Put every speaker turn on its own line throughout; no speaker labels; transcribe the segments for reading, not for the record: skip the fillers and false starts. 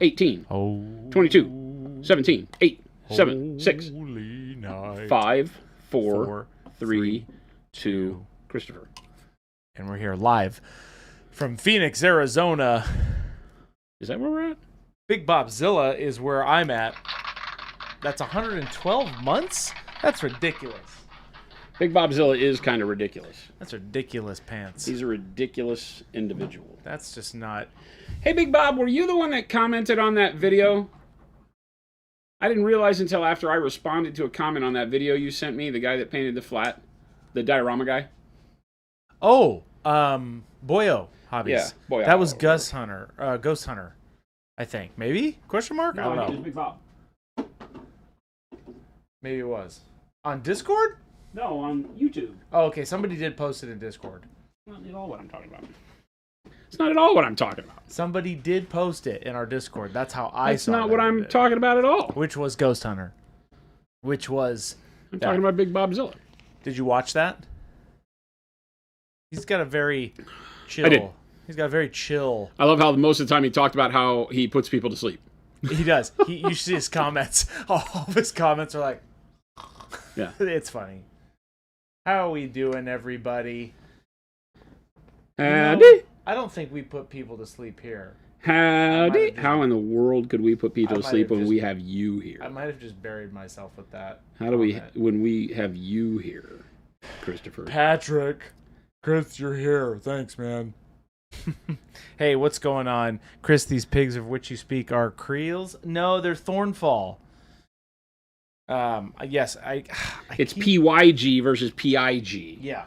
18, 22, 17, 8, 7, 6, 5, 4, 3, 2, Christopher.
And we're here live from Phoenix, Arizona.
Is that where we're at?
Big Bobzilla is where I'm at. That's 112 months? That's ridiculous.
Big Bobzilla is kind of ridiculous.
That's ridiculous pants.
He's a ridiculous individual.
That's just not...
Hey, Big Bob, were you the one that commented on that video? I didn't realize until after I responded to a comment on that video you sent me, the guy that painted the flat, the diorama guy.
Oh, Boyo Hobbies.
Yeah, Boyo.
That was Ghost Hunter, I think. Maybe? Question mark? I don't know.
It was Big Bob.
Maybe it was. On Discord?
No, on YouTube.
Oh, okay. Somebody did post it in Discord.
Not at all what I'm talking about. It's not at all what I'm talking about.
Somebody did post it in our Discord. That's how I
That's
saw it.
not what I'm talking about at all.
Which was Ghost Hunter. Which was...
I'm talking about Big Bobzilla.
Did you watch that? He's got a very chill...
I did.
He's got a very chill...
I love how most of the time he talked about how he puts people to sleep.
He does. You see his comments. All of his comments are like...
Yeah.
It's funny. How are we doing, everybody?
Howdy.
You know, I don't think we put people to sleep here.
Howdy. How in the world could we put people to sleep when
just,
we have you here?
I might have just buried myself with that.
How do we, when we have you here, Christopher?
Patrick. Chris, you're here. Thanks, man. Hey, what's going on? Chris, these pigs of which you speak are creels? No, they're thornfall. Yes,
it's PYG versus PIG.
Yeah.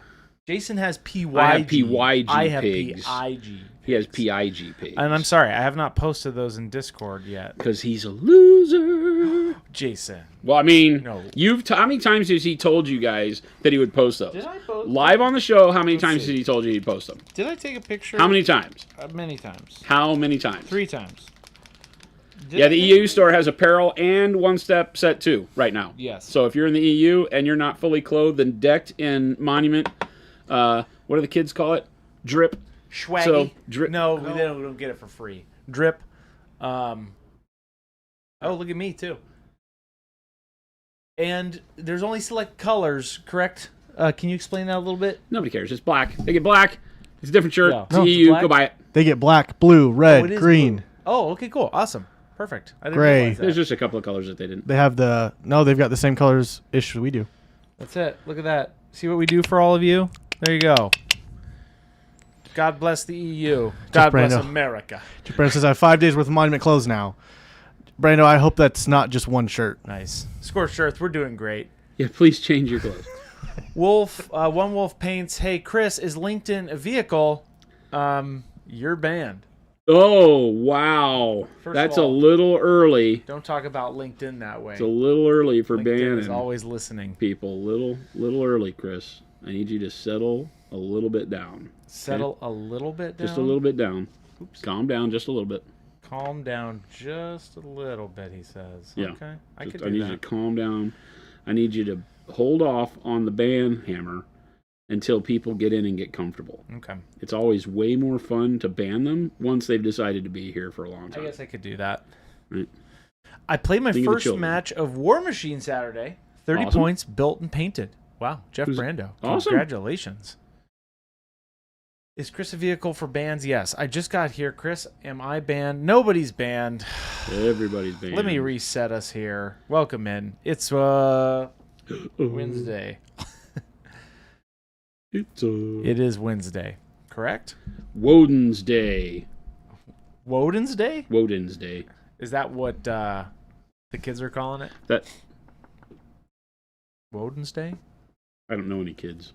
Jason has PYG.
I have PYG
I have
pigs.
PIG.
He has PIG pigs.
And I'm sorry, I have not posted those in Discord yet.
Because he's a loser.
Jason.
Well, I mean,
no.
How many times has he told you guys that he would post those?
Did I post
Live on the show, how many times has he told you he'd post them?
Did I take a picture?
How many times?
Many times.
How many times?
3 times.
Yeah, the EU store has apparel and one-step set 2 right now.
Yes.
So if you're in the EU and you're not fully clothed and decked in Monument, what do the kids call it? Drip.
Schwaggy.
So, drip.
No, we don't get it for free. Drip. Oh, look at me, too. And there's only select colors, correct? Can you explain that a little bit?
Nobody cares. It's black. They get black. It's a different shirt.
Yeah.
It's EU. Go buy it.
They get black, blue, red, green.
Blue. Oh, okay, cool. Awesome. Perfect. I didn't
Gray.
realize that.
There's just a couple of colors that they didn't.
They have they've got the same colors-ish as we do.
That's it. Look at that. See what we do for all of you? There you go. God bless the EU. God bless America.
Brando says, I have 5 days worth of Monument clothes now. Brando, I hope that's not just one shirt.
Nice. Scorched Earth, we're doing great.
Yeah, please change your clothes.
Wolf, One Wolf Paints, hey, Chris, is LinkedIn a vehicle? You're banned.
Oh, wow. That's a little early.
Don't talk about LinkedIn that way.
It's a little early for
LinkedIn
banning.
is always listening.
People, little early, Chris. I need you to settle a little bit down.
Settle a little bit down?
Just a little bit down.
Oops.
Calm down just a little bit.
Calm down just a little bit, he says.
Yeah.
Okay, I could do that.
I need you to calm down. I need you to hold off on the ban hammer until people get in and get comfortable.
Okay.
It's always way more fun to ban them once they've decided to be here for a long time.
I guess I could do that.
Right.
I played my
Think of the
first
children.
match of Warmachine Saturday. 30
Awesome.
points, built and painted. Wow, Jeff Brando.
Awesome.
Congratulations. Is Chris a vehicle for bans? Yes. I just got here. Chris, am I banned? Nobody's banned.
Everybody's banned.
Let me reset us here. Welcome in. It's Wednesday. It is Wednesday, correct?
Woden's Day.
Woden's Day?
Woden's Day.
Is that what the kids are calling it?
That
Woden's Day?
I don't know any kids.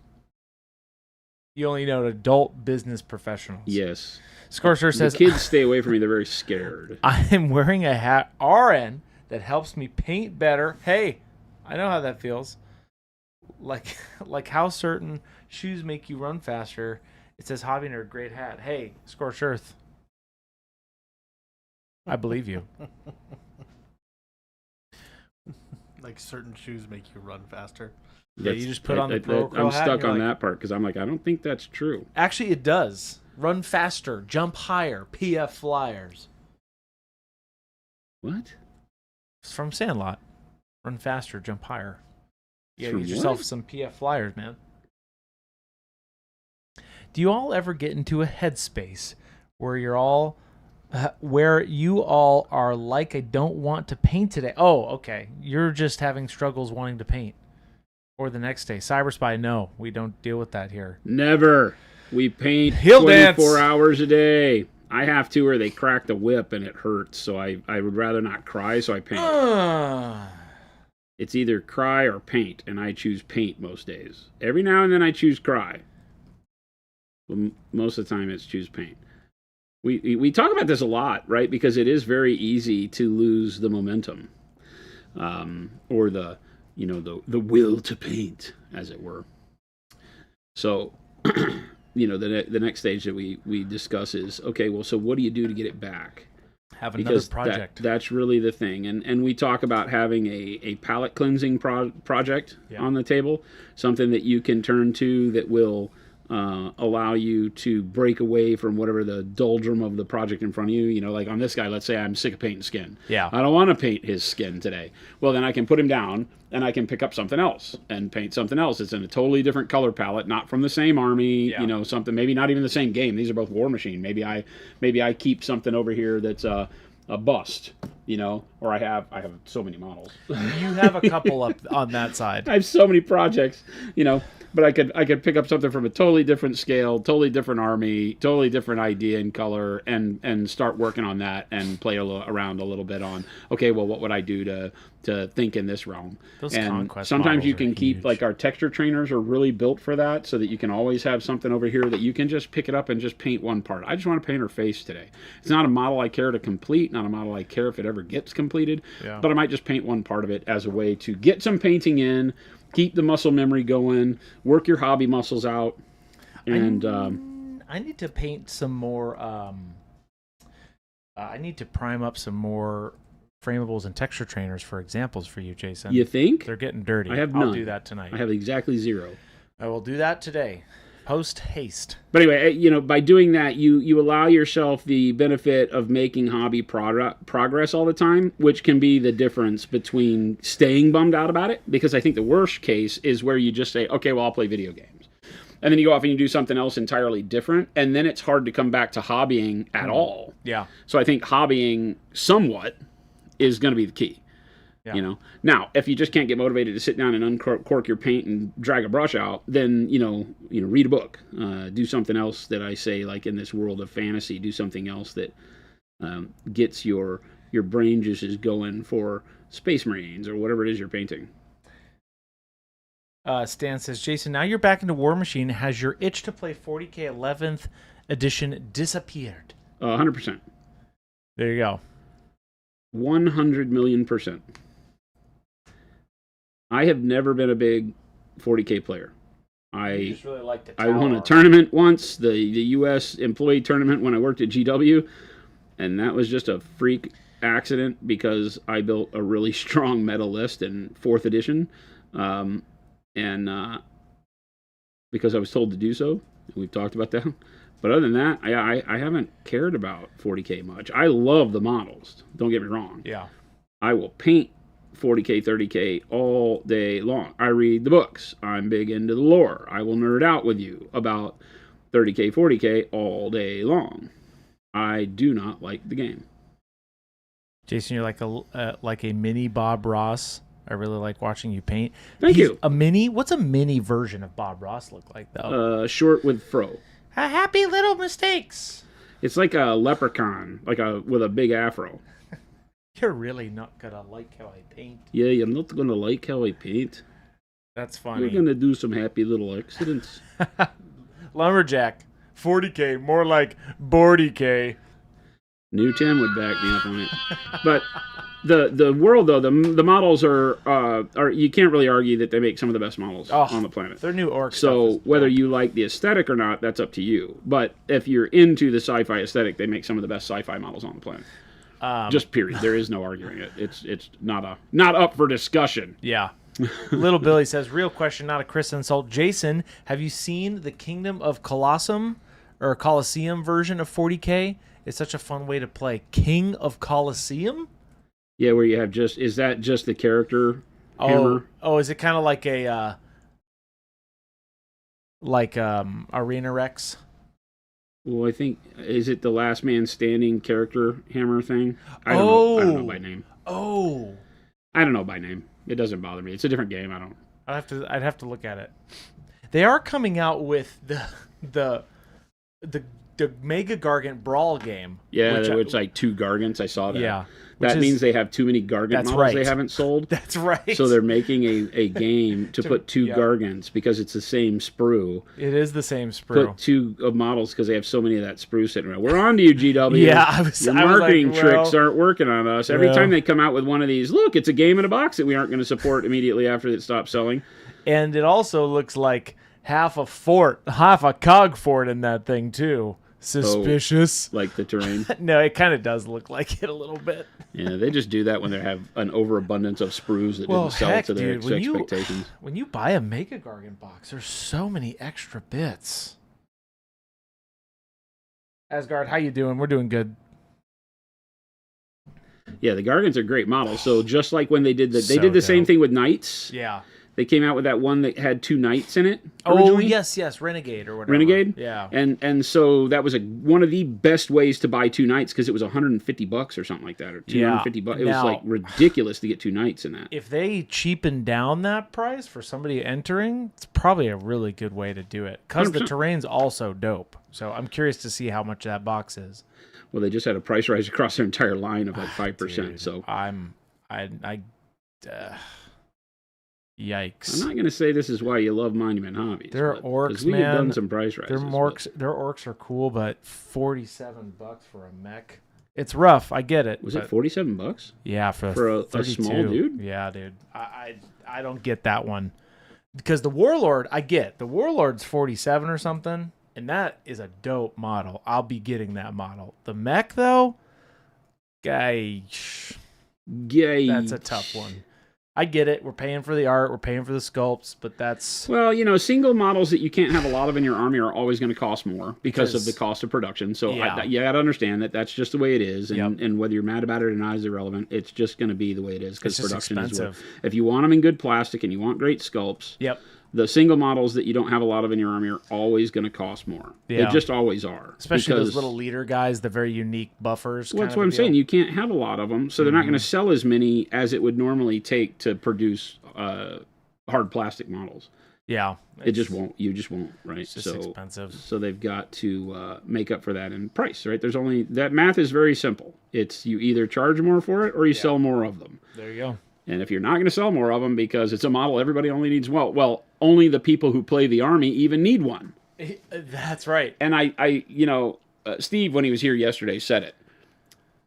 You only know adult business professionals.
Yes.
Scorcher says,
the kids stay away from me. They're very scared.
I'm wearing a hat RN that helps me paint better. Hey, I know how that feels. Like how certain shoes make you run faster. It says Hobby Nerd, great hat. Hey, Scorched Earth. I believe you.
Like certain shoes make you run faster.
Yeah, you just put on the Pro Curl
I'm
hat
stuck
and
on
you're
that part because I'm like, I don't think that's true.
Actually, it does. Run faster, jump higher, PF Flyers.
What?
It's from Sandlot. Run faster, jump higher. Yeah,
From
get yourself
what?
some PF flyers, man. Do you all ever get into a headspace where you all are like, I don't want to paint today? Oh, okay. You're just having struggles wanting to paint. Or the next day. Cyberspy, no, we don't deal with that here.
Never. We paint
Hill
24
dance.
hours a day. I have to, or they crack the whip and it hurts. So I would rather not cry, so I paint. It's either cry or paint, and I choose paint most days. Every now and then I choose cry. But most of the time it's choose paint. We talk about this a lot, right? Because it is very easy to lose the momentum, or the will to paint, as it were. So, the next stage that we discuss is, okay, well, so what do you do to get it back?
Have another project.
That's really the thing. And we talk about having a palette cleansing project on the table, something that you can turn to that will allow you to break away from whatever the doldrum of the project in front of you. Like on this guy, let's say I'm sick of painting skin.
Yeah.
I don't want to paint his skin today. Well, then I can put him down and I can pick up something else and paint something else. It's in a totally different color palette, not from the same army, something, maybe not even the same game. These are both Warmachine. Maybe I keep something over here that's a bust, or I have so many models.
You have a couple up on that side.
I have so many projects, but I could pick up something from a totally different scale, totally different army, totally different idea and color, and start working on that and play around a little bit on, okay, well, what would I do to think in this realm?
Those
and
conquest
sometimes you
models
can
are
keep,
huge.
like our texture trainers are really built for that, so that you can always have something over here that you can just pick it up and just paint one part. I just want to paint her face today. It's not a model I care to complete, not a model I care if it ever gets completed, but I might just paint one part of it as a way to get some painting in, keep the muscle memory going, work your hobby muscles out, and
I need to paint some more. I need to prime up some more framables and texture trainers for examples for you, Jason.
you think?
They're getting dirty.
I have none.
I'll do that tonight.
I have exactly 0.
I will do that today. Post haste.
But anyway, by doing that, you allow yourself the benefit of making hobby progress all the time, which can be the difference between staying bummed out about it, because I think the worst case is where you just say, okay, well, I'll play video games. And then you go off and you do something else entirely different, and then it's hard to come back to hobbying at all.
Yeah.
So I think hobbying somewhat is going to be the key.
Yeah.
Now, if you just can't get motivated to sit down and uncork your paint and drag a brush out, then read a book, do something else that I say, like in this world of fantasy, do something else that gets your brain juices going for Space Marines or whatever it is you're painting.
Stan says, Jason, now you're back into Warmachine. Has your itch to play 40K 11th edition disappeared?
100%.
There you go.
100 million %. I have never been a big 40K player.
You just really like the
I won a
tower.
tournament once, the U.S. employee tournament when I worked at GW, and that was just a freak accident because I built a really strong meta list in 4th edition, and because I was told to do so. We've talked about that. But other than that, I haven't cared about 40K much. I love the models, don't get me wrong.
Yeah.
I will paint 40K, 30K all day long. I read the books. I'm big into the lore. I will nerd out with you about 30K, 40K all day long. I do not like the game.
Jason, you're like a mini Bob Ross. I really like watching you paint.
Thank you.
A mini? What's a mini version of Bob Ross look like, though?
Short with fro.
Happy little mistakes.
It's like a leprechaun, with a big afro.
You're really not gonna like how I paint.
Yeah, you're not gonna like how I paint.
That's funny.
We're gonna do some happy little accidents.
Lumberjack, 40K, more like 40K.
New 10 would back me up on it. But the world, though, the models are you can't really argue that they make some of the best models on the planet.
Their new orc
So
stuff is
whether
dope.
you like the aesthetic or not, that's up to you. But if you're into the sci-fi aesthetic, they make some of the best sci-fi models on the planet. Just period. There is no arguing it. It's not up for discussion.
Yeah. Little Billy says, real question, not a Chris insult. Jason, have you seen the Kingdom of Colosseum or Colosseum version of 40K? It's such a fun way to play. King of Colosseum?
Yeah, where you have is that just the character
Oh,
hammer?
is it kind of like a Arena Rex?
Well, I think is it the Last Man Standing character hammer thing? I don't know by name.
Oh,
I don't know by name. It doesn't bother me. It's a different game. I don't.
I'd have to look at it. They are coming out with the Mega Gargant Brawl game.
Yeah, it's like 2 Gargants. I saw that.
Yeah.
That means they have too many Gargant models they haven't sold.
That's right.
So they're making a game to put 2 Gargants because it's the same sprue.
It is the same sprue.
Put 2 models because they have so many of that sprue sitting around. We're on to you, GW.
Yeah,
your marketing tricks aren't working on us. Every time they come out with one of these, look, it's a game in a box that we aren't going to support immediately after it stops selling.
And it also looks like half a cog fort in that thing too. Suspicious.
Like the terrain?
No, it kind of does look like it a little bit.
Yeah, they just do that when they have an overabundance of sprues that didn't sell to their expectations.
When you buy a Mega Gargant box, there's so many extra bits. Asgard, how you doing? We're doing good.
Yeah, the Gargants are great models. So just like when they did the same thing with Knights.
Yeah.
They came out with that one that had 2 knights in it. Originally.
Oh, yes, Renegade or whatever.
Renegade?
Yeah.
And so that was one of the best ways to buy 2 knights because it was $150 or something like that, or $250. It was like ridiculous to get 2 knights in that.
If they cheapen down that price for somebody entering, it's probably a really good way to do it because the terrain's also dope. So I'm curious to see how much that box is.
Well, they just had a price rise across their entire line of like 5%.
Dude,
so
yikes!
I'm not going to say this is why you love Monument Hobbies.
Their orcs,
we
man.
have done some price rises.
Their orcs are cool, but $47 for a mech. It's rough. I get it.
Was it $47?
Yeah,
for a small dude.
Yeah, dude. I don't get that one because the Warlord. I get the Warlord's 47 or something, and that is a dope model. I'll be getting that model. The mech though, that's a tough one. I get it. We're paying for the art. We're paying for the sculpts, but that's...
Well, single models that you can't have a lot of in your army are always going to cost more because of the cost of production. So you got to understand that that's just the way it is. And whether you're mad about it or not is irrelevant. It's just going to be the way it is because production is what... If you want them in good plastic and you want great sculpts, the single models that you don't have a lot of in your army are always going to cost more. They just always are.
Especially those little leader guys, the very unique buffers.
Well, that's what I'm saying. You can't have a lot of them, so they're not going to sell as many as it would normally take to produce hard plastic models.
Yeah.
It just won't. You just won't, right?
It's just expensive.
So they've got to make up for that in price, right? There's only... That math is very simple. It's you either charge more for it or you sell more of them.
There you go.
And if you're not going to sell more of them because it's a model everybody only needs, well, only the people who play the army even need one.
That's right.
And Steve, when he was here yesterday, said it.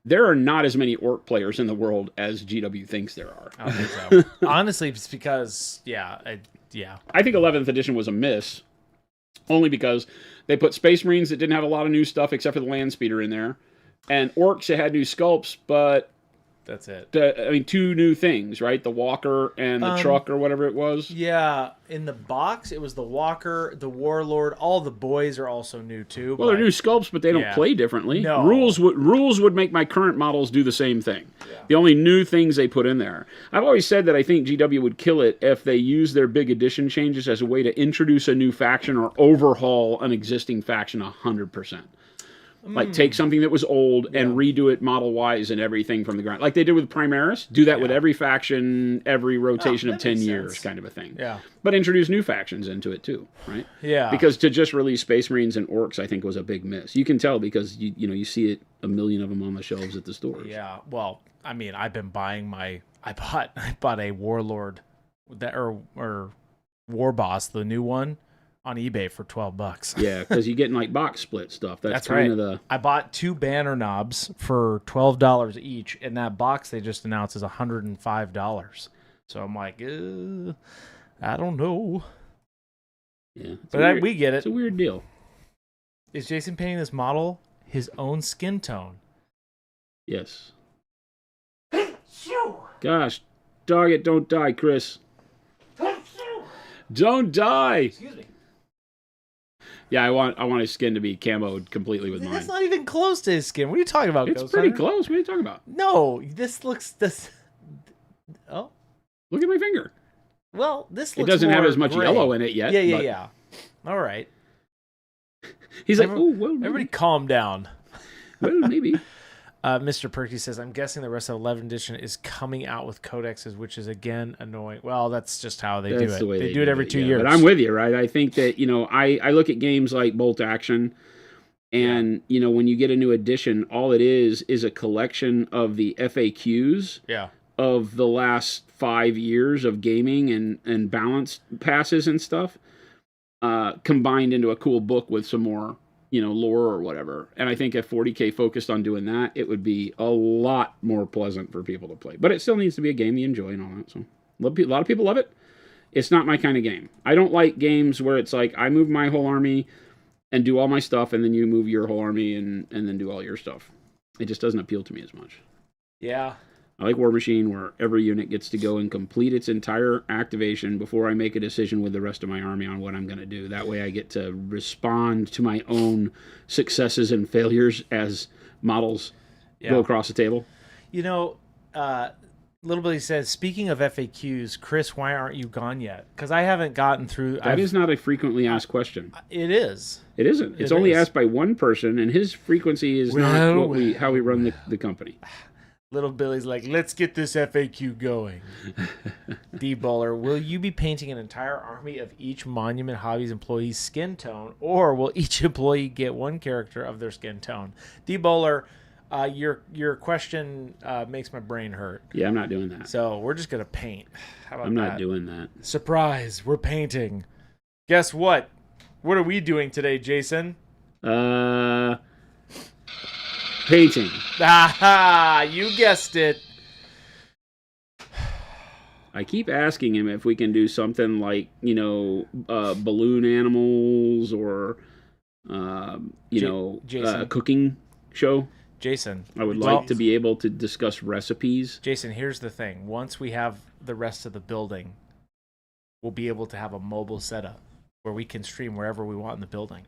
There are not as many orc players in the world as GW thinks there are.
I don't think so. Honestly, it's because, I think
11th edition was a miss, only because they put Space Marines that didn't have a lot of new stuff except for the Land Speeder in there, and orcs that had new sculpts, but...
That's it.
2 new things, right? The Walker and the truck or whatever it was.
Yeah, in the box, it was the Walker, the Warlord. All the boys are also new, too.
Well, they're new sculpts, but they don't play differently.
No.
Rules would make my current models do the same thing. Yeah. The only new things they put in there. I've always said that I think GW would kill it if they use their big edition changes as a way to introduce a new faction or overhaul an existing faction 100%. Like, take something that was old and redo it model-wise and everything from the ground. Like they did with Primaris. Do that with every faction, every rotation of 10 years kind of a thing.
Yeah.
But introduce new factions into it, too, right?
Yeah.
Because to just release Space Marines and Orcs, I think, was a big miss. You can tell because, you see it, a million of them on the shelves at the stores.
Yeah. Well, I've been buying I bought a Warlord, or War Boss, the new one, on eBay for $12.
Yeah, because you're getting like box split stuff. That's kind of
I bought 2 banner knobs for $12 each, and that box they just announced is $105. So I'm like, I don't know.
Yeah,
but we get it.
It's a weird deal.
Is Jason painting this model his own skin tone?
Yes. Gosh, dog it, don't die, Chris. Don't die.
Excuse me.
Yeah, I want his skin to be camoed completely with mine.
That's not even close to his skin. What are you talking about,
It's
Ghost
pretty
Hunter?
close. What are you talking about?
No, this. Oh,
Look at my finger.
well, this
It
looks
doesn't have
more
as much
gray.
yellow in it yet.
Yeah,
but
yeah. All right.
He's like, oh, well,
Everybody calm down.
well, maybe.
Mr. Perky says, I'm guessing the rest of 11th edition is coming out with codexes, which is, again, annoying. Well, that's just how they do
That's
it.
the way
They do it every 2
yeah.
years.
But I'm with you, right? I think that, I look at games like Bolt Action, and, when you get a new edition, all it is a collection of the FAQs
Yeah.
of the last 5 years of gaming and balance passes and stuff, combined into a cool book with some more lore or whatever. And I think if 40K focused on doing that, it would be a lot more pleasant for people to play. But it still needs to be a game you enjoy and all that. So a lot of people love it. It's not my kind of game. I don't like games where it's like I move my whole army and do all my stuff, and then you move your whole army and then do all your stuff. It just doesn't appeal to me as much.
Yeah.
I like Warmachine, where every unit gets to go and complete its entire activation before I make a decision with the rest of my army on what I'm going to do. That way I get to respond to my own successes and failures as models go across the table.
Little Billy says, speaking of FAQs, Chris, why aren't you gone yet? Because I haven't gotten through...
That is not a frequently asked question.
It is.
It isn't. It's only asked by one person, and his frequency is not how we run the company.
Little Billy's like, let's get this FAQ going. D-Bowler, will you be painting an entire army of each Monument Hobbies employee's skin tone, or will each employee get one character of their skin tone? D-Bowler, your question makes my brain hurt.
Yeah, I'm not doing that.
So we're just going to paint. How about
I'm not
that?
doing that.
Surprise, we're painting. Guess what? What are we doing today, Jason?
Painting.
Aha! You guessed it.
I keep asking him if we can do something like, balloon animals or,
Jason.
a cooking show.
Jason.
I would like to be able to discuss recipes.
Jason, here's the thing. Once we have the rest of the building, we'll be able to have a mobile setup where we can stream wherever we want in the building.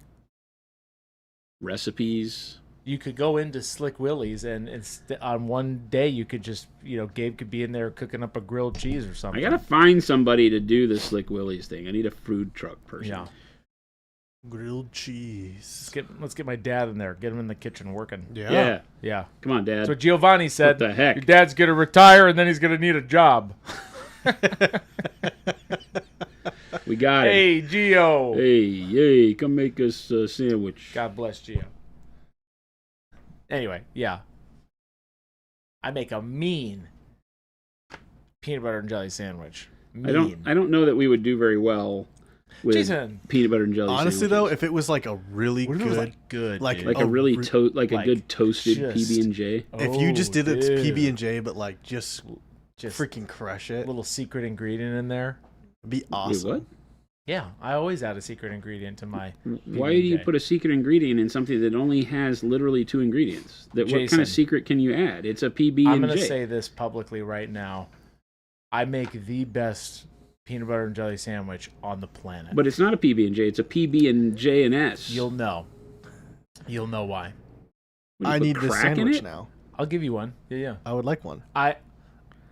Recipes.
You could go into Slick Willie's and on one day you could just, Gabe could be in there cooking up a grilled cheese or something.
I gotta find somebody to do the Slick Willie's thing. I need a food truck person.
Yeah.
Grilled cheese.
Let's get my dad in there. Get him in the kitchen working.
Yeah.
Yeah.
Come on, Dad.
That's what Giovanni said.
What the heck?
Your dad's going to retire and then he's going to need a job.
We got it.
Hey, Gio.
Hey, come make us a sandwich.
God bless Gio. Anyway, yeah. I make a mean peanut butter and jelly sandwich. Mean.
I don't know that we would do very well with
Jason.
peanut butter and jelly.
Honestly,
sandwiches.
though, if it was like a really
What if it was,
good,
good,
like
dude?
like a really a
like
good toasted
just-
PB&J.
if you just did it
dude.
PB and J, but like just
Just
freaking crush it,
little secret ingredient in there.
it'd be awesome.
Wait, what?
Yeah, I always add a secret ingredient to my
Why do you
PB&J.
put a secret ingredient in something that only has literally 2 ingredients? What kind
Jason.
of secret can you add? It's a PB&J.
I'm going to say this publicly right now. I make the best peanut butter and jelly sandwich on the planet.
But it's not a PB&J. It's a PB&J and S.
You'll know. You'll know why.
What, you
I
put
need this
crack in
sandwich
it?
now.
I'll give you one. Yeah.
I would like one.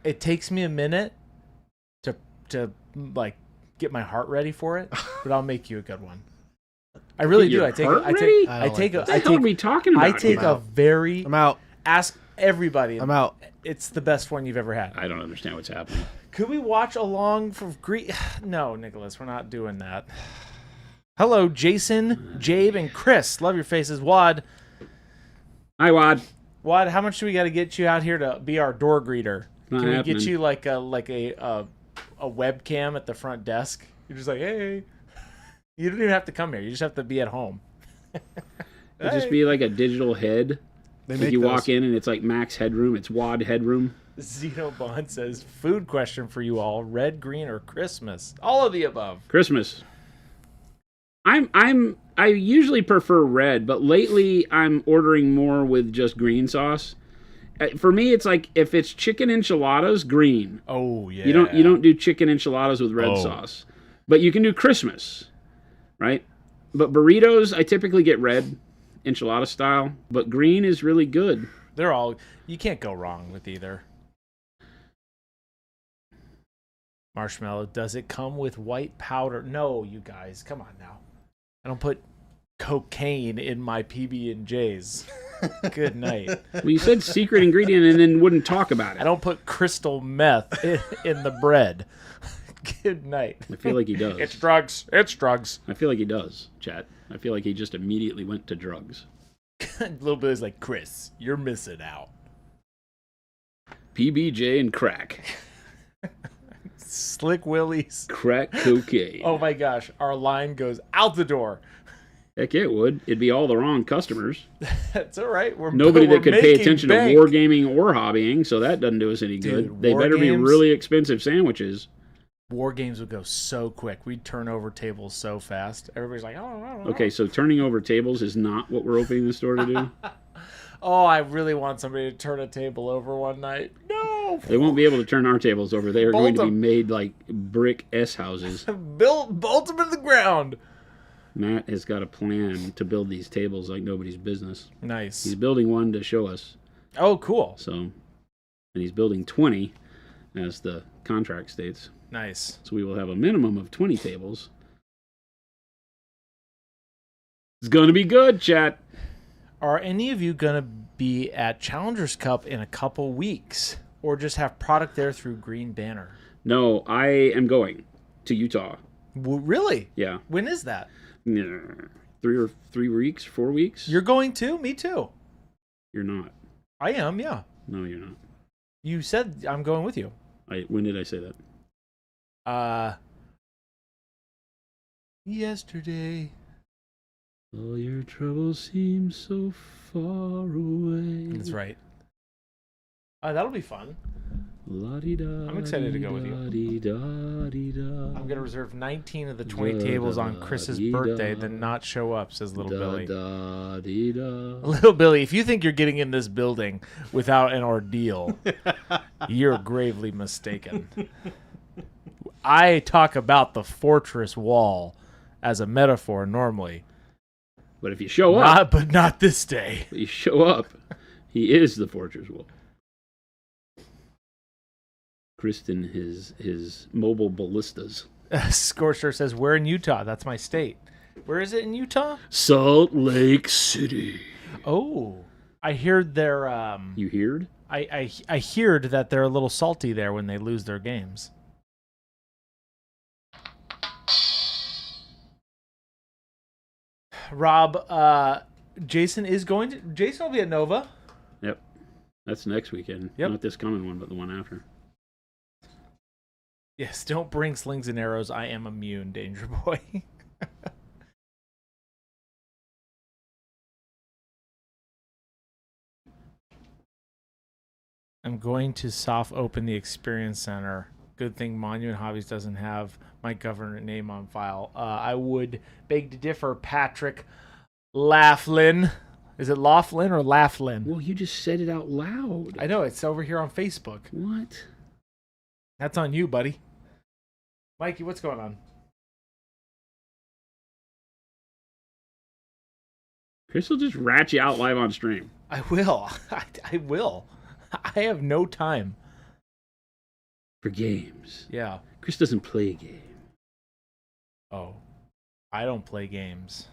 It takes me a minute to like get my heart ready for it, but I'll make you a good one. I really
Get
do.
your
I take
heart
I take
ready?
I
I
don't
take
like
a,
What the hell are we talking about?
I take
here?
a very
I'm out.
ask everybody.
I'm out.
It's the best one you've ever had.
I don't understand what's happening.
Could we watch along for No, Nicholas, we're not doing that. Hello, Jason, Jabe, and Chris. Love your faces. Wad,
Hi, Wad.
how much do we got to get you out here to be our door greeter?
Not
Can we
happening.
get you like a webcam at the front desk? You're just like, hey. You don't even have to come here. You just have to be at home.
It'd just be like a digital head.
They
Like
make
you
those.
walk in and it's like max headroom. It's Wad headroom.
Zeno Bond says, food question for you all: red, green, or Christmas? All of the above.
Christmas. I usually prefer red, but lately I'm ordering more with just green sauce. For me, it's like if it's chicken enchiladas, green.
Oh yeah.
You don't do chicken enchiladas with red
Oh.
sauce, but you can do Christmas, right? But burritos, I typically get red, enchilada style. But green is really good.
They're all, you can't go wrong with either. Marshmallow, does it come with white powder? No, you guys, come on now. I don't put cocaine in my PB&Js. Good night.
Well, you said secret ingredient and then wouldn't talk about it.
I don't put crystal meth in the bread. Good night.
I feel like he does.
It's drugs. It's drugs.
I feel like he does, chat. I feel like he just immediately went to drugs.
Little bit is like, Chris, you're missing out.
PBJ and crack.
Slick Willies.
Crack cocaine.
Oh my gosh, our line goes out the door.
Heck, it would. It'd be all the wrong customers.
That's all right.
Nobody that could pay attention
bank.
to wargaming or hobbying, so that doesn't do us any
Dude,
good. They better be really expensive sandwiches.
War games would go so quick. We'd turn over tables so fast. Everybody's like, oh.
Okay, so turning over tables is not what we're opening the store to do?
Oh, I really want somebody to turn a table over one night. No.
They won't be able to turn our tables over. They are going to be
them.
made like brick S houses.
Bolt them into the ground.
Matt has got a plan to build these tables like nobody's business.
Nice.
He's building one to show us.
Oh, cool.
So, and he's building 20, as the contract states.
Nice.
So we will have a minimum of 20 tables. It's going to be good, chat.
Are any of you going to be at Challengers Cup in a couple weeks? Or just have product there through Green Banner?
No, I am going to Utah.
Really?
Yeah.
When is that?
3 weeks, 4 weeks.
You're going too? Me too.
You're not.
I am, yeah.
No, you're not.
You said I'm going with you.
When did I say that?
Yesterday.
All your troubles seem so far away.
That's right. That'll be fun.
La-dee-da,
I'm excited to go with you.
Da-dee-da-dee-da.
I'm going to reserve 19 of the 20 tables on Chris's birthday, then not show up, says Little Billy.
Da-da-dee-da.
Little Billy, if you think you're getting in this building without an ordeal, you're gravely mistaken. I talk about the fortress wall as a metaphor normally.
But if you show up,
But not this day.
he is the fortress wall. Kristen, his mobile ballistas.
Scorcher says, we're in Utah. That's my state. Where is it in Utah?
Salt Lake City.
Oh, I heard they're...
You heard?
I heard that they're a little salty there when they lose their games. Rob, Jason will be at Nova.
Yep. That's next weekend.
Yep.
Not this coming one, but the one after.
Yes, don't bring slings and arrows. I am immune, Danger Boy. I'm going to soft open the Experience Center. Good thing Monument Hobbies doesn't have my government name on file. I would beg to differ, Patrick Laughlin. Is it Laughlin or Laughlin?
Well, you just said it out loud.
I know, it's over here on Facebook.
What?
That's on you, buddy. Mikey, what's going on?
Chris will just rat you out live on stream.
I will. I will. I have no time.
For games.
Yeah.
Chris doesn't play a game.
Oh. I don't play games.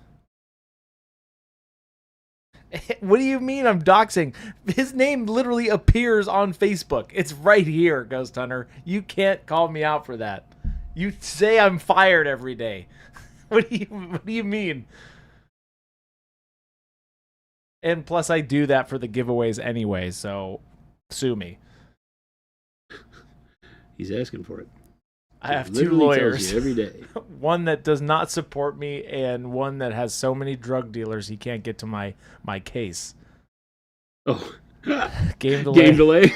What do you mean I'm doxing? His name literally appears on Facebook. It's right here, Ghost Hunter. You can't call me out for that. You say I'm fired every day. What do you mean? And plus I do that for the giveaways anyway, so sue me.
He's asking for it.
I have two
Literally tells
lawyers.
you every day.
One that does not support me and one that has so many drug dealers he can't get to my case.
Oh.
Game delay.
Game delay.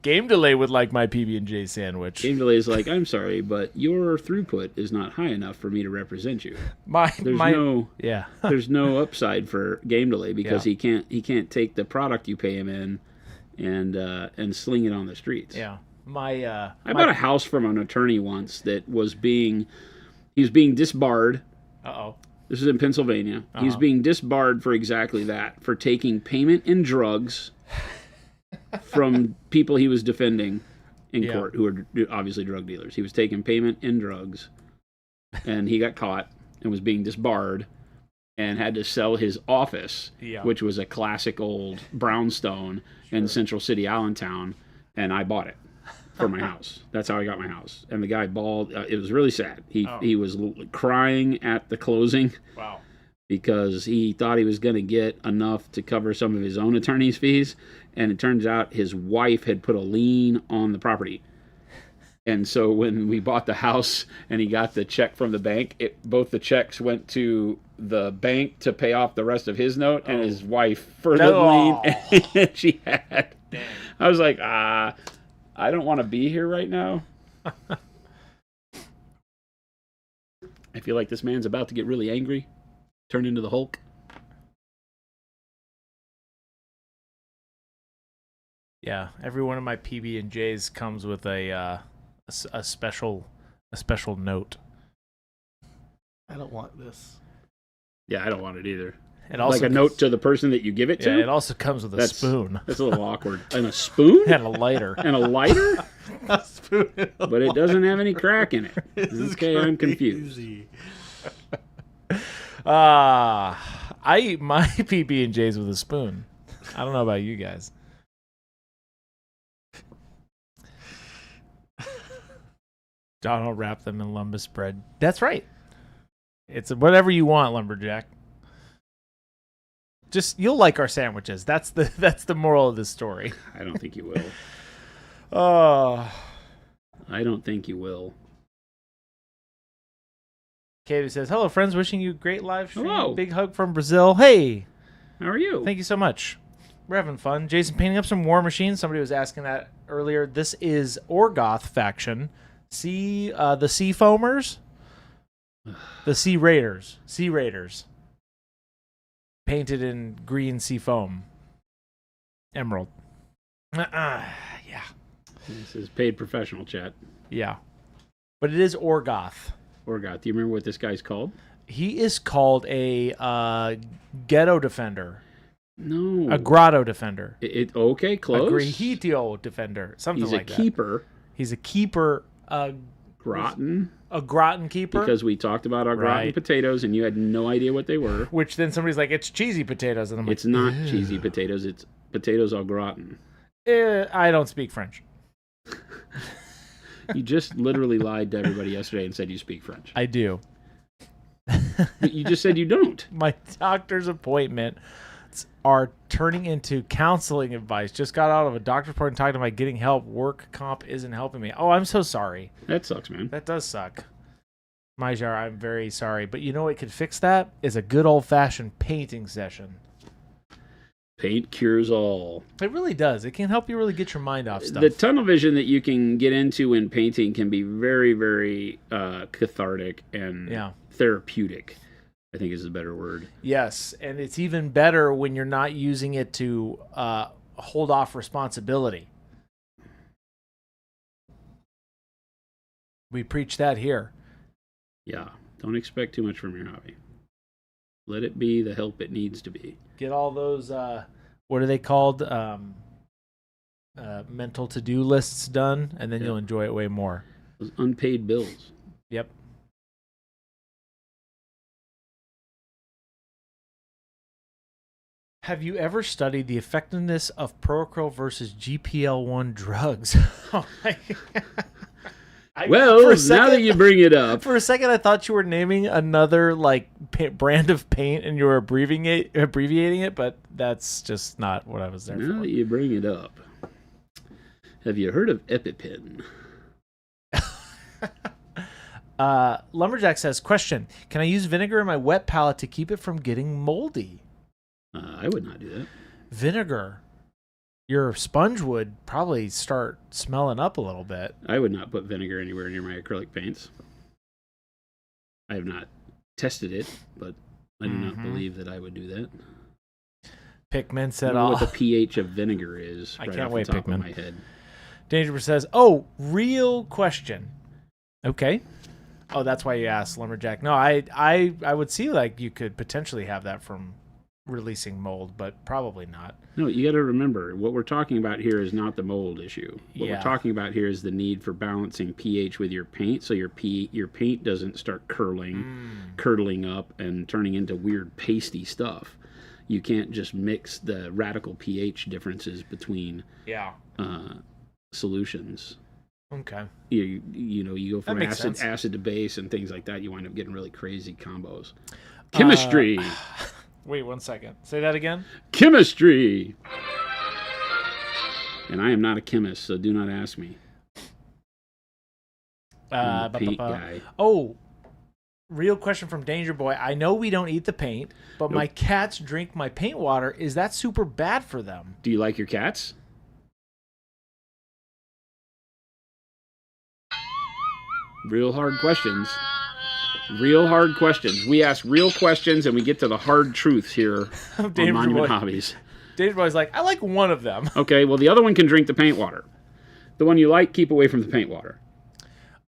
Game delay would like my PB&J sandwich.
Game delay is like, I'm sorry, but your throughput is not high enough for me to represent you. There's no upside for game delay because he can't take the product you pay him in and sling it on the streets.
Yeah.
I bought a house from an attorney once that was being He was being disbarred.
Uh-oh.
This is in Pennsylvania. He was being disbarred for exactly that, for taking payment in drugs from people he was defending in court, who were obviously drug dealers. He was taking payment in drugs, and he got caught and was being disbarred and had to sell his office, which was a classic old brownstone in Central City, Allentown, and I bought it for my house. That's how I got my house. And the guy bawled. It was really sad. He was crying at the closing.
Wow.
Because he thought he was going to get enough to cover some of his own attorney's fees, and it turns out his wife had put a lien on the property. And so when we bought the house and he got the check from the bank, both the checks went to the bank to pay off the rest of his note, and his wife further lien, and she had. Dang. I was like, I don't want to be here right now. I feel like this man's about to get really angry, turn into the Hulk.
Yeah, every one of my PB&Js comes with a special note.
I don't want this.
Yeah, I don't want it either.
It also
like a note to the person that you give it to?
Yeah, it also comes with a spoon.
That's a little awkward. And a spoon?
And a lighter.
And a lighter?
A spoon and a
but it doesn't have any crack in it. Okay, I'm confused.
I eat my PB&Js with a spoon. I don't know about you guys. Donald wrap them in lumbus bread. That's right. It's whatever you want, lumberjack. Just you'll like our sandwiches. That's the moral of this story.
I don't think you will.
Oh,
I don't think you will.
Katie says, "Hello, friends. Wishing you a great live stream.
Hello.
Big hug from Brazil. Hey,
how are you?
Thank you so much. We're having fun. Jason painting up some Warmachine. Somebody was asking that earlier. This is Orgoth faction. See the Sea Foamers, the Sea Raiders. Sea Raiders. Painted in green sea foam. Emerald. Yeah.
This is paid professional chat.
Yeah. But it is Orgoth.
Orgoth. Do you remember what this guy's called?
He is called a ghetto defender.
No.
A grotto defender.
Okay, close.
A grihitio defender. Something like that.
He's a keeper.
He's a keeper.
Gratin.
A gratin keeper.
Because we talked about our gratin potatoes and you had no idea what they were.
Which then somebody's like, it's cheesy potatoes. And I'm like,
it's not cheesy potatoes. It's potatoes au gratin.
I don't speak French.
You just literally lied to everybody yesterday and said you speak French.
I do.
You just said you don't.
My doctor's appointments are turning into counseling advice. Just got out of a doctor's appointment talking about getting help. Work comp isn't helping me. Oh, I'm so sorry.
That sucks, man.
That does suck. Myjar, I'm very sorry. But you know what could fix that? Is a good old-fashioned painting session.
Paint cures all.
It really does. It can help you really get your mind off stuff.
The tunnel vision that you can get into in painting can be very, very cathartic and therapeutic, I think is the better word.
Yes, and it's even better when you're not using it to hold off responsibility. We preach that here.
Yeah, don't expect too much from your hobby. Let it be the help it needs to be.
Get all those, what are they called? Mental to-do lists done, and then you'll enjoy it way more.
Those unpaid bills.
Yep. Have you ever studied the effectiveness of Procryl versus GPL-1 drugs?
Well, now that you bring it up.
For a second, I thought you were naming another brand of paint and you were abbreviating it, but that's just not what I was there for.
Now that you bring it up. Have you heard of EpiPen?
Lumberjack says, question, can I use vinegar in my wet palette to keep it from getting moldy?
I would not do that.
Vinegar. Your sponge would probably start smelling up a little bit.
I would not put vinegar anywhere near my acrylic paints. I have not tested it, but I do not believe that I would do that.
Pikmin said,
I don't know what the pH of vinegar is.
I can't wait,
off the top
Pikmin.
of my head.
Dangerous says, oh, real question. Okay. Oh, that's why you asked Lumberjack. No, I would see like you could potentially have that from releasing mold, but probably not.
No, you got to remember, what we're talking about here is not the mold issue. What
Yeah.
we're talking about here is the need for balancing pH with your paint, so your paint doesn't start curdling up and turning into weird pasty stuff. You can't just mix the radical pH differences between
Yeah.
solutions.
Okay.
You go from
makes sense.
acid to base and things like that. You wind up getting really crazy combos. Chemistry.
Wait 1 second. Say that again.
Chemistry. And I am not a chemist, so do not ask me. I'm a paint guy.
Oh, real question from Danger Boy. I know we don't eat the paint, but my cats drink my paint water. Is that super bad for them?
Do you like your cats? Real hard questions. Real hard questions. We ask real questions and we get to the hard truths here on
Danger
Monument
Boy.
Hobbies.
Danger Boy's like, I like one of them.
Okay, well, the other one can drink the paint water. The one you like, keep away from the paint water.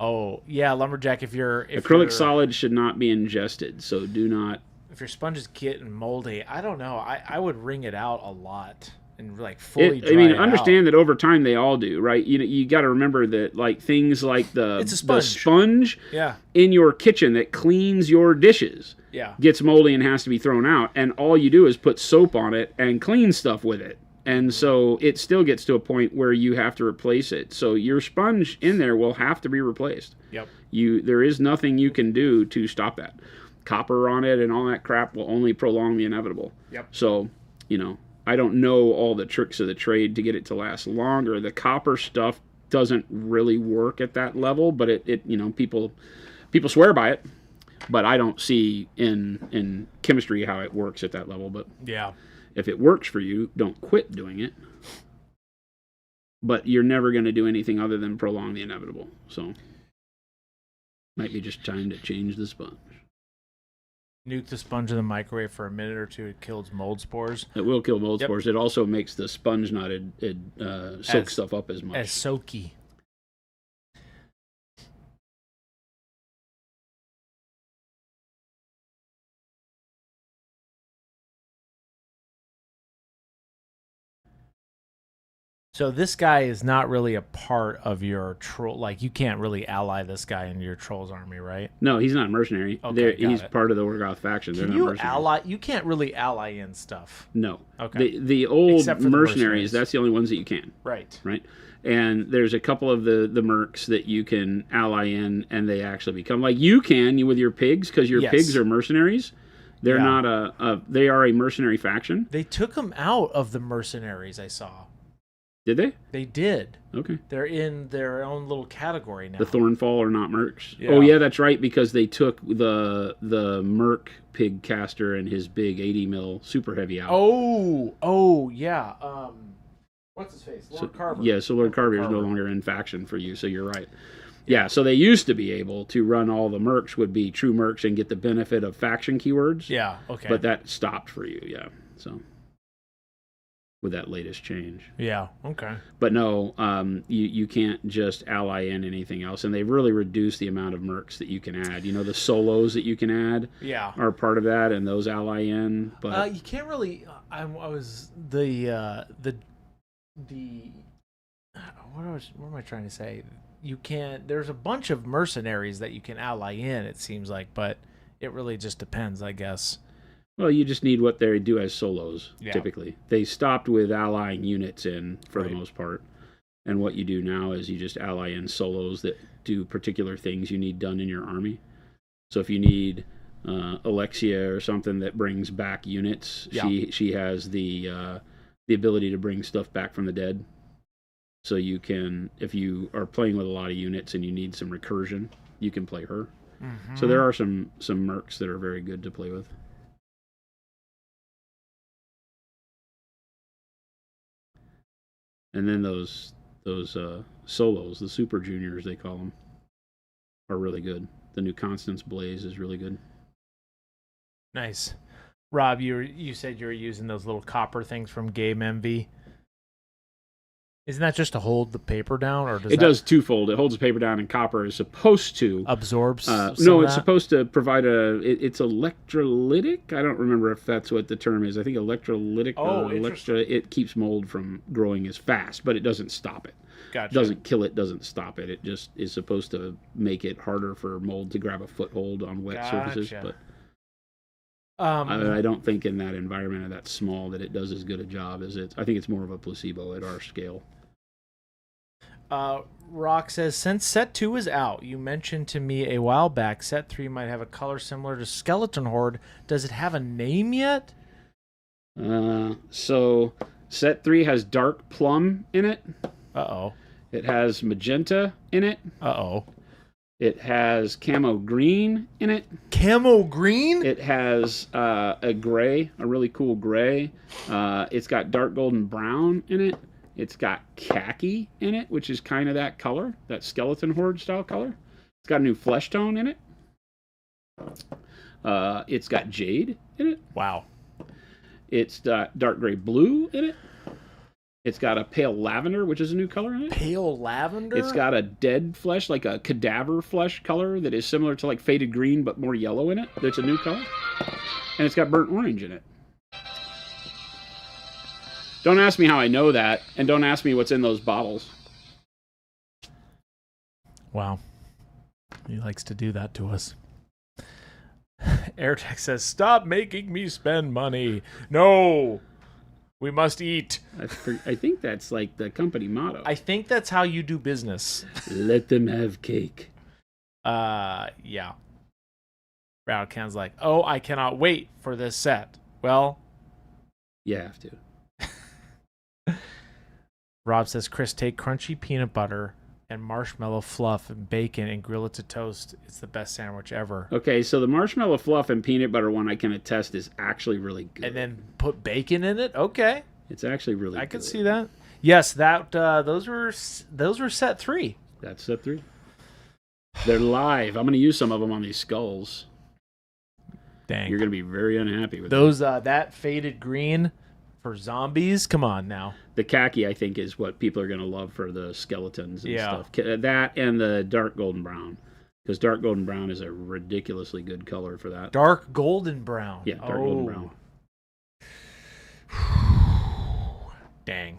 Oh, yeah, Lumberjack, if
Acrylic solids should not be ingested, so do not.
If your sponge is getting moldy, I don't know. I would wring it out a lot and like fully dry it
understand
out.
that over time they all do, right? You got to remember that like things like
It's a sponge.
the sponge
Yeah,
in your kitchen that cleans your dishes
yeah.
gets moldy and has to be thrown out, and all you do is put soap on it and clean stuff with it. And so it still gets to a point where you have to replace it. So your sponge in there will have to be replaced.
Yep.
There is nothing you can do to stop that. Copper on it and all that crap will only prolong the inevitable.
Yep.
So, I don't know all the tricks of the trade to get it to last longer. The copper stuff doesn't really work at that level, but people swear by it. But I don't see in chemistry how it works at that level. But
Yeah.
if it works for you, don't quit doing it. But you're never going to do anything other than prolong the inevitable. So, might be just time to change the sponge.
Nuke the sponge in the microwave for a minute or two. It kills mold spores.
It will kill mold
Yep.
spores. It also makes the sponge not soak stuff up as much.
As soaky. So this guy is not really a part of your troll. Like, you can't really ally this guy into your trolls army, right?
No, he's not a mercenary.
Okay, got
He's
it.
part of the Orgoth faction. They're
Can
not
you
mercenaries.
ally? You can't really ally in stuff.
No.
Okay.
The old
Except for the
mercenaries,
mercenaries.
that's the only ones that you can.
Right.
Right? And there's a couple of the mercs that you can ally in, and they actually become like you with your pigs, because your
Yes.
pigs are mercenaries. They're
Yeah.
not they are a mercenary faction.
They took him out of the mercenaries, I saw.
Did they?
They did.
Okay.
They're in their own little category now.
The Thornfall are not mercs.
Yeah.
Oh yeah, that's right, because they took the merc pig caster and his big 80 mil super heavy out.
Oh, yeah. What's his face? Lord Carver.
Yeah, so Lord Carver is no longer in faction for you, so you're right. Yeah, so they used to be able to run all the mercs would be true mercs and get the benefit of faction keywords.
Yeah. Okay.
But that stopped for you, yeah. So with that latest change.
Yeah. Okay.
But no, you can't just ally in anything else, and they've really reduced the amount of mercs that you can add. The solos that you can add
Yeah.
are part of that, and those ally in. But
You can't really. I was the what am I trying to say? You can't. There's a bunch of mercenaries that you can ally in. It seems like, but it really just depends, I guess.
well, you just need what they do as solos.
Yeah.
Typically, they stopped with allying units in for
Right.
the most part, and what you do now is you just ally in solos that do particular things you need done in your army. So if you need Alexia or something that brings back units,
Yeah.
she has the ability to bring stuff back from the dead. So you can, if you are playing with a lot of units and you need some recursion, you can play her.
Mm-hmm.
So there are some mercs that are very good to play with. And then those solos, the super juniors they call them, are really good. The new Constance Blaze is really good.
Nice. Rob, you said you were using those little copper things from Game MV. Isn't that just to hold the paper down, or
It does twofold. It holds the paper down, and copper is supposed to
absorb
no, it's supposed to provide it's electrolytic. I don't remember if that's what the term is. I think electrolytic it keeps mold from growing as fast, but it doesn't stop it.
Gotcha.
Doesn't kill it, doesn't stop it. It just is supposed to make it harder for mold to grab a foothold on wet surfaces. But I don't think in that environment that small that it does as good a job as it. I think it's more of a placebo at our scale.
Rock says, since set 2 is out, you mentioned to me a while back set 3 might have a color similar to Skeleton Horde. Does it have a name yet?
So set 3 has dark plum in it.
Uh-oh.
It has magenta in it.
Uh-oh.
It has camo green in it.
Camo green?
It has a gray, a really cool gray. It's got dark golden brown in it. It's got khaki in it, which is kind of that color, that Skeleton Horde style color. It's got a new flesh tone in it. It's got jade in it.
Wow.
It's got dark gray blue in it. It's got a pale lavender, which is a new color in it.
Pale lavender?
It's got a dead flesh, like a cadaver flesh color that is similar to like faded green, but more yellow in it. That's a new color. And it's got burnt orange in it. Don't ask me how I know that, and don't ask me what's in those bottles.
Wow. He likes to do that to us. AirTech says, stop making me spend money. No! We must eat.
I think that's like the company motto.
I think that's how you do business.
Let them have cake.
Yeah. Rattlecan's like, oh, I cannot wait for this set. Well,
you have to.
Rob says, Chris, take crunchy peanut butter and marshmallow fluff and bacon and grill it to toast. It's the best sandwich ever.
Okay, so the marshmallow fluff and peanut butter one I can attest is actually really good.
And then put bacon in it? Okay.
It's actually really good.
I could see that. Yes, those were set 3.
That's set 3. They're live. I'm going to use some of them on these skulls.
Dang.
You're going to be very unhappy with
those. That faded green for zombies. Come on now.
The khaki, I think, is what people are going to love for the skeletons and stuff.
Yeah.
That and the dark golden brown. Because dark golden brown is a ridiculously good color for that.
Dark golden brown.
Yeah, dark golden brown.
Dang.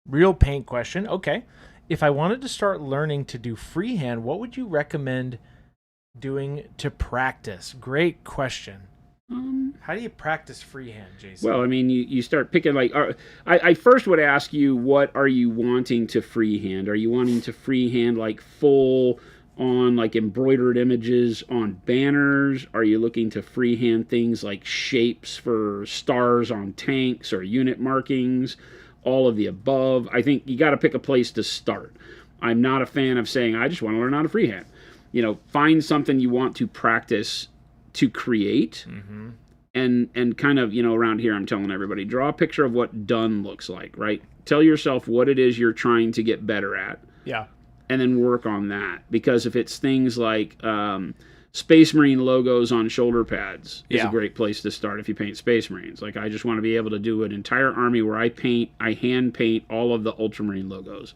Real paint question. Okay. If I wanted to start learning to do freehand, what would you recommend doing to practice? Great question. How do you practice freehand, Jason?
Well, I mean, you start picking, like, I first would ask you, what are you wanting to freehand? Are you wanting to freehand, like, full on, like, embroidered images on banners? Are you looking to freehand things like shapes for stars on tanks or unit markings? All of the above. I think you got to pick a place to start. I'm not a fan of saying, I just want to learn how to freehand. Find something you want to practice to create.
Mm-hmm.
And kind of, around here, I'm telling everybody, draw a picture of what done looks like, right? Tell yourself what it is you're trying to get better at.
Yeah.
And then work on that. Because if it's things like Space Marine logos on shoulder pads is a great place to start if you paint Space Marines. Like, I just want to be able to do an entire army where I hand paint all of the Ultramarine logos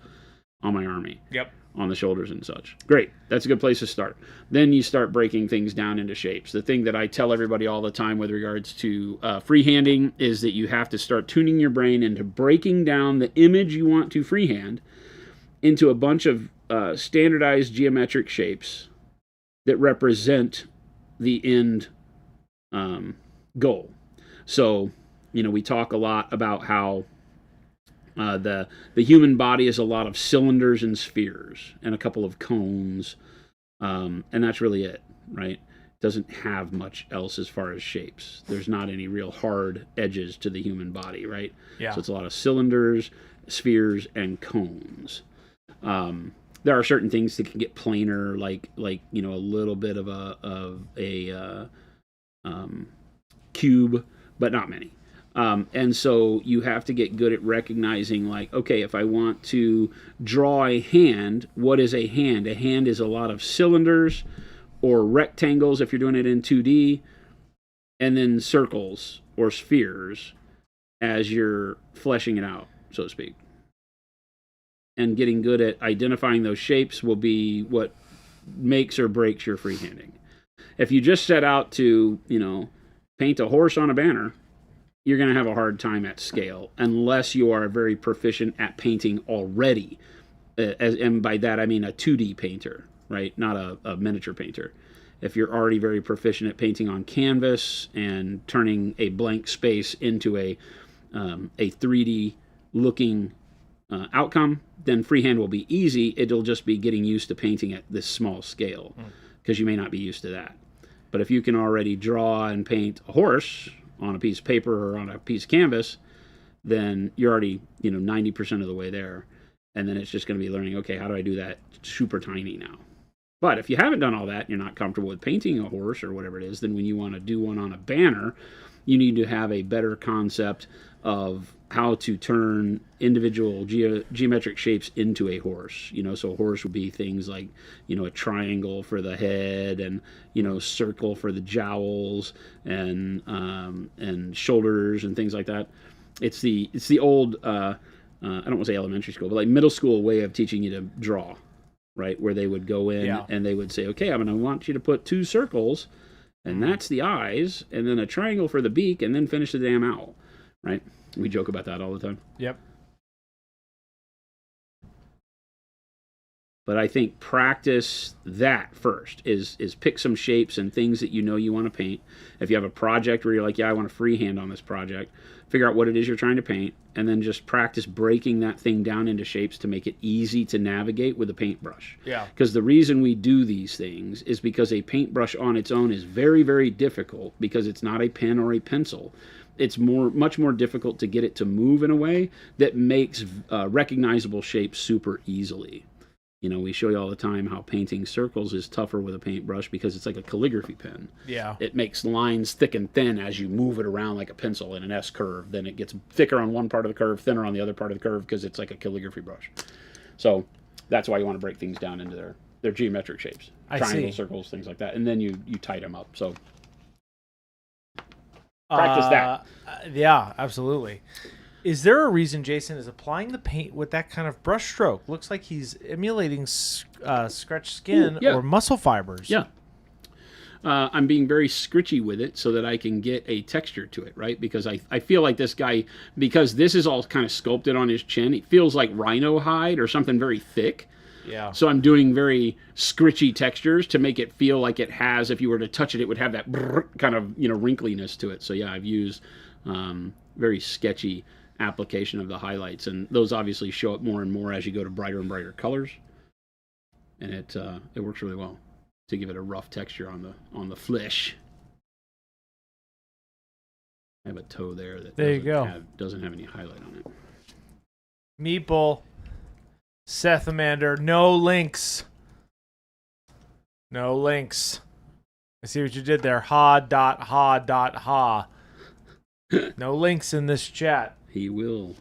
on my army.
Yep.
On the shoulders and such. Great. That's a good place to start. Then you start breaking things down into shapes. The thing that I tell everybody all the time with regards to freehanding is that you have to start tuning your brain into breaking down the image you want to freehand into a bunch of standardized geometric shapes that represent the end goal. So, we talk a lot about how the human body is a lot of cylinders and spheres and a couple of cones, and that's really it, right? It doesn't have much else as far as shapes. There's not any real hard edges to the human body, right?
Yeah.
So it's a lot of cylinders, spheres, and cones. There are certain things that can get planar, like a little bit of a cube, but not many. And so you have to get good at recognizing, like, okay, if I want to draw a hand, what is a hand? A hand is a lot of cylinders or rectangles if you're doing it in 2D, and then circles or spheres as you're fleshing it out, so to speak. And getting good at identifying those shapes will be what makes or breaks your freehanding. If you just set out to, paint a horse on a banner, you're going to have a hard time at scale unless you are very proficient at painting already. And by that, I mean a 2D painter, right? Not a miniature painter. If you're already very proficient at painting on canvas and turning a blank space into a 3D looking outcome, then freehand will be easy. It'll just be getting used to painting at this small scale because you may not be used to that. But if you can already draw and paint a horse on a piece of paper or on a piece of canvas, then you're already 90% of the way there. And then it's just going to be learning, okay, how do I do that super tiny now? But if you haven't done all that and you're not comfortable with painting a horse or whatever it is, then when you want to do one on a banner, you need to have a better concept of how to turn individual geometric shapes into a horse. So a horse would be things like, a triangle for the head and, circle for the jowls and shoulders and things like that. It's the old, I don't want to say elementary school, but like middle school way of teaching you to draw, right? Where they would go in and they would say, okay, I'm going to want you to put 2 circles, and that's the eyes, and then a triangle for the beak, and then finish the damn owl, right? We joke about that all the time.
Yep.
But I think practice that first, is pick some shapes and things that you want to paint. If you have a project where you're like, yeah, I want to freehand on this project, figure out what it is you're trying to paint, and then just practice breaking that thing down into shapes to make it easy to navigate with a paintbrush.
Yeah.
Because the reason we do these things is because a paintbrush on its own is very, very difficult because it's not a pen or a pencil. It's much more difficult to get it to move in a way that makes recognizable shapes super easily. We show you all the time how painting circles is tougher with a paintbrush because it's like a calligraphy pen.
Yeah.
It makes lines thick and thin as you move it around like a pencil in an S curve. Then it gets thicker on one part of the curve, thinner on the other part of the curve because it's like a calligraphy brush. So that's why you want to break things down into their geometric shapes. Triangles, circles, things like that. And then you tight them up. So practice that.
Yeah, absolutely. Is there a reason Jason is applying the paint with that kind of brush stroke? Looks like he's emulating scratched skin or muscle fibers.
Yeah. I'm being very scritchy with it so that I can get a texture to it, right? Because I feel like this guy, because this is all kind of sculpted on his chin, it feels like rhino hide or something very thick.
Yeah.
So I'm doing very scritchy textures to make it feel like it has, if you were to touch it, it would have that kind of, wrinkliness to it. So yeah, I've used very sketchy application of the highlights, and those obviously show up more and more as you go to brighter and brighter colors, and it works really well to give it a rough texture on the flesh. I have a toe there that doesn't have any highlight on it.
Meeple, Seth Amander, no links. No links. I see what you did there. Ha. No links in this chat.
He will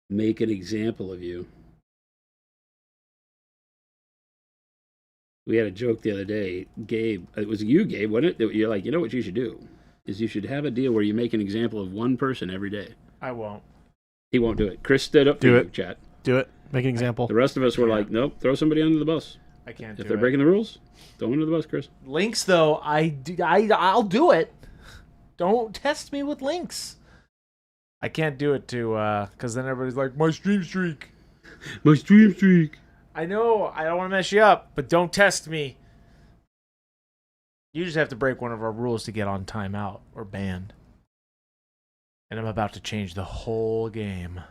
make an example of you. We had a joke the other day. Gabe, it was you, Gabe, wasn't it? You're like, what you should do is you should have a deal where you make an example of one person every day.
I won't.
He won't do it. Chris stood up for you, chat.
Do it. Make an example.
The rest of us were like, nope, throw somebody under the bus.
I can't do it.
If they're breaking the rules, throw them under the bus, Chris.
Links, though, I'll do it. Don't test me with links. I can't do it because then everybody's like, my stream streak.
My stream streak.
I know, I don't want to mess you up, but don't test me. You just have to break one of our rules to get on timeout or banned. And I'm about to change the whole game.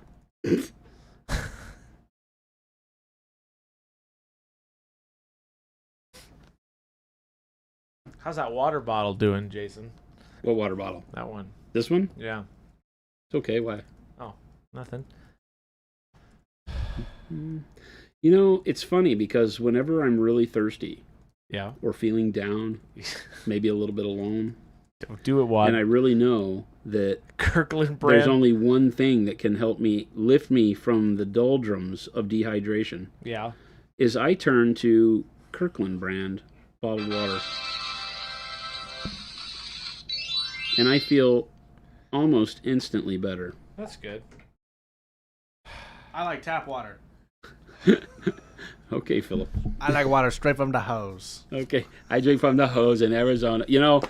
How's that water bottle doing, Jason?
What water bottle?
That one.
This one?
Yeah.
It's okay. Why?
Oh, nothing.
It's funny because whenever I'm really thirsty, or feeling down, maybe a little bit alone,
don't do it, Wad.
And I really know that
Kirkland brand.
There's only one thing that can help me lift me from the doldrums of dehydration.
Yeah.
Is I turn to Kirkland brand bottled water. and I feel almost instantly better.
That's good.
I like tap water.
Okay, Philip.
I like water straight from the hose.
Okay, I drink from the hose in Arizona. You know,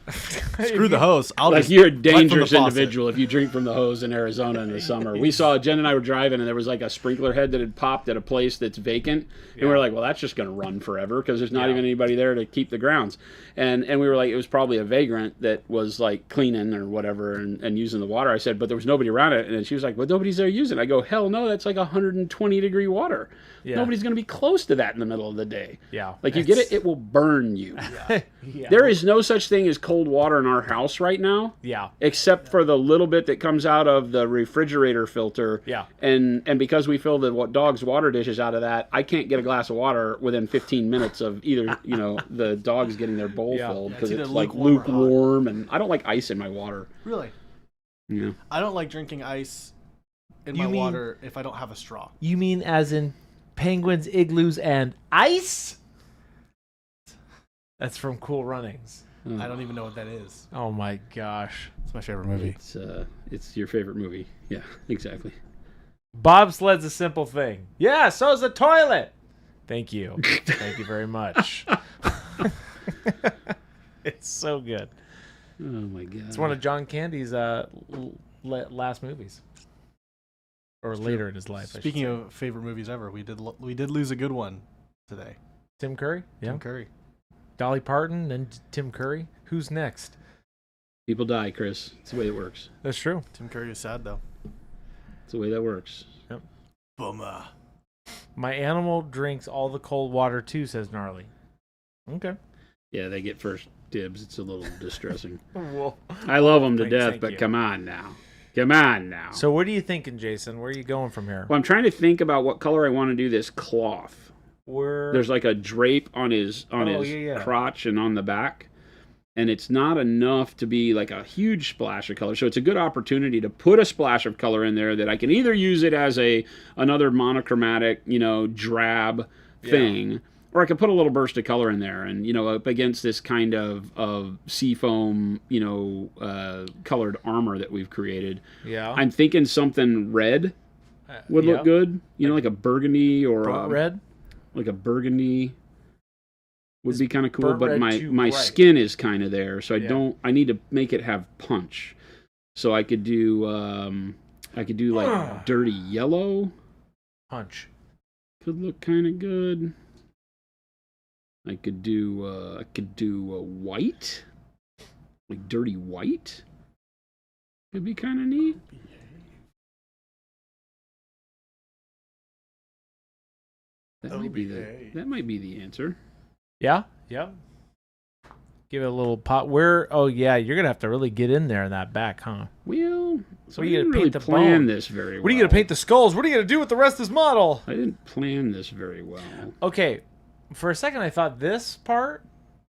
Screw the hose. I'll
like
just
you're a
right from the
dangerous
faucet.
individual if you drink from the hose in Arizona in the summer. We saw Jen and I were driving, and there was like a sprinkler head that had popped at a place that's vacant, and we were like, "Well, that's just going to run forever because there's not even anybody there to keep the grounds." And we were like, it was probably a vagrant that was like cleaning or whatever and using the water. I said, but there was nobody around it, and she was like, "Well, nobody's there using it." I go, "Hell no, that's like 120-degree water. Nobody's going to be close to that in the middle of the day."
Yeah,
like you get it, it will burn you. There is no such thing as cold water in our house right now.
Yeah.
Except for the little bit that comes out of the refrigerator filter.
Yeah.
And because we fill the dog's water dishes out of that, I can't get a glass of water within 15 minutes of either, the dogs getting their bowl filled because it's like lukewarm, and I don't like ice in my water.
Really?
Yeah.
I don't like drinking ice in my water if I don't have a straw.
You mean as in penguins, igloos, and ice? That's from Cool Runnings.
I don't even know what that is.
Oh my gosh.
It's my favorite movie.
It's your favorite movie. Yeah, exactly.
Bobsled's a simple thing. Yeah, so's a toilet. Thank you. Thank you very much. It's so good.
Oh my god.
It's one of John Candy's last movies. Or later in his life.
Speaking of favorite movies ever, we did lose a good one today.
Tim Curry? Yeah.
Tim Curry.
Dolly Parton and Tim Curry. Who's next?
People die, Chris. It's the way it works.
That's true.
Tim Curry is sad though.
It's the way that works.
Yep.
Bummer.
My animal drinks all the cold water too, says Gnarly. Okay.
Yeah, they get first dibs. It's a little distressing.
Well,
I love them to death,
thank
but
you.
come on now. Come on now.
So what are you thinking, Jason? Where are you going from here?
Well, I'm trying to think about what color I want to do this cloth.
There's
like a drape on his crotch and on the back, and it's not enough to be like a huge splash of color. So it's a good opportunity to put a splash of color in there that I can either use it as another monochromatic, drab thing, or I could put a little burst of color in there, and up against this kind of seafoam, colored armor that we've created.
Yeah.
I'm thinking something red would look good. Like a burgundy or
red.
Like a burgundy would be kind of cool, but my
bright.
skin is kind of there, so I need to make it have punch. So I could do like dirty yellow.
Punch.
Could look kind of good. I could do white, like dirty white. Could be kind of neat. That might be the answer.
Yeah. Yep. Give it a little pot. You're gonna have to really get in there in that back, huh?
Well,
so what are you gonna paint the
plan
bone?
This very well.
What are you gonna paint the skulls? What are you gonna do with the rest of this model?
I didn't plan this very well.
Okay, for a second I thought this part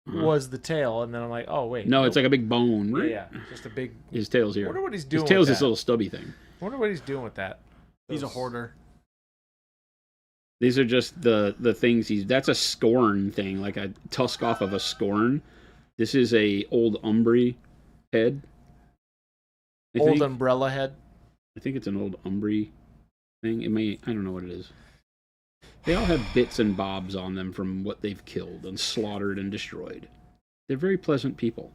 was the tail, and then I'm like, oh wait,
no, it's like a big bone. Right?
Yeah, just a big.
His tail's here.
I wonder what he's doing.
His tail's
with
this
that.
little stubby thing.
I wonder what he's doing with that.
He's a hoarder.
These are just the things that's a scorn thing, like a tusk off of a scorn. This is a old Umbry head.
Old umbrella head.
I think it's an old Umbry thing. I don't know what it is. They all have bits and bobs on them from what they've killed and slaughtered and destroyed. They're very pleasant people.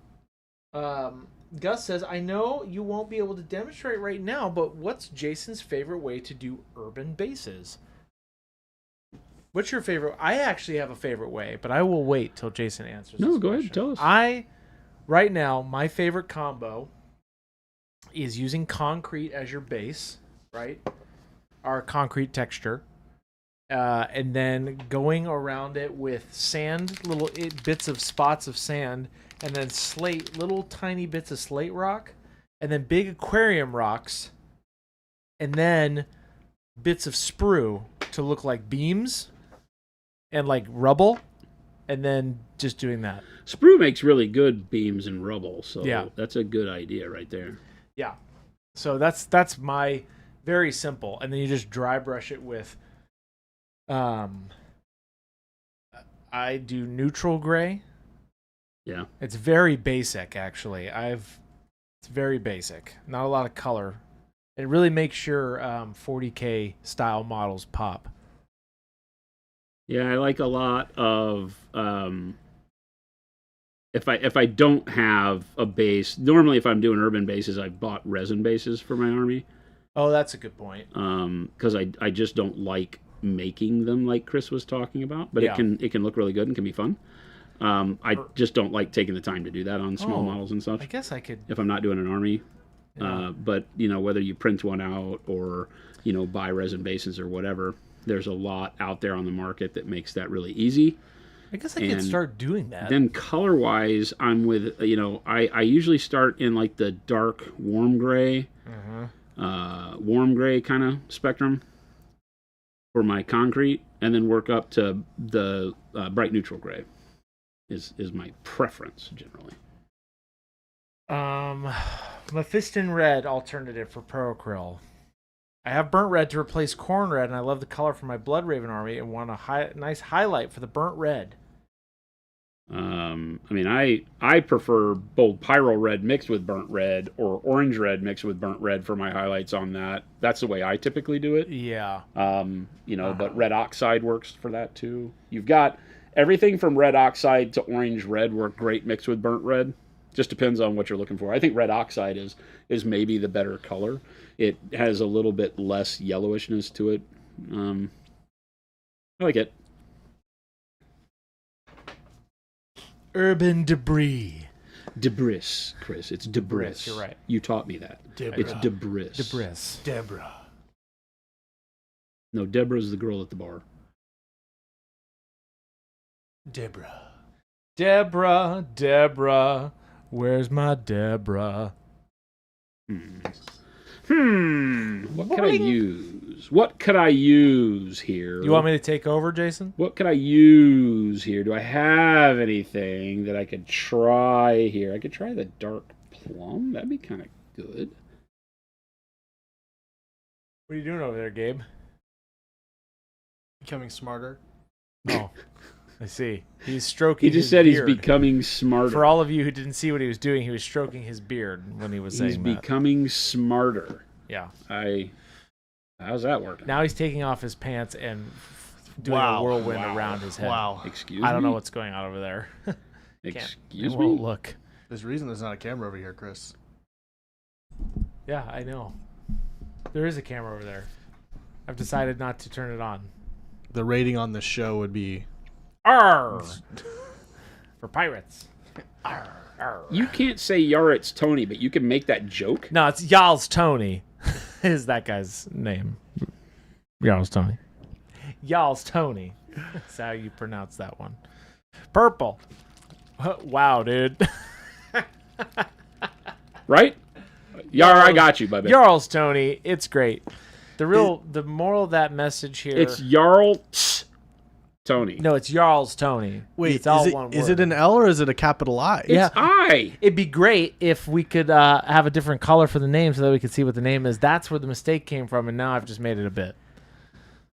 Gus says, I know you won't be able to demonstrate right now, but what's Jason's favorite way to do urban bases? What's your favorite? I actually have a favorite way, but I will wait till Jason answers.
No,
this
go
question.
ahead, tell us.
Right now, my favorite combo is using concrete as your base, right? Our concrete texture. And then going around it with sand, little bits of spots of sand, and then slate, little tiny bits of slate rock, and then big aquarium rocks, and then bits of sprue to look like beams and like rubble, and then just doing that.
Sprue makes really good beams and rubble, so
yeah.
That's a good idea right there.
Yeah. So that's my very simple, and then you just dry brush it with I do neutral gray.
Yeah.
It's very basic, actually. It's very basic. Not a lot of color. It really makes your 40K style models pop.
Yeah, I like a lot of if I don't have a base. Normally, if I'm doing urban bases, I've bought resin bases for my army.
Oh, that's a good point.
Because I just don't like making them like Chris was talking about. But
Yeah.
it can look really good and can be fun. I just don't like taking the time to do that on small models and such.
I guess I could.
If I'm not doing an army.
Yeah.
But whether you print one out or buy resin bases or whatever, there's a lot out there on the market that makes that really easy.
I guess I could start doing that.
Then color wise, I'm with I usually start in like the dark warm gray, warm gray kind of spectrum for my concrete, and then work up to the bright neutral gray. Is my preference generally.
Mephiston red alternative for Procryl. I have burnt red to replace corn red, and I love the color for my Blood Raven army and want a nice highlight for the burnt red.
I prefer bold pyro red mixed with burnt red or orange red mixed with burnt red for my highlights on that. That's the way I typically do it.
Yeah.
But red oxide works for that too. You've got everything from red oxide to orange red work great mixed with burnt red. Just depends on what you're looking for. I think red oxide is maybe the better color. It has a little bit less yellowishness to it. I like it.
Urban debris.
Debris, Chris. It's debris.
You're right.
You taught me that. It's debris.
Debris.
Deborah.
No, Deborah's the girl at the bar.
Deborah, where's my Deborah?
What could I use? What could I use here?
You want me to take over, Jason?
What could I use here? Do I have anything that I could try here? I could try the dark plum. That'd be kind of good.
What are you doing over there, Gabe?
Becoming smarter.
Oh, I see. He's stroking
He just
his
said
beard.
he's becoming smarter.
For all of you who didn't see what he was doing, he was stroking his beard when he was saying
He's
that.
becoming smarter.
Yeah.
How's that working?
Now he's taking off his pants and doing a whirlwind around his head.
Wow.
Excuse me?
I don't know what's going on over there.
Excuse
I
me?
won't look.
There's a reason there's not a camera over here, Chris.
Yeah, I know. There is a camera over there. I've decided not to turn it on.
The rating on the show would be...
Arr! For pirates. Arr, arr.
You can't say Yaret's Tony, but you can make that joke?
No, it's Y'all's Tony. Is that guy's name. Y'all's Tony. Y'all's Tony. That's how you pronounce that one. Purple. Wow, dude.
Right? Yar, I got you, baby.
Jarl's Tony. It's great. The moral of that message here.
It's Jarl Tony.
No, it's Jarl's Tony.
Wait,
it's all
is it,
one word.
is it an L or is it a capital I?
Yeah.
It's I.
It'd be great if we could have a different color for the name so that we could see what the name is. That's where the mistake came from, and now I've just made it a bit.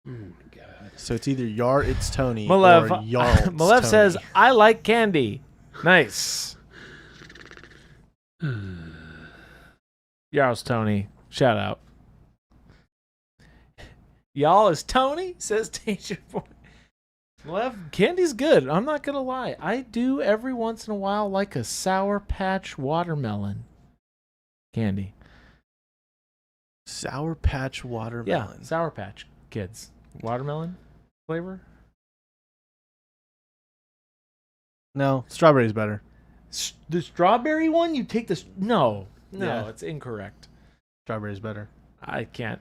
Oh, my God.
So it's either Yar, it's Tony,
Malev,
or Yarl, it's
Malev
Tony.
says, I like candy. Nice. Jarl's Tony. Shout out. Y'all is Tony, says Tasia Boy. Malev, candy's good. I'm not going to lie. I do every once in a while like a Sour Patch watermelon candy.
Sour Patch watermelon.
Yeah, Sour Patch Kids. Watermelon flavor?
No, strawberry's better.
The strawberry one? You take this? No,
Yeah.
it's incorrect.
Strawberry's better.
I can't.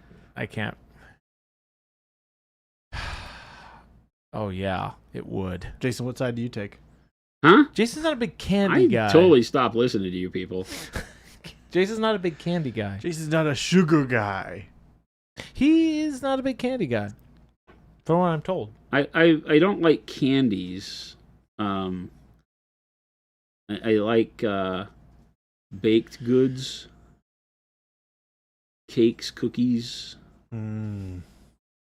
Oh yeah, it would.
Jason, what side do you take?
Huh?
Jason's not a big candy
I
guy.
totally stopped listening to you people.
Jason's not a big candy guy.
Jason's not a sugar guy.
He is not a big candy guy. From what I'm told.
I don't like candies. I like baked goods, cakes, cookies,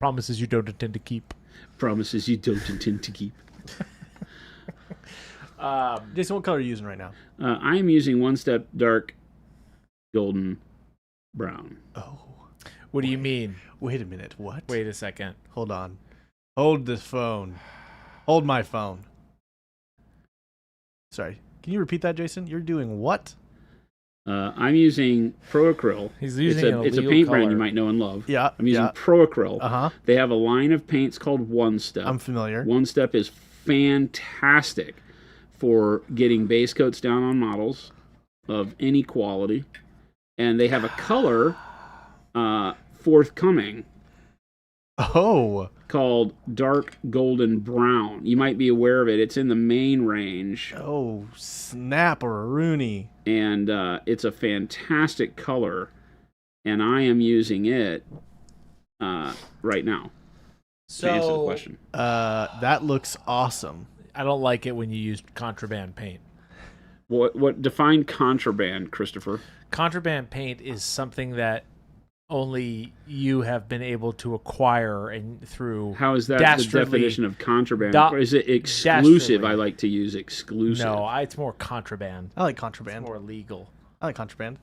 Promises you don't intend to keep.
promises you don't intend to keep.
Jason, what color are you using right now?
I am using One Step Dark golden brown.
Oh.
What do you mean?
Wait a minute. What?
Wait a second.
Hold on. Hold this phone. Hold my phone. Sorry. Can you repeat that, Jason? You're doing what?
I'm using Pro Acryl.
He's using
it's a
illegal
paint brand
color.
you might know and love.
Yeah.
I'm using Pro Acryl.
Uh-huh.
They have a line of paints called One Step.
I'm familiar.
One Step is fantastic for getting base coats down on models of any quality. And they have a color forthcoming
Oh.
called Dark Golden Brown. You might be aware of it. It's in the main range.
Oh, snap or a Rooney.
And it's a fantastic color. And I am using it right now to answer the question.
That looks awesome.
I don't like it when you use contraband paint.
What define contraband, Christopher?
Contraband paint is something that only you have been able to acquire and through.
How is that the
dastardly-
definition of contraband?
Da-
Is it exclusive?
dastardly.
I like to use exclusive.
No, it's more contraband.
I like
It's
contraband.
more legal.
I like contraband.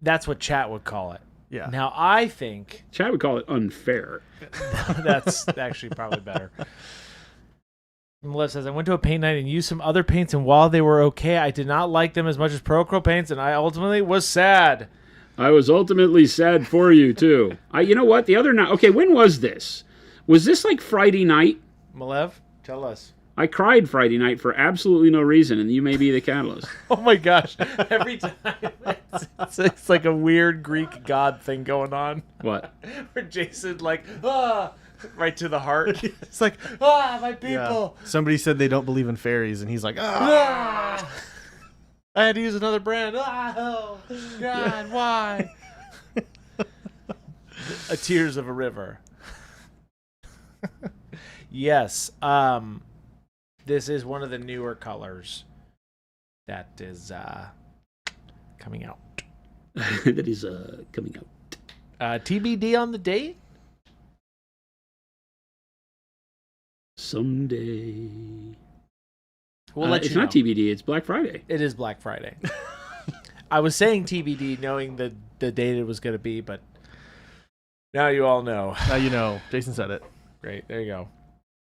That's what chat would call it.
Yeah.
Now I think
Chad would call it unfair.
that's actually probably better. Melissa says, I went to a paint night and used some other paints, and while they were okay, I did not like them as much as Pro Acryl paints, and I ultimately was sad.
I was ultimately sad for you too. You know what? The other night. Okay, when was this? Was this like Friday night?
Malev, tell us.
I cried Friday night for absolutely no reason, and you may be the catalyst.
Oh my gosh. Every time it's like a weird Greek god thing going on.
What?
Where Jason right to the heart.
It's like,
My
yeah.
people.
Somebody said they don't believe in fairies, and he's like,
I had to use another brand. Oh God, why? Tears of a river. Yes. This is one of the newer colors that is coming out.
That is coming out.
TBD on the date?
Someday.
We'll let
it's
you know.
not TBD. It's Black Friday.
It is Black Friday. I was saying TBD knowing the date it was going to be, but now you all know.
now you know. Jason said it.
Great. There you go.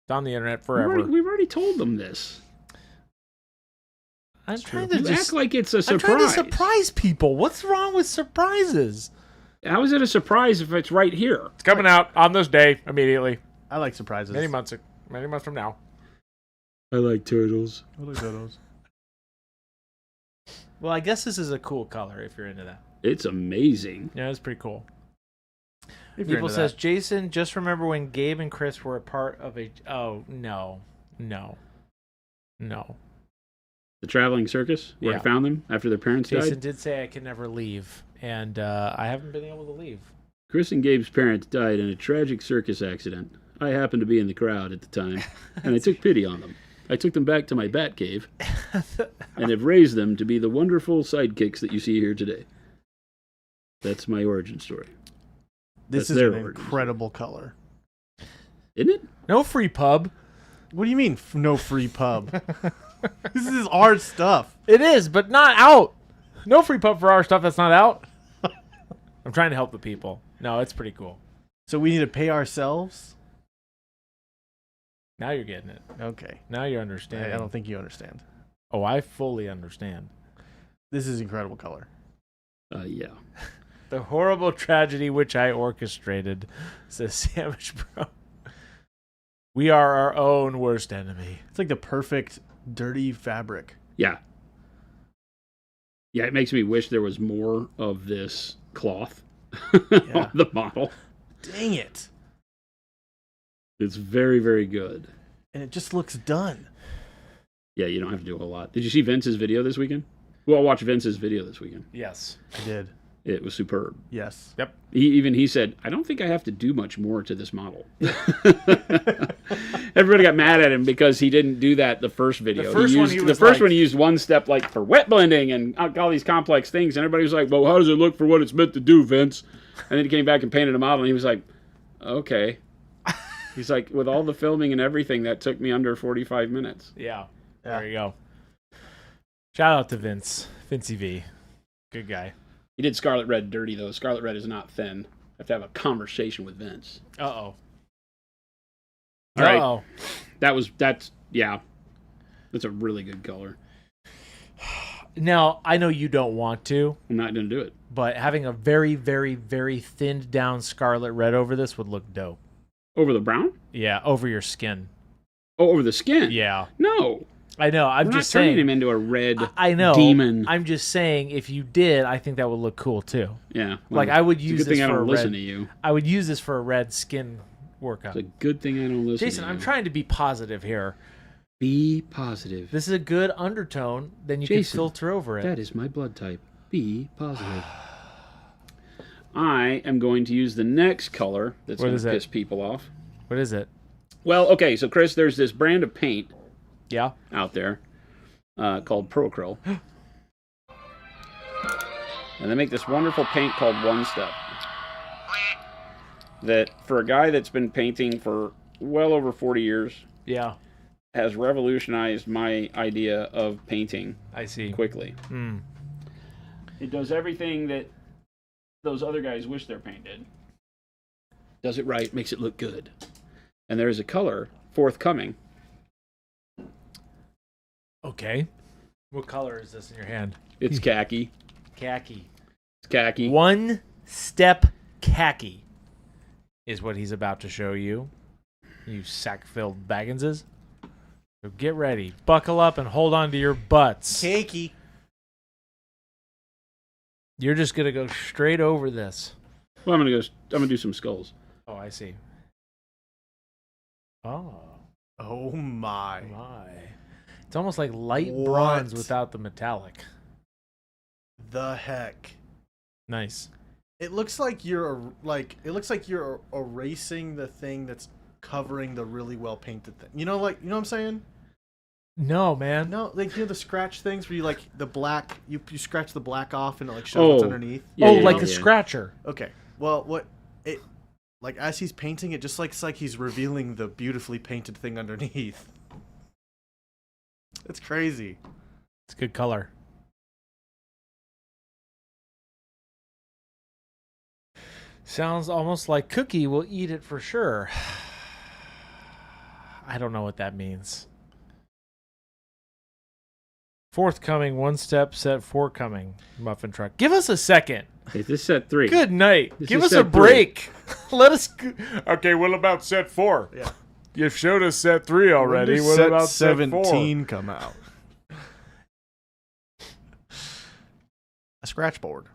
It's on the internet forever.
We've already told them this.
I'm
It's
trying
true.
to
You
just
act like it's a
I'm
surprise.
trying to surprise people. What's wrong with surprises?
How is it a surprise if it's right here?
It's coming out on this day immediately.
I like surprises.
Many months from now.
I like turtles.
I like those.
Well, I guess this is a cool color if you're into that.
It's amazing.
Yeah, it's pretty cool.
If you're
People
into
says,
that.
Jason, just remember when Gabe and Chris were a part of a... Oh, no.
The traveling circus, where
Yeah.
I found them after their parents
Jason
died.
did say I could never leave, and I haven't been able to leave.
Chris and Gabe's parents died in a tragic circus accident. I happened to be in the crowd at the time, and I took pity on them. I took them back to my bat cave and have raised them to be the wonderful sidekicks that you see here today. That's my origin story.
This
That's
is
their
an
origin.
incredible color.
Isn't it?
No free pub.
What do you mean, no free pub? This is our stuff.
It is, but not out. No free pub for our stuff that's not out. I'm trying to help the people. No, it's pretty cool.
So we need to pay ourselves?
Now you're getting it.
Okay.
Now you're understanding.
I don't think you understand.
Oh, I fully understand.
This is incredible color.
Yeah.
The horrible tragedy which I orchestrated, says Sandwich Bro. We are our own worst enemy.
It's like the perfect dirty fabric.
Yeah. Yeah, it makes me wish there was more of this cloth on the model.
Dang it.
It's very, very good.
And it just looks done.
Yeah, you don't have to do a whole lot. Did you see Vince's video this weekend? Well, I'll watch Vince's video this weekand.
Yes.
I did.
It was superb.
Yes.
Yep.
He said, I don't think I have to do much more to this model. Everybody got mad at him because he didn't do that the first video.
The first one he was like-
one he used one step like for wet blending and all these complex things, and everybody was like, well, how does it look for what it's meant to do, Vince? And then he came back and painted a model, and he was like, okay. He's like, with all the filming and everything, that took me under 45 minutes.
Yeah. There you go. Shout out to Vince. Vincey V. Good guy.
You did Scarlet Red dirty, though. Scarlet Red is not thin. I have to have a conversation with Vince.
Uh-oh.
All right.
Uh-oh.
That's a really good color.
Now, I know you don't want to,
I'm not going to do it.
but having a very, very, very thinned down scarlet red over this would look dope.
Over the brown?
Yeah, over your skin.
Oh, over the skin?
Yeah.
No.
I know. I'm
We're
just
not turning
saying.
him into a red
I know.
demon.
I'm just saying, if you did, I think that would look cool too.
Yeah.
Like I would
it's
use
a good
this
thing I
for a
don't listen
red.
to you.
I would use this for a red skin workout.
It's a good thing I don't listen
Jason,
to you.
I'm trying to be positive here.
Be positive.
This is a good undertone. Then you can
Jason,
filter over it.
That is my blood type. Be positive. I am going to use the next color that's
What
going
is
to
it?
piss people off.
What is it?
Well, okay, so Chris, there's this brand of paint
Yeah.
out there called Procryl. And they make this wonderful paint called One Step. That, for a guy that's been painting for well over 40 years,
Yeah.
has revolutionized my idea of painting
I see.
quickly.
Hmm.
It does everything that those other guys wish their paint did. Does it right, makes it look good. And there is a color forthcoming.
Okay. What color is this in your hand?
It's khaki.
Khaki.
It's khaki.
One step khaki is what he's about to show you. You sack-filled Bagginses. So get ready. Buckle up and hold on to your butts.
Cakey.
You're just going to go straight over this.
Well, I'm gonna do some skulls.
Oh, I see. Oh,
Oh my.
my. It's almost like light
What?
bronze without the metallic.
The heck.
Nice.
It looks like you're erasing the thing that's covering the really well painted thing. You know what I'm saying?
No, man.
No, like the scratch things where you like the black, you scratch the black off and it like shows what's
Oh.
underneath.
Yeah,
oh,
yeah,
like
yeah,
a
yeah.
scratcher.
Okay. Well, what it like as he's painting it just looks like he's revealing the beautifully painted thing underneath. It's crazy.
It's a good color. Sounds almost like Cookie will eat it for sure. I don't know what that means. Forthcoming, one step, set forthcoming, muffin truck. Give us a second.
Hey, this is set 3.
Good night.
This
Give
is
us a
set 3.
break. Let us. Okay, what about set 4?
Yeah.
You've showed us set 3 already.
When does
What
set
about set 4?
17 come out? A scratch board.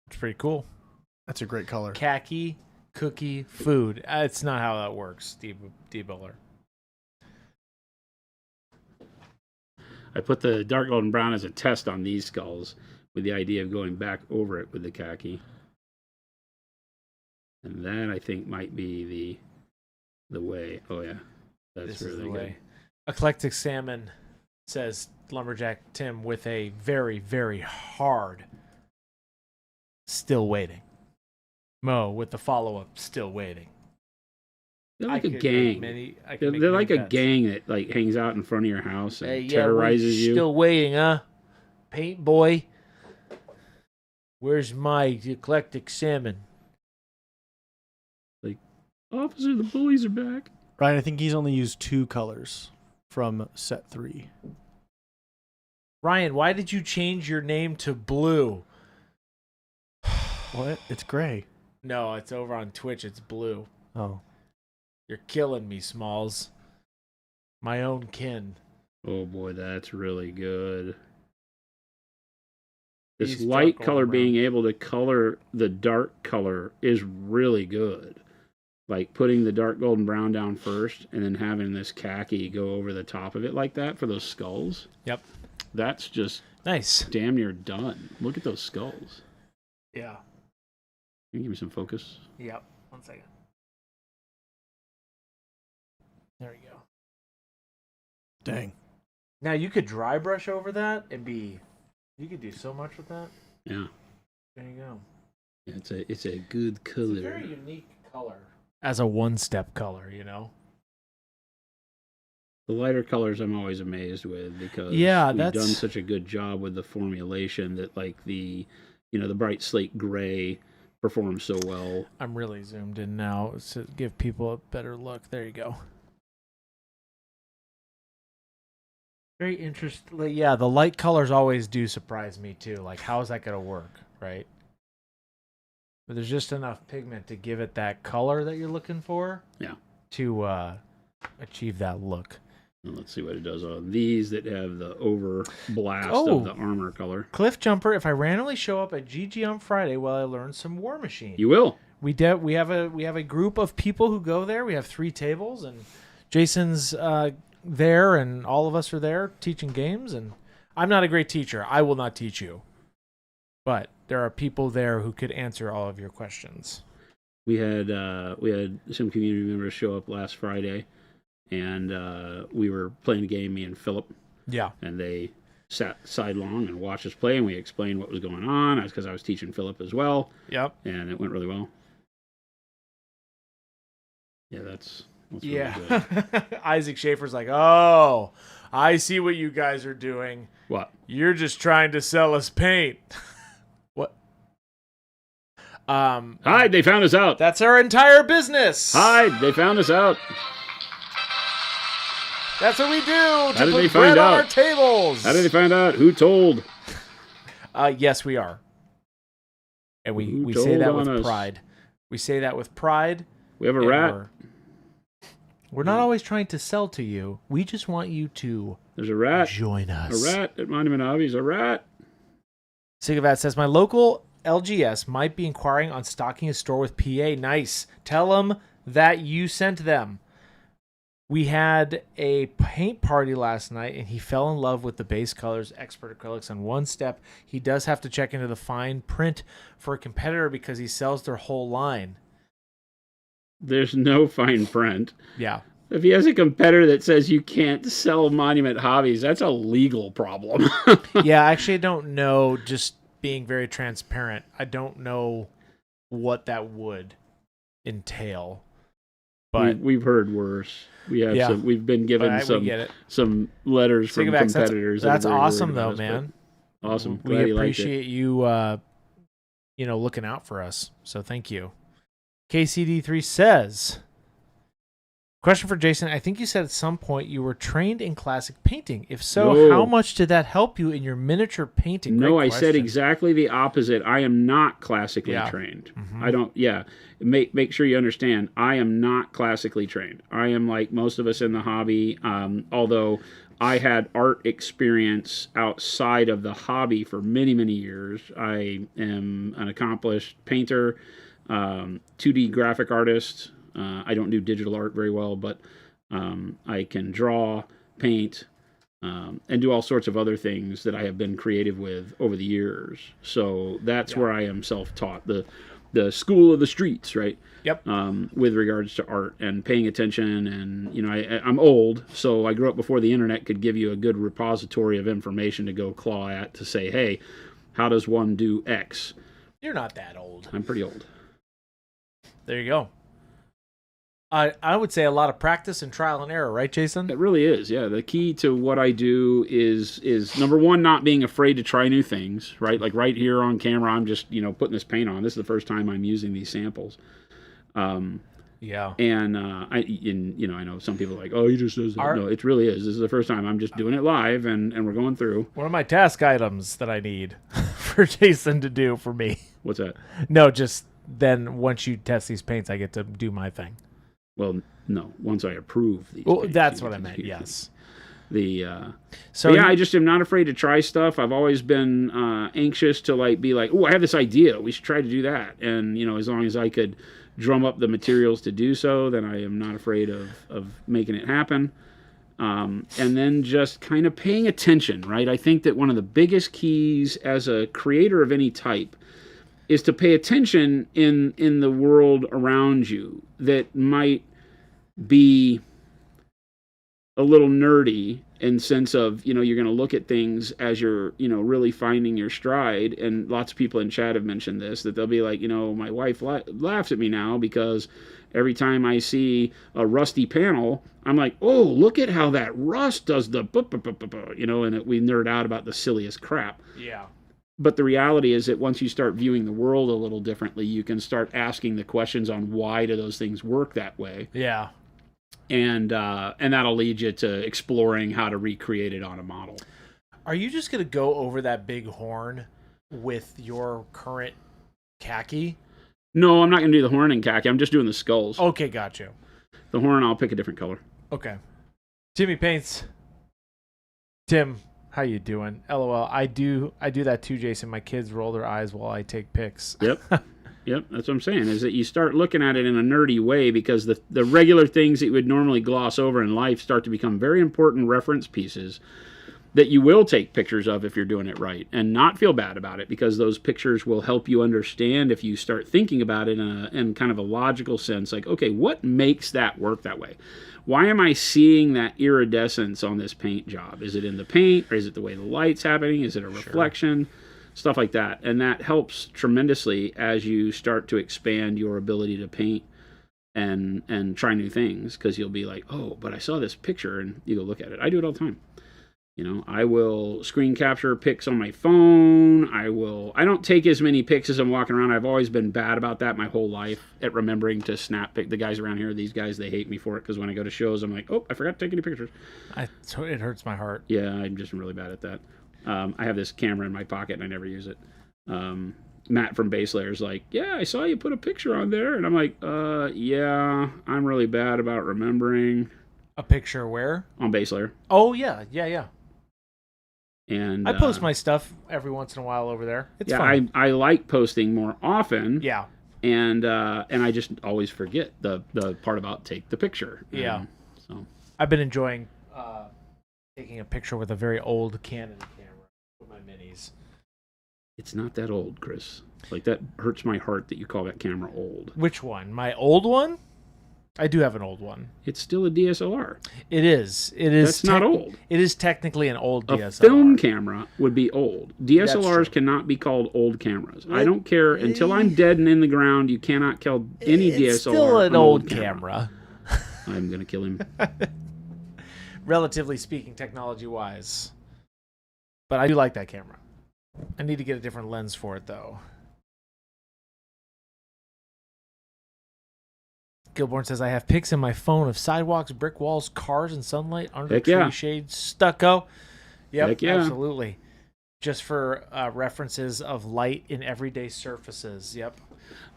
It's pretty cool.
That's a great color.
Khaki, cookie, food. It's not how that works, debuller.
I put the dark golden brown as a test on these skulls with the idea of going back over it with the khaki. And that, I think, might be the way. Oh, yeah. That's
This is
really
the
good.
way. Eclectic Salmon says Lumberjack Tim with a very, very hard still waiting. Mo with the follow-up still waiting.
They're like
I
a
could
gang.
make
They're
many
like a
bets.
gang that like hangs out in front of your house and
Hey, yeah,
terrorizes
we're
you.
still waiting, huh? Paint boy. Where's my Eclectic Salmon?
Officer, the bullies are back.
Ryan, I think he's only used 2 colors from set 3.
Ryan, why did you change your name to Blue?
What? It's gray.
No, it's over on Twitch. It's Blue.
Oh.
You're killing me, Smalls. My own kin.
Oh boy, that's really good. This
He's
light
dark
color
golden
being able to color the dark color is really good. Like putting the dark golden brown down first and then having this khaki go over the top of it like that for those skulls.
Yep.
That's just
Nice.
damn near done. Look at those skulls.
Yeah.
Can you give me some focus?
Yep. 1 second. There we go.
Dang.
Now you could dry brush over that and be. You could do so much with that.
Yeah.
There you go.
It's a good color.
It's a very unique color. As a one-step color, you know.
The lighter colors I'm always amazed with because we've done such a good job with the formulation that like the bright slate gray performs so well.
I'm really zoomed in now to give people a better look. There you go. Very interesting. Yeah, the light colors always do surprise me too. Like, how is that going to work, right? But there's just enough pigment to give it that color that you're looking for.
Yeah.
To achieve that look.
And let's see what it does on these that have the over blast of the armor color.
Cliff Jumper, if I randomly show up at GG on Friday, will I learn some Warmachine?
You will.
We have a group of people who go there. We have 3 tables, and Jason's there, and all of us are there teaching games. And I'm not a great teacher. I will not teach you. But there are people there who could answer all of your questions.
We had some community members show up last Friday, and we were playing a game, me and Philip.
Yeah.
And they sat sidelong and watched us play, and we explained what was going on. Because I was teaching Philip as well.
Yep.
And it went really well. Yeah, that's really
good. Isaac Schaefer's like, oh, I see what you guys are doing.
What?
You're just trying to sell us paint. What?
Hide, they found us out.
That's our entire business.
Hide, they found us out.
That's what we do.
How did they
put
find
bread
out?
on our tables.
How did they find out? Who told?
Yes, we are. And we say that with pride. We say that with pride.
We have a rat.
We're not always trying to sell to you. We just want you to
There's a rat.
Join us.
A rat at Monument Hobbies. A rat.
Sigavat says, my local LGS might be inquiring on stocking a store with PA. Nice. Tell them that you sent them. We had a paint party last night, and he fell in love with the base colors, expert acrylics, on one step. He does have to check into the fine print for a competitor because he sells their whole line.
There's no fine print.
Yeah.
If he has a competitor that says you can't sell Monument Hobbies, that's a legal problem.
Yeah, actually, I don't know. Just being very transparent, I don't know what that would entail. But
we've heard worse. We have we've been given some letters from competitors.
That's awesome, though, man.
Awesome.
Glad we appreciate you, looking out for us. So thank you. KCD3 says, question for Jason. I think you said at some point you were trained in classic painting. If so, how much did that help you in your miniature painting?
No, I said exactly the opposite. I am not classically trained. Mm-hmm. I don't, make sure you understand, I am not classically trained. I am like most of us in the hobby, although I had art experience outside of the hobby for many, many years. I am an accomplished painter, 2D graphic artist. I don't do digital art very well, but I can draw, paint, and do all sorts of other things that I have been creative with over the years. So that's where I am self-taught, the school of the streets, right?
Yep.
With regards to art and paying attention, and I'm old, so I grew up before the internet could give you a good repository of information to go claw at to say, hey, how does one do X?
You're not that old.
I'm pretty old.
There you go. I would say a lot of practice and trial and error, right, Jason?
It really is, yeah. The key to what I do is number one, not being afraid to try new things, right? Like right here on camera, I'm just, putting this paint on. This is the first time I'm using these samples.
Yeah.
And I know some people are like, oh, you just does that. No, it really is. This is the first time I'm just doing it live, and we're going through.
One of my task items that I need for Jason to do for me.
What's that?
No, just then once you test these paints, I get to do my thing.
Well, no. Once I approve these.
Well, that's what I meant. Yes.
I just am not afraid to try stuff. I've always been anxious to be like, oh, I have this idea. We should try to do that. And as long as I could drum up the materials to do so, then I am not afraid of making it happen. And then just kind of paying attention, right? I think that one of the biggest keys as a creator of any type is to pay attention in the world around you that might be a little nerdy in sense of, you're going to look at things as you're, really finding your stride. And lots of people in chat have mentioned this, that they'll be like, my wife laughs at me now because Every time I see a rusty panel, I'm like, oh, look at how that rust does the, you know, and we nerd out about the silliest crap.
Yeah.
But the reality is that once you start viewing the world a little differently, you can start asking the questions on why do those things work that way.
Yeah.
And that'll lead you to exploring how to recreate it on a model.
Are you just going to go over that big horn with your current khaki?
No, I'm not going to do the horn and khaki. I'm just doing the skulls.
Okay, got you.
The horn, I'll pick a different color.
Okay. Timmy Paints. Tim, how you doing? LOL. I do that too, Jason. My kids roll their eyes while I take pics.
Yep. Yep, that's what I'm saying, is that you start looking at it in a nerdy way because the regular things that you would normally gloss over in life start to become very important reference pieces that you will take pictures of if you're doing it right and not feel bad about it, because those pictures will help you understand if you start thinking about it in kind of a logical sense, like, okay, what makes that work that way? Why am I seeing that iridescence on this paint job? Is it in the paint, or is it the way the light's happening? Is it a reflection? Stuff like that. And that helps tremendously as you start to expand your ability to paint and try new things, because you'll be like, oh, but I saw this picture, and you go look at it. I do it all the time. You know, I will screen capture pics on my phone. I don't take as many pics as I'm walking around. I've always been bad about that my whole life, at remembering to snap pic. The guys around here, these guys, they hate me for it, because when I go to shows, I'm like, oh, I forgot to take any pictures.
It hurts my heart.
Yeah, I'm just really bad at that. I have this camera in my pocket and I never use it. Matt from Base Layer's like, yeah, I saw you put a picture on there. And I'm like, yeah, I'm really bad about remembering.
A picture where?
On Base Layer.
Oh, yeah. Yeah.
And
I post my stuff every once in a while over there. It's fun.
I like posting more often.
Yeah.
And I just always forget the part about take the picture.
Yeah.
So
I've been enjoying taking a picture with a very old Canon camera with my minis.
It's not that old, Chris. Like, that hurts my heart that you call that camera old.
Which one? My old one? I do have an old one.
It's still a DSLR.
It is.
That's not old.
It is technically an old DSLR.
A film camera would be old. DSLRs cannot be called old cameras. I don't care. Until I'm dead and in the ground, you cannot call any DSLR
It's still an old camera.
I'm going to kill him.
Relatively speaking, technology-wise. But I do like that camera. I need to get a different lens for it, though. Gilborn says, I have pics in my phone of sidewalks, brick walls, cars, and sunlight, under tree shades, stucco. Yep, absolutely. Just for references of light in everyday surfaces. Yep.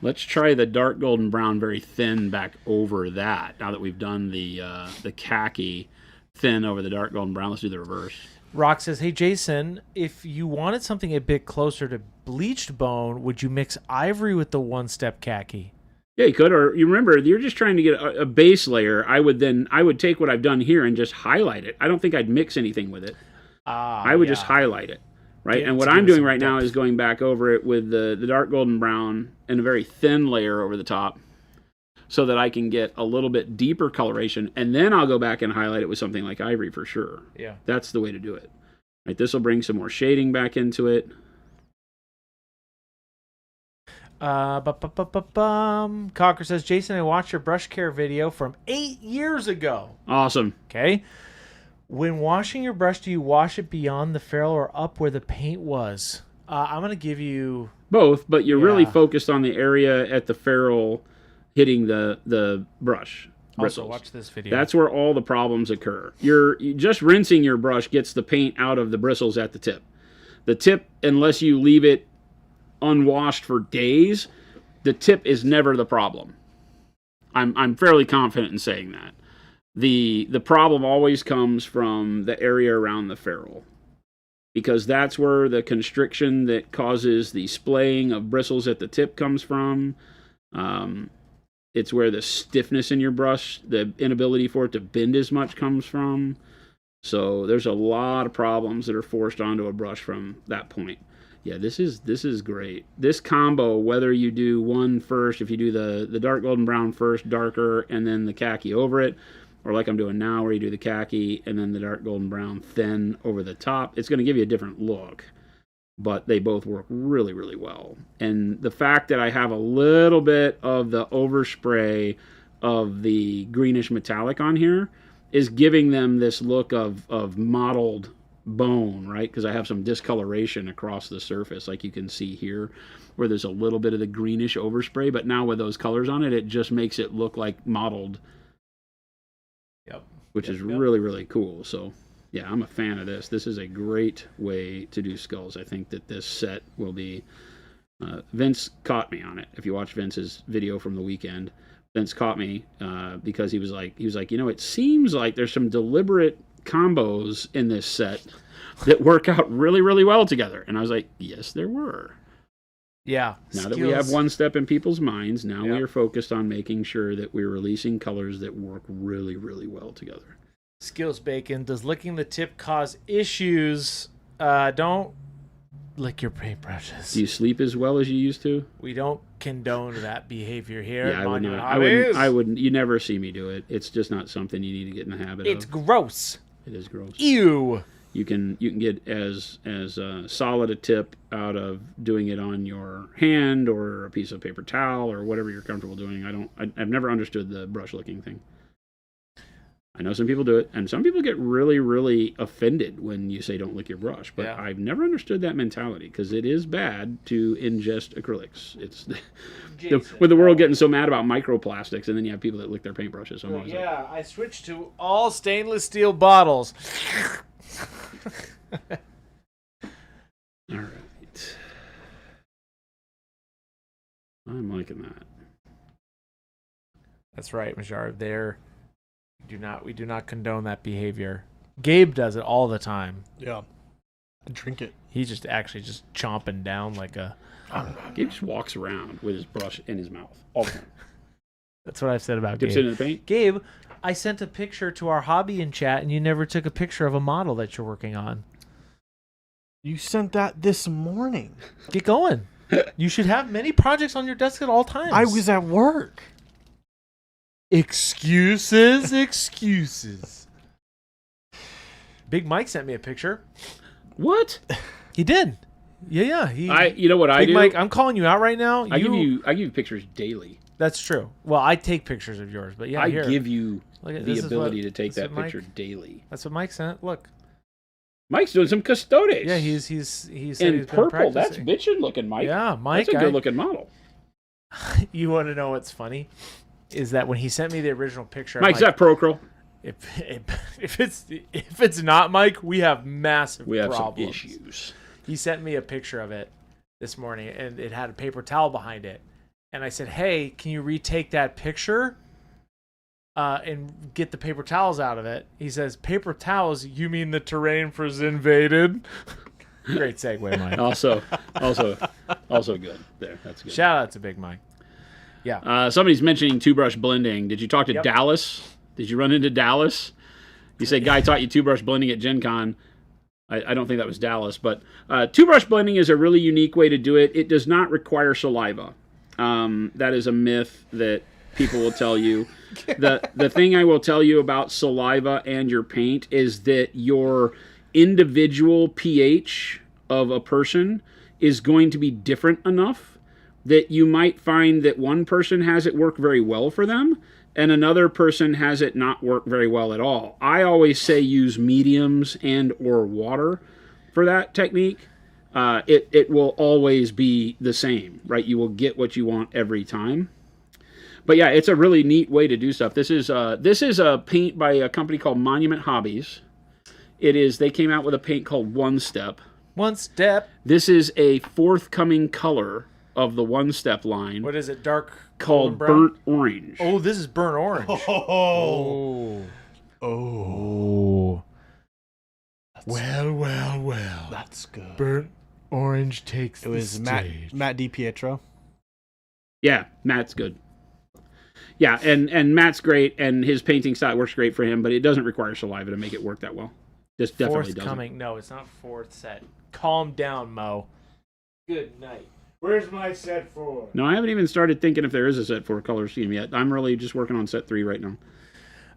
Let's try the dark golden brown very thin back over that. Now that we've done the khaki thin over the dark golden brown, let's do the reverse.
Rock says, hey, Jason, if you wanted something a bit closer to bleached bone, would you mix ivory with the one-step khaki?
Yeah, you could. Or you remember, you're just trying to get a base layer. I would take what I've done here and just highlight it. I don't think I'd mix anything with it. I would just highlight it, right? And what I'm doing right now is going back over it with the dark golden brown and a very thin layer over the top, so that I can get a little bit deeper coloration, and then I'll go back and highlight it with something like ivory for sure.
Yeah.
That's the way to do it. Right, this will bring some more shading back into it.
Cocker says, Jason, I watched your brush care video from 8 years ago.
Awesome.
Okay. When washing your brush, do you wash it beyond the ferrule or up where the paint was? I'm going to give you...
both, but you're really focused on the area at the ferrule hitting the brush bristles.
Also, watch this video.
That's where all the problems occur. You're just rinsing your brush gets the paint out of the bristles at the tip. The tip, unless you leave it unwashed for days, the tip is never the problem. I'm fairly confident in saying that. The problem always comes from the area around the ferrule, because that's where the constriction that causes the splaying of bristles at the tip comes from. It's where the stiffness in your brush, the inability for it to bend as much, comes from. So there's a lot of problems that are forced onto a brush from that point. Yeah, this is great. This combo, whether you do one first, if you do the dark golden brown first, darker, and then the khaki over it, or like I'm doing now where you do the khaki and then the dark golden brown thin over the top, it's going to give you a different look. But they both work really, really well. And the fact that I have a little bit of the overspray of the greenish metallic on here is giving them this look of mottled bone, right? Because I have some discoloration across the surface, like you can see here, where there's a little bit of the greenish overspray, but now with those colors on it, it just makes it look like mottled.
Yep.
Which is really, really cool. So, yeah, I'm a fan of this. This is a great way to do skulls. I think that this set will be... Vince caught me on it. If you watch Vince's video from the weekend, Vince caught me because he was like, it seems like there's some deliberate combos in this set that work out really, really well together. And I was like, yes, there were.
Yeah.
Now that we have one step in people's minds, now we are focused on making sure that we're releasing colors that work really, really well together.
Skills Bacon, does licking the tip cause issues? Don't lick your paintbrushes.
Do you sleep as well as you used to?
We don't condone that behavior here.
Yeah,
at
I wouldn't. You never see me do it. It's just not something you need to get in the habit of.
It's gross.
It is gross.
Ew.
You can get as solid a tip out of doing it on your hand or a piece of paper towel or whatever you're comfortable doing. I've never understood the brush licking thing. I know some people do it, and some people get really, really offended when you say don't lick your brush. But I've never understood that mentality because it is bad to ingest acrylics. It's with the world getting so mad about microplastics, and then you have people that lick their paintbrushes. So
I switched to all stainless steel bottles.
All right. I'm liking that.
That's right, Majar. We do not condone that behavior. Gabe does it all the time.
Yeah. I drink it.
He's just chomping down like a...
Gabe just walks around with his brush in his mouth all the time.
That's what I've said about
Dips
Gabe.
into the paint?
Gabe, I sent a picture to our hobby in chat, and you never took a picture of a model that you're working on.
You sent that this morning.
Get going. You should have many projects on your desk at all times.
I was at work.
Excuses. Big Mike sent me a picture.
What?
He did. Yeah.
You know what I
Big
do?
Mike, I'm calling you out right now.
I give you pictures daily.
That's true. Well, I take pictures of yours, but yeah,
I give you the
this
ability to take that
Mike,
picture daily.
That's what Mike sent. Look.
Mike's doing some custodes.
Yeah, he's
in purple. That's bitchin' looking, Mike.
Yeah, Mike.
That's a good looking model.
You want to know what's funny? Is that when he sent me the original picture,
Mike's that Prochrome.
If it's not Mike, we have massive problems.
Some issues.
He sent me a picture of it this morning, and it had a paper towel behind it. And I said, "Hey, can you retake that picture and get the paper towels out of it?" He says, "Paper towels? You mean the terrain for invaded?" Great segue, Mike.
Also good. There, that's good.
Shout out to Big Mike. Yeah.
Somebody's mentioning two-brush blending. Did you talk to Dallas? Did you run into Dallas? You said guy taught you two-brush blending at Gen Con. I don't think that was Dallas, but two-brush blending is a really unique way to do it. It does not require saliva. That is a myth that people will tell you. The thing I will tell you about saliva and your paint is that your individual pH of a person is going to be different enough that you might find that one person has it work very well for them and another person has it not work very well at all. I always say use mediums and or water for that technique. It will always be the same, right? You will get what you want every time. But yeah, it's a really neat way to do stuff. This is a paint by a company called Monument Hobbies. They came out with a paint called One Step.
One Step.
This is a forthcoming color of the One Step line.
What is it? Dark
called burnt orange.
Oh, this is burnt orange. Oh. Well.
That's good.
Burnt orange takes
it was
the stage.
Matt DiPietro.
Yeah, Matt's good. Yeah, and Matt's great, and his painting style works great for him, but it doesn't require saliva to make it work that well. Just definitely doesn't.
Coming. No, it's not fourth set. Calm down, Mo. Good night. Where's my set 4?
No, I haven't even started thinking if there is a set 4 color scheme yet. I'm really just working on set 3 right now.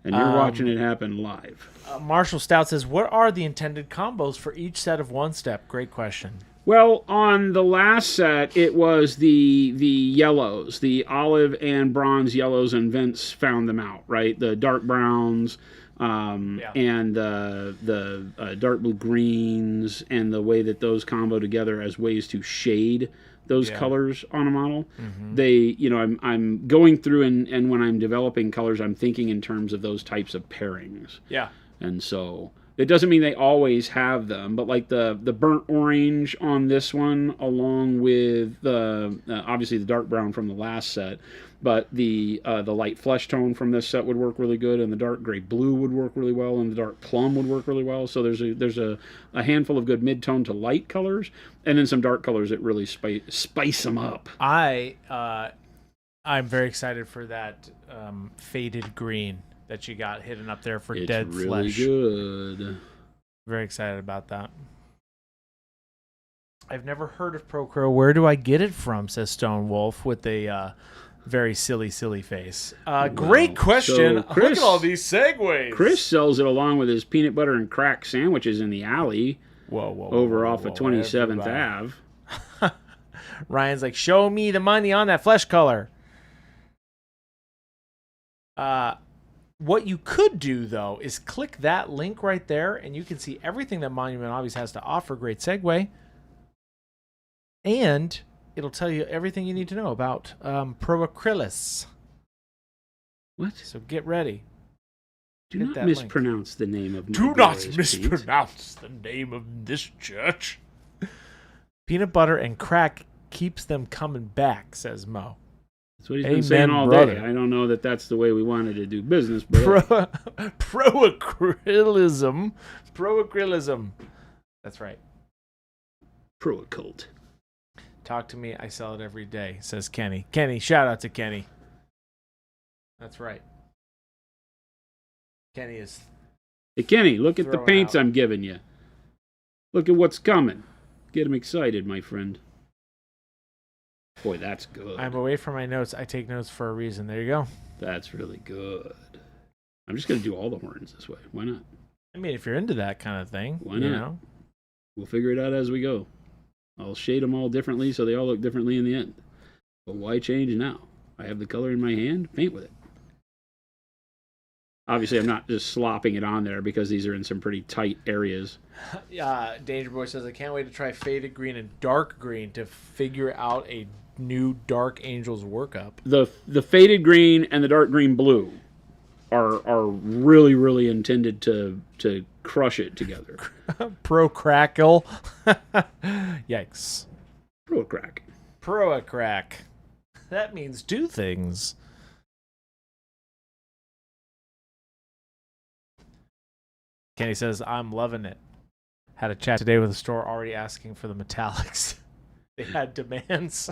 And you're watching it happen live.
Marshall Stout says, what are the intended combos for each set of One Step? Great question.
Well, on the last set, it was the yellows, the olive and bronze yellows, and Vince found them out, right? The dark browns, and the dark blue greens, and the way that those combo together as ways to shade those colors on a model. They, I'm going through and when I'm developing colors, I'm thinking in terms of those types of pairings.
Yeah.
And so it doesn't mean they always have them, but like the burnt orange on this one, along with the obviously the dark brown from the last set, but the light flesh tone from this set would work really good, and the dark gray blue would work really well, and the dark plum would work really well. So there's a handful of good mid-tone to light colors, and then some dark colors that really spice them up.
I'm very excited for that faded green that you got hidden up there for dead flesh.
It's really good.
Very excited about that. I've never heard of Procro. Where do I get it from? Says Stone Wolf with a very silly face. Great question.
So Chris,
look at all these segues.
Chris sells it along with his peanut butter and crack sandwiches in the alley. Over off of 27th Ave.
Ryan's like, show me the money on that flesh color. What you could do, though, is click that link right there, and you can see everything that Monument Hobbies has to offer. Great segue. And it'll tell you everything you need to know about Proacrylis.
What?
So get ready.
Do not mispronounce the name of my
Do not
glorious
mispronounce the name of this church. Peanut butter and crack keeps them coming back, says Mo.
That's what he's been saying all day. I don't know that that's the way we wanted to do business, but
Proacrylism. That's right.
Proacult.
Talk to me. I sell it every day, says Kenny. Kenny, shout out to Kenny. That's right. Kenny is.
Hey, Kenny, look at the paints
out.
I'm giving you. Look at what's coming. Get him excited, my friend. Boy, that's good.
I'm away from my notes. I take notes for a reason. There you go.
That's really good. I'm just going to do all the horns this way. Why not?
I mean, if you're into that kind of thing,
why not? We'll figure it out as we go. I'll shade them all differently so they all look differently in the end. But why change now? I have the color in my hand. Paint with it. Obviously, I'm not just slopping it on there because these are in some pretty tight areas.
Danger Boy says, I can't wait to try faded green and dark green to figure out a new Dark Angels workup.
The faded green and the dark green blue are really, really intended to crush it together.
Pro crackle. Yikes.
Pro crack.
Pro crack. That means two things. Kenny says, I'm loving it. Had a chat today with a store already asking for the metallics. They had demands.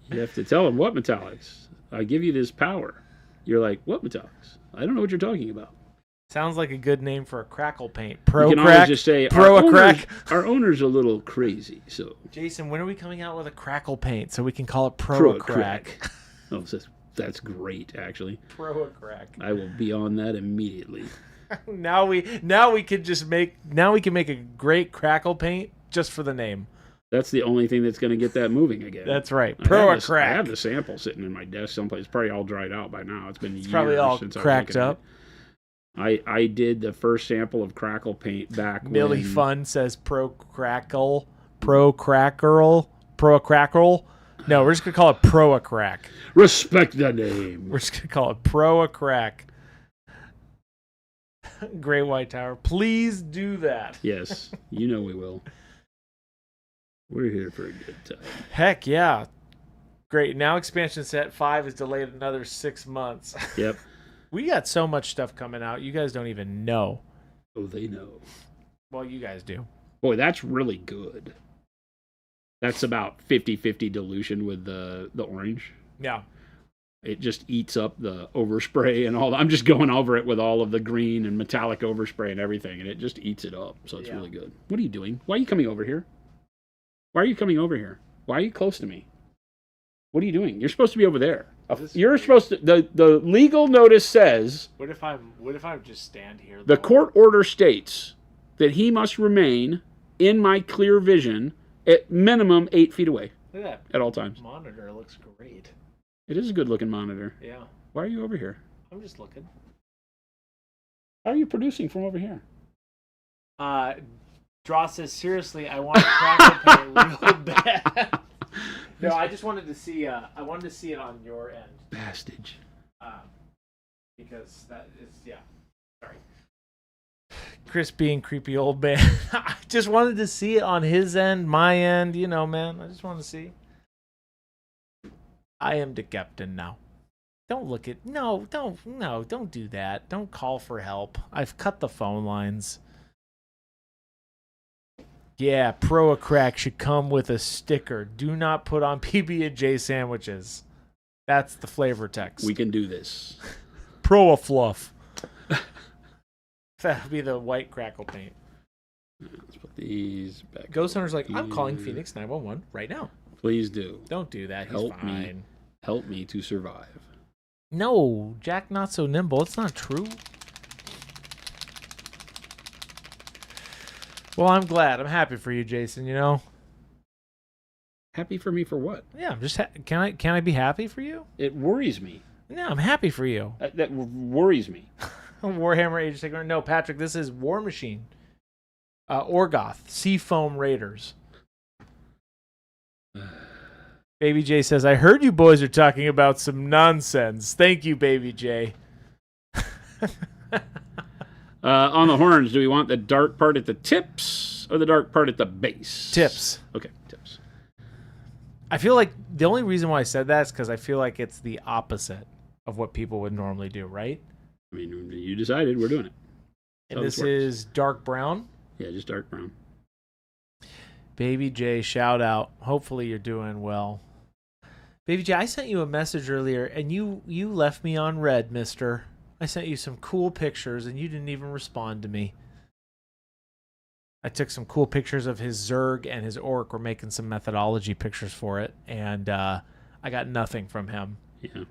You have to tell them, what metallics? I give you this power. You're like, what metallics? I don't know what you're talking about.
Sounds like a good name for a crackle paint. Pro
you can
crack.
Always just say, our owner's a little crazy. So,
Jason, when are we coming out with a crackle paint so we can call it Pro crack?
Oh, that's great, actually.
Pro crack.
I will be on that immediately.
Now we can make a great crackle paint just for the name.
That's the only thing that's going to get that moving again.
That's right.
I have the sample sitting in my desk someplace. It's probably all dried out by now. It's been years
probably all
since
cracked up.
I did the first sample of crackle paint back
Millie Fun says Pro Crackle. No, we're just going to call it Pro Crack.
Respect the name.
We're just going to call it Pro Crack. Great White Tower, please do that.
Yes, you know we will. We're here for a good time.
Heck yeah. Great. Now expansion set 5 is delayed another 6 months.
Yep.
We got so much stuff coming out. You guys don't even know.
Oh, they know.
Well, you guys do.
Boy, that's really good. That's about 50-50 dilution with the orange.
Yeah.
It just eats up the overspray and all that. I'm just going over it with all of the green and metallic overspray and everything, and it just eats it up. So it's really good. What are you doing? Why are you coming over here? Why are you coming over here? Why are you close to me? What are you doing? You're supposed to be over there. You're supposed to. The legal notice says.
What if I just stand here?
The court order states that he must remain in my clear vision At minimum 8 feet away
Look at
at all times.
that monitor. Looks great.
It is a good looking monitor.
Yeah.
Why are you over here?
I'm just looking.
How are you producing from over here?
Draw says, seriously, I want to crack the paint real bad. No, I just wanted to see. I wanted to see it on your end.
Bastage.
Because that is, yeah. Sorry. Chris being creepy old man. I just wanted to see it on his end, my end. You know, man. I just want to see. I am the captain now. Don't look at don't do that. Don't call for help. I've cut the phone lines. Yeah, Pro Crack should come with a sticker. Do not put on PB&J sandwiches. That's the flavor text.
We can do this.
Pro Fluff. That would be the white crackle paint.
Let's put these back.
Ghost Hunter's like, I'm calling Phoenix 911 right now.
Please do.
Don't do that. He's
Help
fine.
me. Help me to survive.
No, Jack not so nimble. It's not true. Well, I'm glad. I'm happy for you, Jason, you know?
Happy for me for what?
Yeah, I'm just can I be happy for you?
It worries me.
No, I'm happy for you.
That worries me.
Warhammer Age of Sigmar. No, Patrick, this is Warmachine. Orgoth, Seafoam Raiders. Baby J says, I heard you boys are talking about some nonsense. Thank you, Baby J.
On the horns, do we want the dark part at the tips or the dark part at the base?
Tips.
Okay, tips.
I feel like the only reason why I said that is because I feel like it's the opposite of what people would normally do, right?
I mean, you decided. We're doing it.
And this is dark brown.
Yeah, just dark brown.
Baby J, shout out. Hopefully you're doing well. Baby J, I sent you a message earlier, and you left me on red, mister. I sent you some cool pictures, and you didn't even respond to me. I took some cool pictures of his Zerg and his Orc. We're making some methodology pictures for it, and I got nothing from him.
Yeah.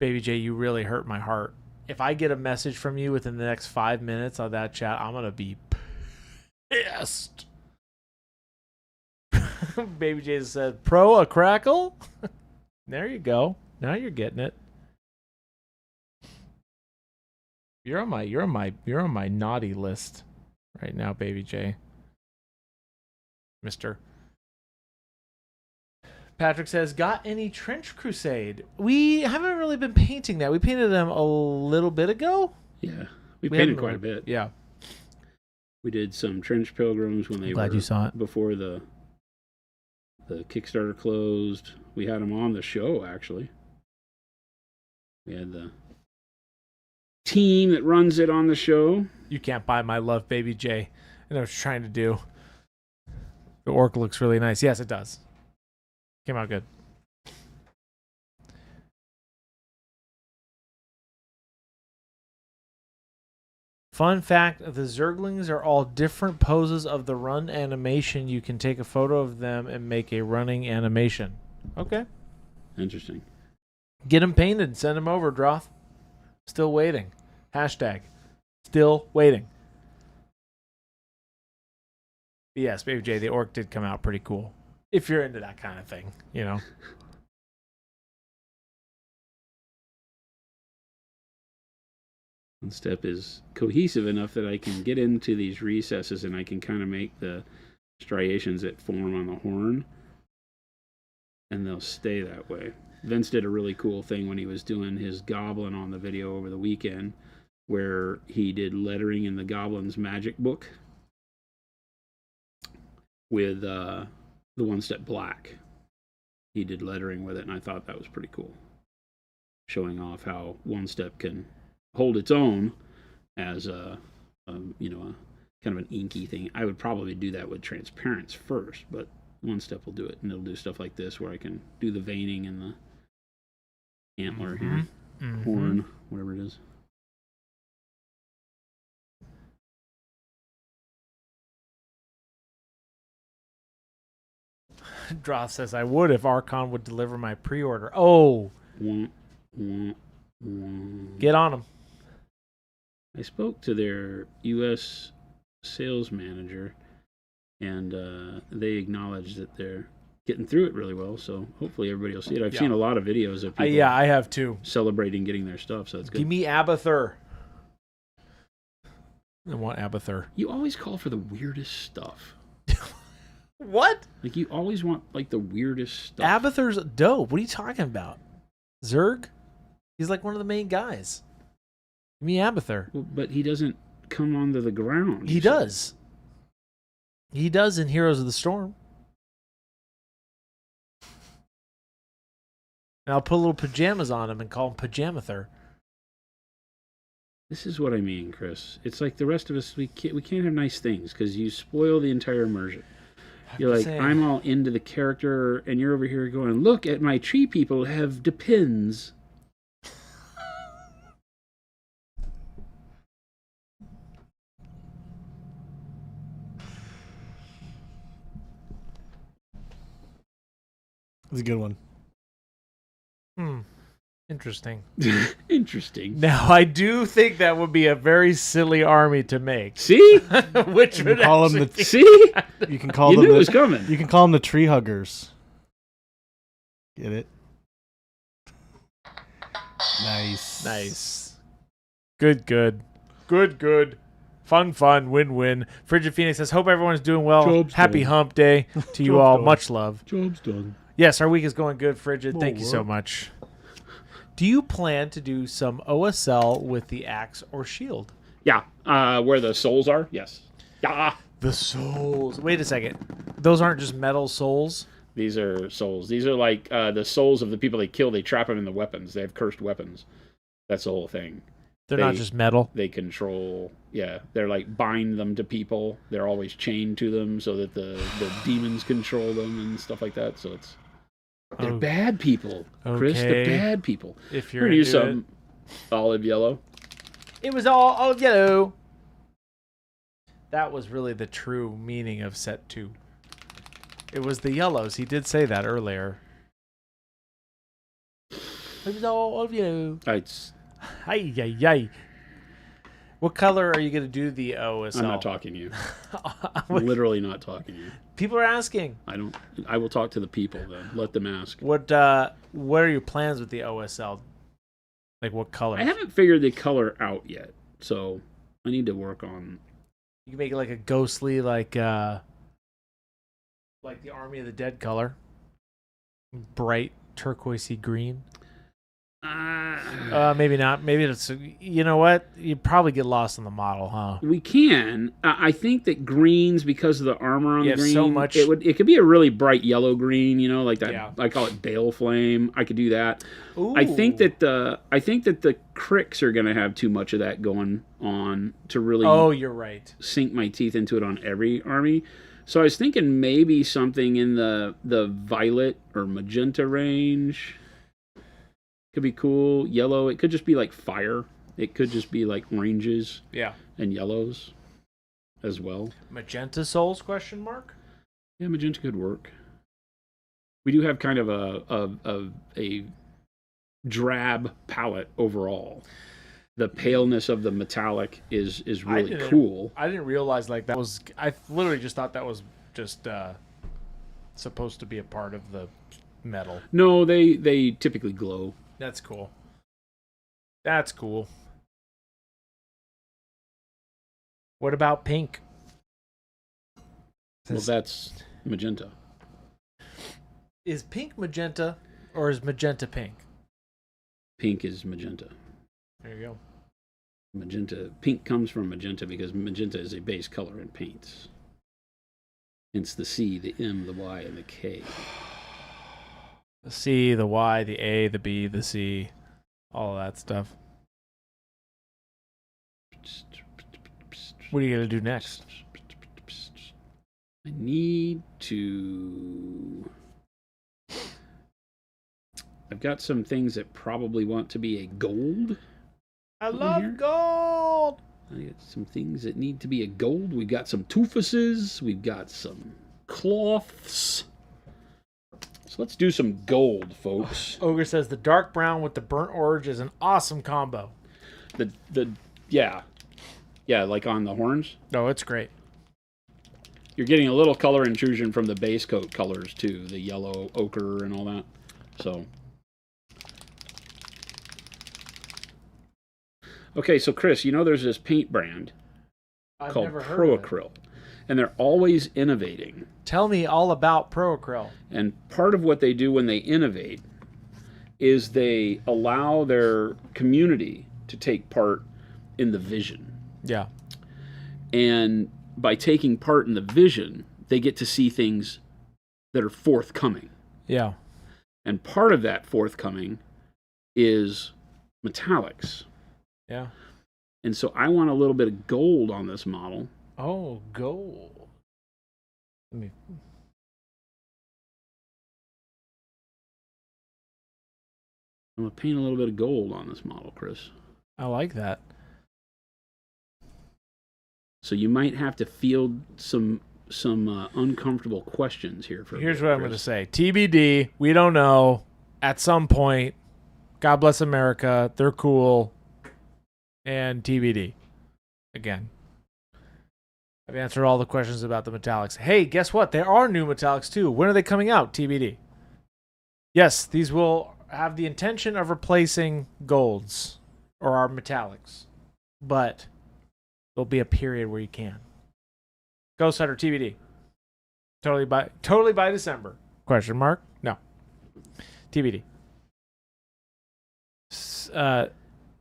Baby J, you really hurt my heart. If I get a message from you within the next 5 minutes on that chat, I'm going to be pissed. Baby J said, Pro a crackle? There you go. Now you're getting it. You're on my naughty list right now, Baby J. Mister. Patrick says, got any Trench Crusade? We haven't really been painting that. We painted them a little bit ago.
Yeah. We painted quite a bit.
Yeah.
We did some Trench Pilgrims when they
Glad you saw it.
Before the Kickstarter closed. We had them on the show, actually. We had the team that runs it on the show.
You can't buy my love, Baby J. I know what you're trying to do. The Orc looks really nice. Yes, it does. Came out good. Fun fact, the Zerglings are all different poses of the run animation. You can take a photo of them and make a running animation. Okay.
Interesting.
Get them painted. Send them over, Droth. Still waiting. Hashtag. Still waiting. But yes, Baby J, the Orc did come out pretty cool. If you're into that kind of thing, you know.
One step is cohesive enough that I can get into these recesses and I can kind of make the striations that form on the horn. And they'll stay that way. Vince did a really cool thing when he was doing his goblin on the video over the weekend, where he did lettering in the goblin's magic book with the one step black. He did lettering with it, and I thought that was pretty cool, showing off how one step can hold its own as a kind of an inky thing. I would probably do that with transparents first, but one step will do it, and it'll do stuff like this where I can do the veining and the antler here, horn, whatever it is.
Droth says, I would if Archon would deliver my pre-order. Oh! Get on them.
I spoke to their U.S. sales manager, and they acknowledge that they're getting through it really well. So hopefully everybody will see it. I've
Yeah.
seen a lot of videos of people
Yeah, I have too.
celebrating getting their stuff, so it's good.
Give me Abathur. I want Abathur.
You always call for the weirdest stuff.
What?
Like, you always want, like, the weirdest stuff.
Abathur's dope. What are you talking about? Zerg? He's like one of the main guys. Give me Abathur.
Well, but he doesn't come onto the ground.
He does. He does in Heroes of the Storm. And I'll put little pajamas on him and call him Pajamathur.
This is what I mean, Chris. It's like the rest of us, we can't have nice things because you spoil the entire immersion. You're like, I'm all into the character, and you're over here going, look at my tree people have depends.
It's a good one.
Interesting.
Interesting.
Now, I do think that would be a very silly army to make.
See?
Which would
Call them
actually
the
See?
You can call
You
them
knew it
the,
was coming.
You can call them the tree huggers. Get it? Nice.
Nice. Good. Fun. Win. Frigid Phoenix says, hope everyone's doing well.
Job's
Happy
done.
hump day to you
Job's
all.
done.
Much love.
Job's done.
Yes, our week is going good, Frigid. Thank you so
work.
much. Do you plan to do some OSL with the axe or shield?
Yeah. Where the souls are? Yes. Yeah.
The souls. Wait a second. Those aren't just metal souls?
These are souls. These are like the souls of the people they kill. They trap them in the weapons. They have cursed weapons. That's the whole thing.
They're not just metal?
They control. Yeah. They're like bind them to people. They're always chained to them so that the demons control them and stuff like that. So it's. They're bad people, Chris. They're
Okay.
bad people.
If
We're
you're
gonna use
into
some olive yellow.
It was all olive yellow. That was really the true meaning of set 2. It was the yellows. He did say that earlier. It was all olive yellow.
It's,
Ay. What color are you going to do the OSL?
I'm not talking to you. I'm literally not talking to you.
People are asking.
I will talk to the people then. Let them ask.
What are your plans with the OSL? Like what color?
I haven't figured the color out yet, so I need to work on.
You can make it like a ghostly, like the Army of the Dead color, bright turquoisey green. Maybe not. Maybe it's. You know what? You probably get lost in the model, huh?
We can. I think that greens, because of the armor on
You
the
have
green,
so much-
it could be a really bright yellow green. You know, like that.
Yeah.
I call it Bale Flame. I could do that.
Ooh.
I think that the cricks are going to have too much of that going on to really.
Oh, you're right.
Sink my teeth into it on every army. So I was thinking maybe something in the violet or magenta range. Could be cool. Yellow. It could just be like fire. It could just be like oranges
Yeah.
and yellows as well.
Magenta souls? Question mark.
Yeah, magenta could work. We do have kind of a drab palette overall. The paleness of the metallic is really cool.
I didn't realize like that was. I literally just thought that was just supposed to be a part of the metal.
No, they typically glow.
That's cool. That's cool. What about pink?
Well, that's magenta.
Is pink magenta or is magenta pink?
Pink is magenta.
There you go.
Magenta. Pink comes from magenta because magenta is a base color in paints. Hence the C, the M, the Y, and the K.
The C, the Y, the A, the B, the C, all of that stuff. What are you going to do next?
I need to... I've got some things that probably want to be a gold.
I
here?
love gold!
I got some things that need to be a gold. We've got some toofuses. We've got some cloths. So let's do some gold, folks.
Ogre says the dark brown with the burnt orange is an awesome combo.
Yeah, like on the horns.
No, it's great.
You're getting a little color intrusion from the base coat colors too, the yellow, ochre, and all that. So, okay, so Chris, you know there's this paint brand
I've
called
never heard of it.
Proacryl, and they're always innovating.
Tell me all about Proacryl.
And part of what they do when they innovate is they allow their community to take part in the vision.
Yeah.
And by taking part in the vision, they get to see things that are forthcoming.
Yeah.
And part of that forthcoming is metallics.
Yeah.
And so I want a little bit of gold on this model.
Oh, gold. Let me.
I'm going to paint a little bit of gold on this model, Chris.
I like that.
So you might have to field some uncomfortable questions here.
Here's what I'm going to say. TBD. We don't know. At some point, God bless America. They're cool. And TBD. Again. I've answered all the questions about the metallics. Hey, guess what? There are new metallics too. When are they coming out? TBD. Yes, these will have the intention of replacing golds or our metallics. But there'll be a period where you can. Ghost Hunter TBD. Totally by December. Question mark? No. TBD.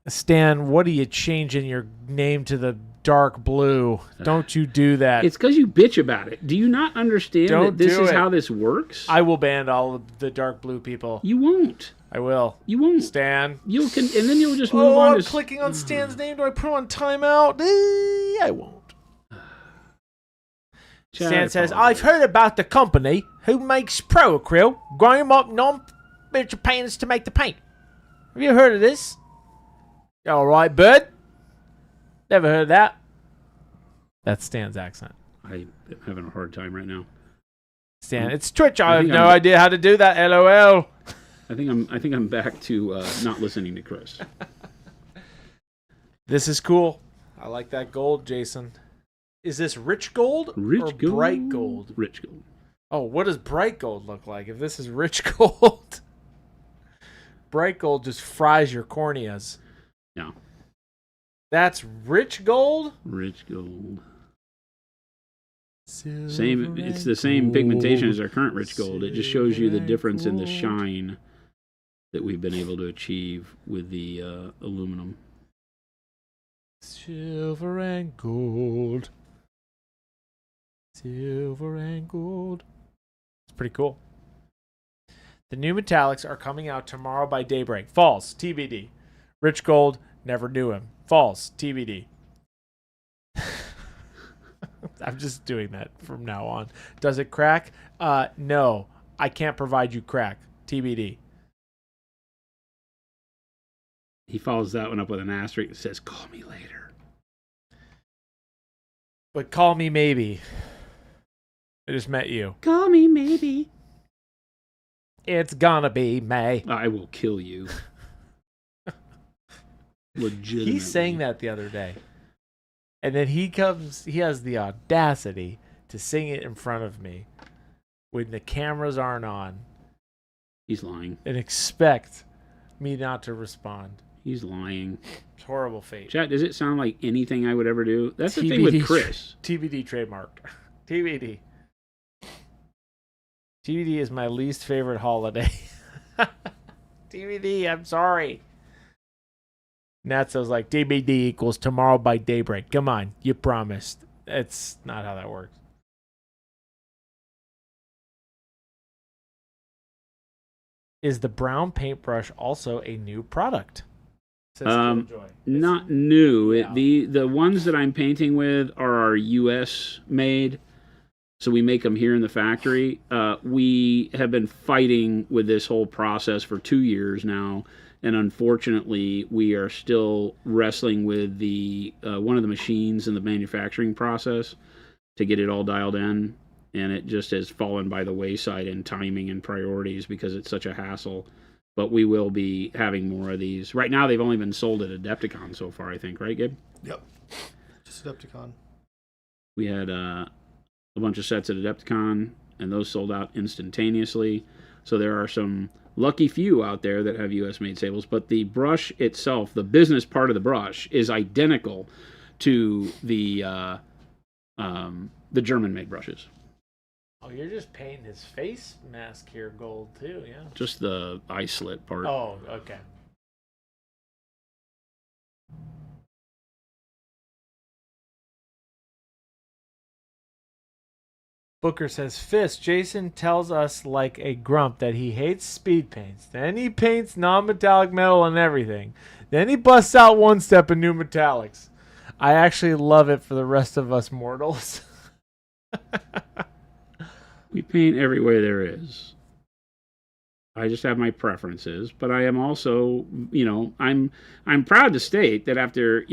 Stan, what are you changing your name to the dark blue? Don't you do that.
It's because you bitch about it. Do you not understand that this is how this works?
I will ban all of the dark blue people.
You won't.
I will.
You won't.
Stan.
And then you'll just move on
I'm
to...
clicking on Stan's name. Do I put him on timeout? I won't. Stan says, I've heard about the company who makes Proacryl, growing up non-bitter painters to make the paint. Have you heard of this? All right, bud. Never heard of that. That's Stan's accent.
I'm having a hard time right now.
Stan, it's Twitch. I have no idea how to do that. LOL.
I think I'm back to not listening to Chris.
This is cool. I like that gold, Jason. Is this rich gold or bright gold?
Rich gold.
Oh, what does bright gold look like if this is rich gold? Bright gold just fries your corneas.
Yeah.
That's rich gold?
Rich gold.
Silver
It's the same pigmentation as our current rich gold. It just shows you the difference in the shine that we've been able to achieve with the aluminum.
Silver and gold. Silver and gold. It's pretty cool. The new metallics are coming out tomorrow by daybreak. False. TBD. Rich Gold, never knew him. False. TBD. I'm just doing that from now on. Does it crack? No. I can't provide you crack. TBD.
He follows that one up with an asterisk that says, call me later.
But call me maybe. I just met you.
Call me maybe.
It's gonna be May.
I will kill you. Legitimately.
He sang that the other day. And then he has the audacity to sing it in front of me when the cameras aren't on.
He's lying.
And expect me not to respond.
He's lying.
It's horrible fate.
Chat, does it sound like anything I would ever do? That's the thing with Chris.
TBD trademarked. TBD. TBD is my least favorite holiday. TBD, I'm sorry. Natso's like, TBD equals tomorrow by daybreak. Come on, you promised. It's not how that works. Is the brown paintbrush also a new product? Says
not new.
Yeah.
The ones that I'm painting with are our U.S. made, so we make them here in the factory. We have been fighting with this whole process for 2 years now, and unfortunately, we are still wrestling with the one of the machines in the manufacturing process to get it all dialed in, and it just has fallen by the wayside in timing and priorities because it's such a hassle. But we will be having more of these. Right now, they've only been sold at Adepticon so far, I think. Right, Gabe?
Yep. Just Adepticon.
We had a bunch of sets at Adepticon, and those sold out instantaneously. So there are some lucky few out there that have U.S. made sables, but the brush itself, the business part of the brush, is identical to the German made brushes.
Oh, you're just painting his face mask here gold too, yeah?
Just the eye slit part.
Oh, okay. Booker says, Fist, Jason tells us like a grump that he hates speed paints. Then he paints non-metallic metal and everything. Then he busts out one step in new metallics. I actually love it for the rest of us mortals.
We paint every way there is. I just have my preferences, but I am also, I'm proud to state that after,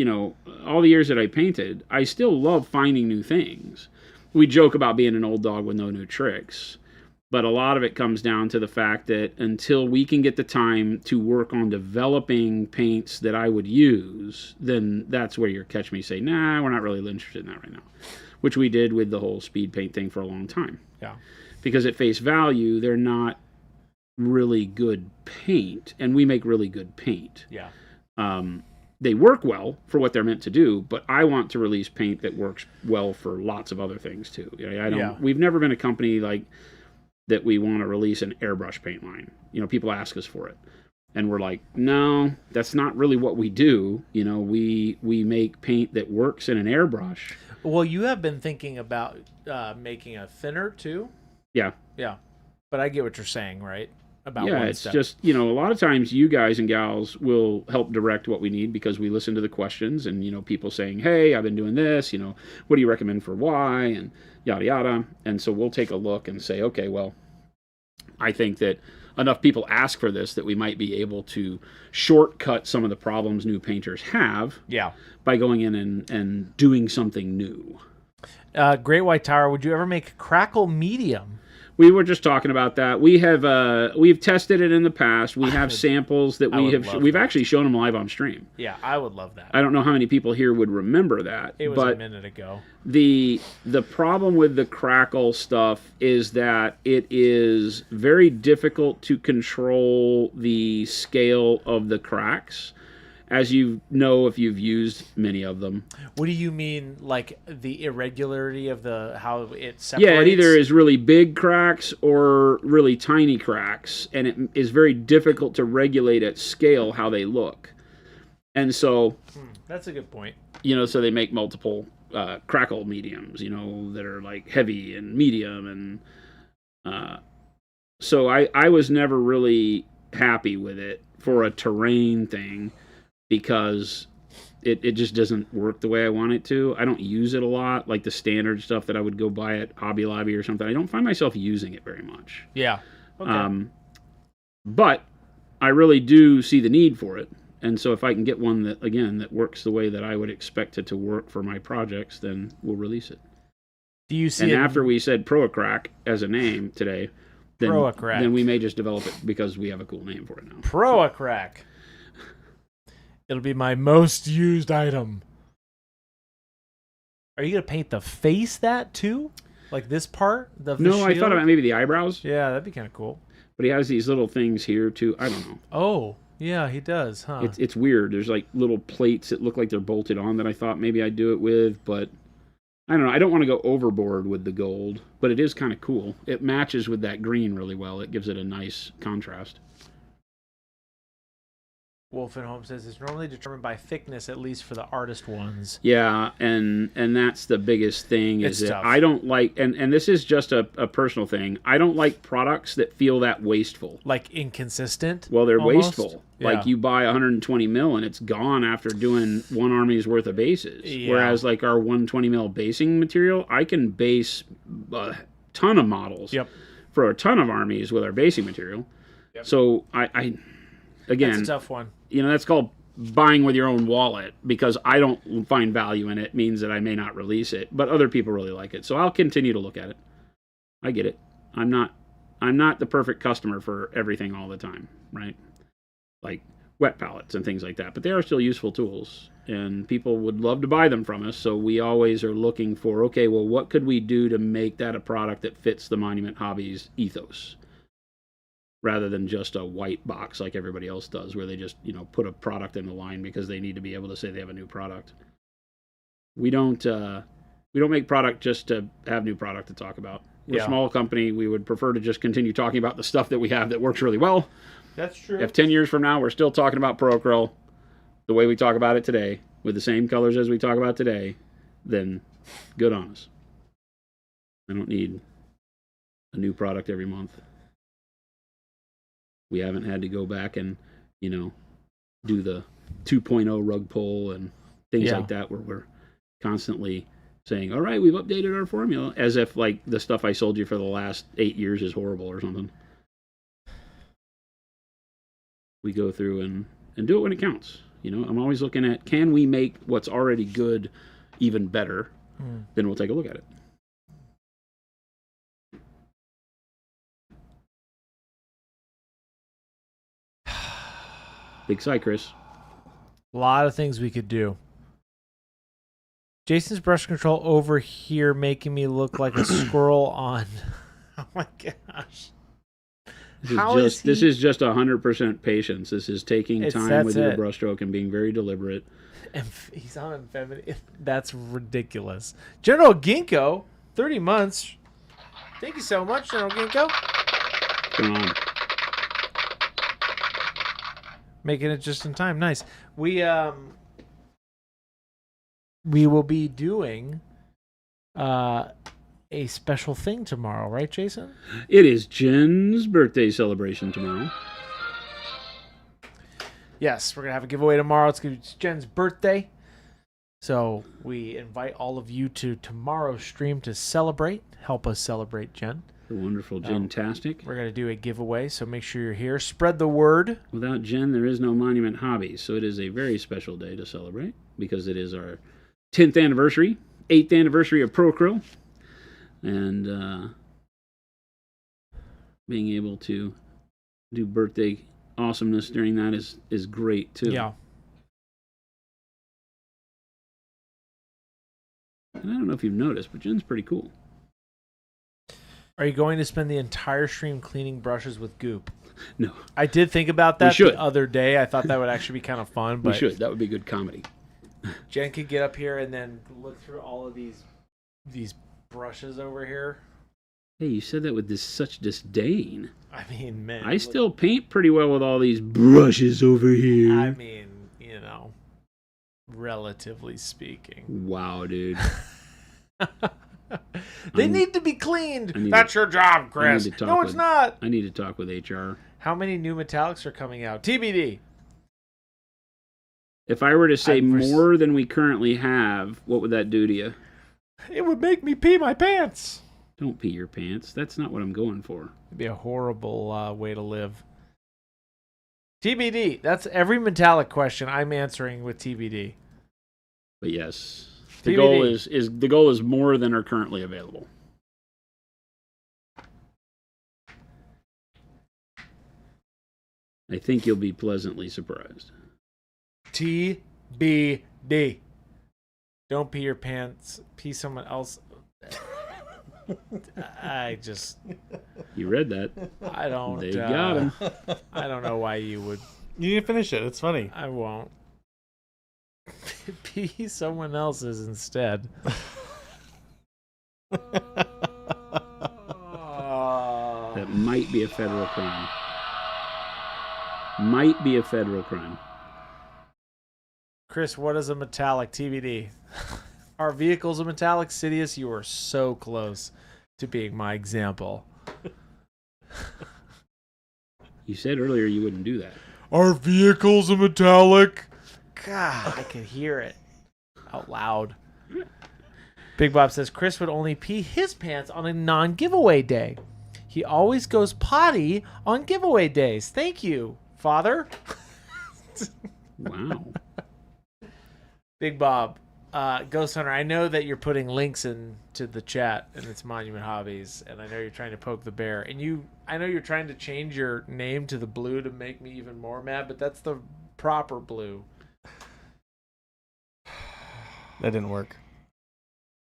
all the years that I painted, I still love finding new things. We joke about being an old dog with no new tricks, but a lot of it comes down to the fact that until we can get the time to work on developing paints that I would use, then that's where you'll catch me say, nah, we're not really interested in that right now, which we did with the whole speed paint thing for a long time.
Yeah.
Because at face value, they're not really good paint, and we make really good paint.
Yeah.
They work well for what they're meant to do, but I want to release paint that works well for lots of other things too. We've never been a company like that we want to release an airbrush paint line. People ask us for it, and we're like, no, that's not really what we do. We make paint that works in an airbrush.
Well, you have been thinking about making a thinner too.
Yeah.
Yeah. But I get what you're saying, right?
It's just, a lot of times you guys and gals will help direct what we need because we listen to the questions and, people saying, hey, I've been doing this, what do you recommend for why, and yada, yada. And so we'll take a look and say, okay, well, I think that enough people ask for this that we might be able to shortcut some of the problems new painters have by going in and doing something new.
Great White Tower, would you ever make crackle medium?
We were just talking about that. We've tested it in the past. We have samples that we've actually shown them live on stream.
Yeah, I would love that.
I don't know how many people here would remember that.
It was a minute ago.
The problem with the crackle stuff is that it is very difficult to control the scale of the cracks, as you know if you've used many of them.
What do you mean, like the irregularity of how it separates?
Yeah, it either is really big cracks or really tiny cracks, and it is very difficult to regulate at scale how they look. And so...
that's a good point.
So they make multiple crackle mediums, that are like heavy and medium, and so I was never really happy with it for a terrain thing, because it just doesn't work the way I want it to. I don't use it a lot, like the standard stuff that I would go buy at Hobby Lobby or something. I don't find myself using it very much.
Yeah. Okay.
But I really do see the need for it. And so if I can get one that works the way that I would expect it to work for my projects, then we'll release it.
Do you see
after we said Proacrack as a name today, then we may just develop it because we have a cool name for it now.
Proacrack. It'll be my most used item. Are you going to paint the face that too? Like this part?
No, I thought about maybe the eyebrows.
Yeah, that'd be kind of cool.
But he has these little things here too. I don't know.
Oh, yeah, he does, huh?
It's weird. There's like little plates that look like they're bolted on that I thought maybe I'd do it with, but I don't know. I don't want to go overboard with the gold, but it is kind of cool. It matches with that green really well. It gives it a nice contrast.
Wolfenholm says it's normally determined by thickness, at least for the artist ones.
Yeah, and that's the biggest thing is that
tough.
I don't like, and this is just a personal thing, I don't like products that feel that wasteful.
Like inconsistent?
Well, they're
almost?
wasteful.
Yeah.
Like you buy 120 mil and it's gone after doing one army's worth of bases.
Yeah.
Whereas like our 120 mil basing material, I can base a ton of models for a ton of armies with our basing material. Yep. So I again,
that's a tough one.
That's called buying with your own wallet, because I don't find value in it. Means that I may not release it, but other people really like it. So I'll continue to look at it. I get it. I'm not the perfect customer for everything all the time, right? Like wet pallets and things like that. But they are still useful tools, and people would love to buy them from us. So we always are looking for, okay, well, what could we do to make that a product that fits the Monument Hobbies ethos, rather than just a white box like everybody else does, where they just, put a product in the line because they need to be able to say they have a new product. We don't make product just to have new product to talk about. We're a small company. We would prefer to just continue talking about the stuff that we have that works really well.
That's true.
If 10 years from now we're still talking about Pro-Acryl the way we talk about it today, with the same colors as we talk about today, then good on us. I don't need a new product every month. We haven't had to go back and, do the 2.0 rug pull and things like that, where we're constantly saying, all right, we've updated our formula, as if like the stuff I sold you for the last 8 years is horrible or something. We go through and do it when it counts. I'm always looking at, can we make what's already good even better? Then we'll take a look at it. Big sigh, Chris.
A lot of things we could do. Jason's brush control over here making me look like a squirrel on. Oh my gosh.
This is just 100% patience. This is taking time with your
it.
brushstroke and being very deliberate.
And he's on feminine. That's ridiculous. General Ginkgo, 30 months. Thank you so much, General Ginkgo.
Come on.
Making it just in time. Nice. We will be doing a special thing tomorrow, right, Jason?
It is Jen's birthday celebration tomorrow.
Yes, we're going to have a giveaway tomorrow. It's Jen's birthday. So we invite all of you to tomorrow's stream to celebrate. Help us celebrate Jen.
The wonderful Jen-tastic.
We're going to do a giveaway, so make sure you're here. Spread the word.
Without Jen, there is no Monument Hobbies. So it is a very special day to celebrate, because it is our 10th anniversary, 8th anniversary of Pro-Acryl. And being able to do birthday awesomeness during that is great, too.
Yeah.
And I don't know if you've noticed, but Jen's pretty cool.
Are you going to spend the entire stream cleaning brushes with goop?
No.
I did think about that
the
other day. I thought that would actually be kind of fun. But
we should. That would be good comedy.
Jen could get up here and then look through all of these brushes over here.
Hey, you said that with such disdain.
I mean, man.
I still paint pretty well with all these brushes over here.
I mean, relatively speaking.
Wow, dude.
They need to be cleaned. That's your job, Chris. No, it's not.
I need to talk with HR.
How many new metallics are coming out? TBD.
If I were to say more than we currently have, what would that do to you?
It would make me pee my pants.
Don't pee your pants. That's not what I'm going for.
It'd be a horrible way to live. TBD. That's every metallic question I'm answering with TBD.
But yes, the goal is more than are currently available. I think you'll be pleasantly surprised.
TBD. Don't pee your pants. Pee someone else.
You read that.
I don't.
They got him.
I don't know why you would.
You need to finish it. It's funny.
I won't. Pee someone else's instead.
That might be a federal crime. Might be a federal crime.
Chris, what is a metallic? TBD. Are vehicles a metallic? Sidious, you are so close to being my example.
You said earlier you wouldn't do that.
Are vehicles a metallic? God, I can hear it out loud. Big Bob says Chris would only pee his pants on a non-giveaway day. He always goes potty on giveaway days. Thank you, Father.
Wow.
Big Bob, Ghost Hunter, I know that you're putting links into the chat and it's Monument Hobbies, and I know you're trying to poke the bear. And I know you're trying to change your name to the blue to make me even more mad, but that's the proper blue.
That didn't work.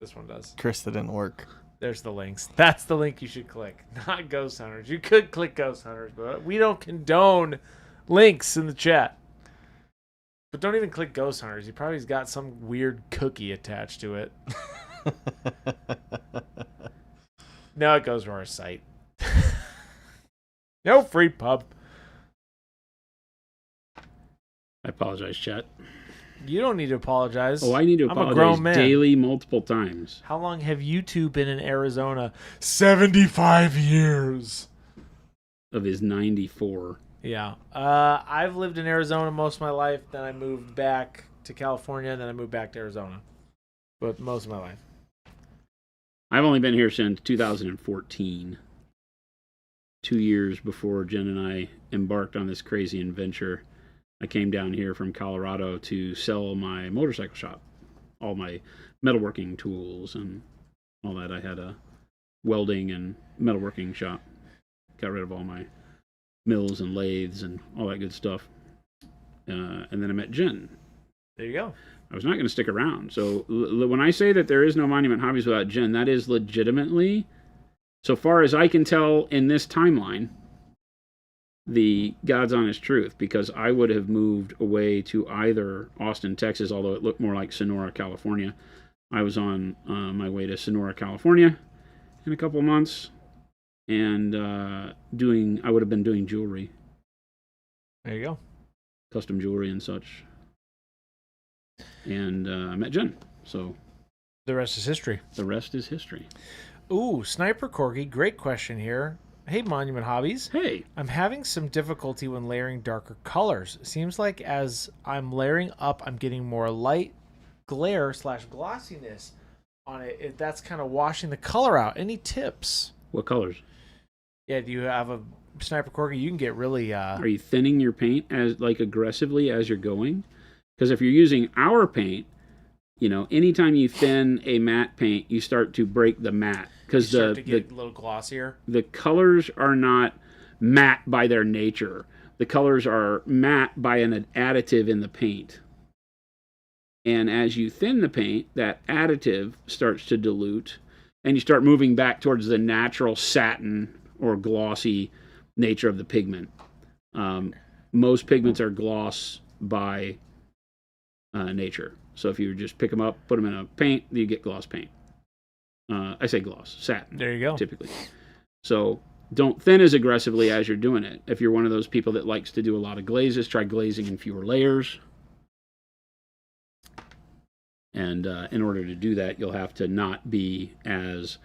This one does.
Chris, that didn't work.
There's the links. That's the link you should click, not Ghost Hunters. You could click Ghost Hunters, but we don't condone links in the chat. But don't even click Ghost Hunters. He probably's got some weird cookie attached to it. No, it goes to our site. No free pub.
I apologize, chat.
You don't need to apologize.
Oh, I need to
I'm a grown
apologize
man.
daily, multiple times.
How long have you two been in Arizona? 75 years.
Of his 94.
Yeah. I've lived in Arizona most of my life. Then I moved back to California. And then I moved back to Arizona. But most of my life.
I've only been here since 2014. 2 years before Jen and I embarked on this crazy adventure. I came down here from Colorado to sell my motorcycle shop. All my metalworking tools and all that. I had a welding and metalworking shop. Got rid of all my mills and lathes and all that good stuff. And then I met Jen.
There you go.
I was not going to stick around. So when I say that there is no Monument Hobbies without Jen, that is legitimately, so far as I can tell in this timeline, the God's honest truth, because I would have moved away to either Austin, Texas, although it looked more like Sonora, California. I was on my way to Sonora, California in a couple of months, and I would have been doing jewelry.
There you go.
Custom jewelry and such. And I met Jen, so
The rest is history.
the rest is history.
Ooh, Sniper Corgi, great question here. Hey, Monument Hobbies.
Hey,
I'm having some difficulty when layering darker colors. Seems like as I'm layering up, I'm getting more light glare / glossiness on it. That's kind of washing the color out. Any tips?
what colors?
Yeah, do you have a Sniper Corgi? You can get really...
Are you thinning your paint as aggressively as you're going? Because if you're using our paint, anytime you thin a matte paint, you start to break the matte. Because
start to get a little glossier.
The colors are not matte by their nature. The colors are matte by an additive in the paint. And as you thin the paint, that additive starts to dilute, and you start moving back towards the natural satin or glossy nature of the pigment. Most pigments are gloss by nature. So if you just pick them up, put them in a paint, you get gloss paint. I say gloss, satin.
There you go.
Typically. So don't thin as aggressively as you're doing it. If you're one of those people that likes to do a lot of glazes, try glazing in fewer layers. And in order to do that, you'll have to not be as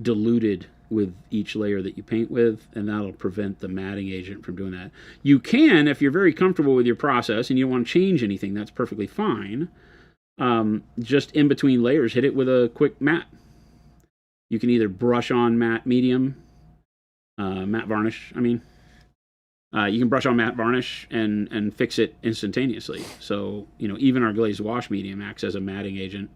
diluted with each layer that you paint with, and that'll prevent the matting agent from doing that. You can, if you're very comfortable with your process and you don't want to change anything, that's perfectly fine. Just in between layers, hit it with a quick matte. You can either brush on matte medium, matte varnish, you can brush on matte varnish and fix it instantaneously. So, even our glazed wash medium acts as a matting agent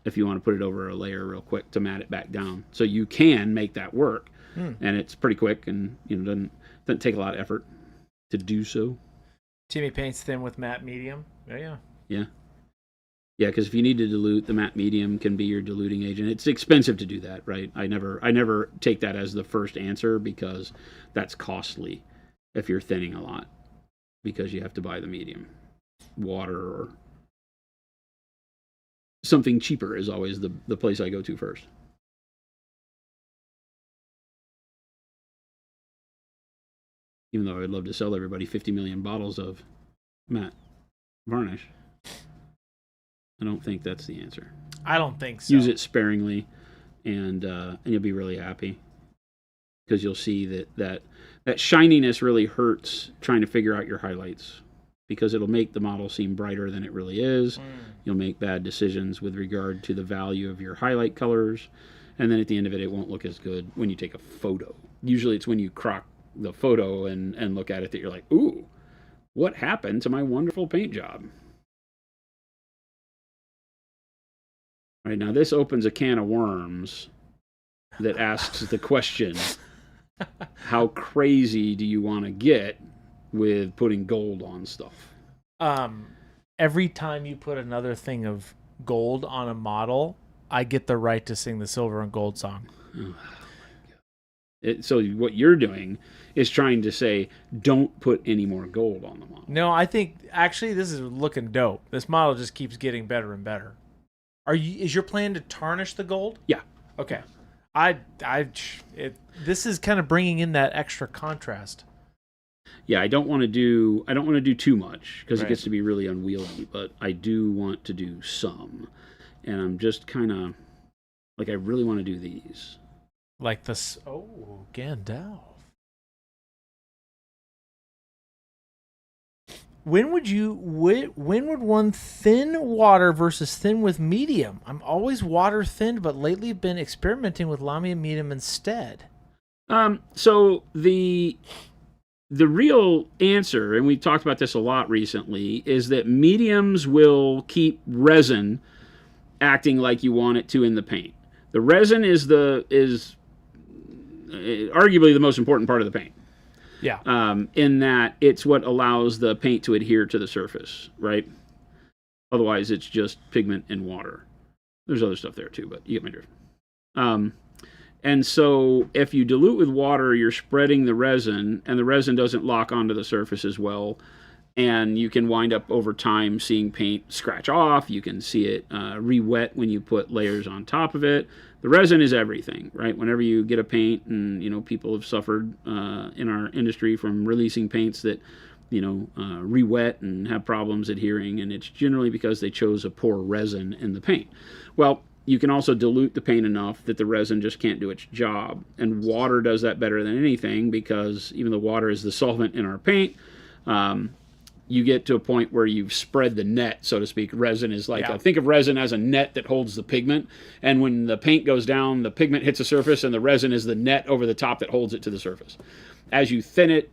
if you want to put it over a layer real quick to matte it back down. So you can make that work. And it's pretty quick and doesn't take a lot of effort to do so.
Timmy paints thin with matte medium. Yeah.
Yeah, because if you need to dilute, the matte medium can be your diluting agent. It's expensive to do that, right? I never take that as the first answer because that's costly if you're thinning a lot, because you have to buy the medium. Water or something cheaper is always the place I go to first. Even though I'd love to sell everybody 50 million bottles of matte varnish, I don't think that's the answer.
I don't think so.
Use it sparingly, and you'll be really happy, because you'll see that shininess really hurts trying to figure out your highlights, because it'll make the model seem brighter than it really is. You'll make bad decisions with regard to the value of your highlight colors, and then at the end of it, it won't look as good when you take a photo. Usually it's when you croc the photo and look at it that you're like, ooh, what happened to my wonderful paint job? All right, now this opens a can of worms that asks the question, how crazy do you want to get with putting gold on stuff.
Every time you put another thing of gold on a model, I get the right to sing the silver and gold song.
So what you're doing is trying to say, don't put any more gold on the model.
No, I think actually this is looking dope. This model just keeps getting better and better. Is your plan to tarnish the gold?
Yeah.
Okay. This is kind of bringing in that extra contrast.
Yeah, I don't want to do too much because
Right.
it gets to be really unwieldy, but I do want to do some. And I'm just kind of like, I really want to do these.
Like this. Oh, Gandalf. When would one thin water versus thin with medium? I'm always water thinned, but lately been experimenting with Lamia medium instead.
So the real answer, and we've talked about this a lot recently, is that mediums will keep resin acting like you want it to in the paint. The resin is arguably the most important part of the paint.
Yeah.
In that it's what allows the paint to adhere to the surface, right? Otherwise, it's just pigment and water. There's other stuff there too, but you get my drift. And so if you dilute with water, you're spreading the resin, and the resin doesn't lock onto the surface as well. And you can wind up over time seeing paint scratch off. You can see it re-wet when you put layers on top of it. The resin is everything, right? Whenever you get a paint, and people have suffered in our industry from releasing paints that re-wet and have problems adhering, and it's generally because they chose a poor resin in the paint. Well, you can also dilute the paint enough that the resin just can't do its job, and water does that better than anything, because even though water is the solvent in our paint, you get to a point where you've spread the net, so to speak. Resin is like, think of resin as a net that holds the pigment, and when the paint goes down, the pigment hits the surface, and the resin is the net over the top that holds it to the surface. As you thin it,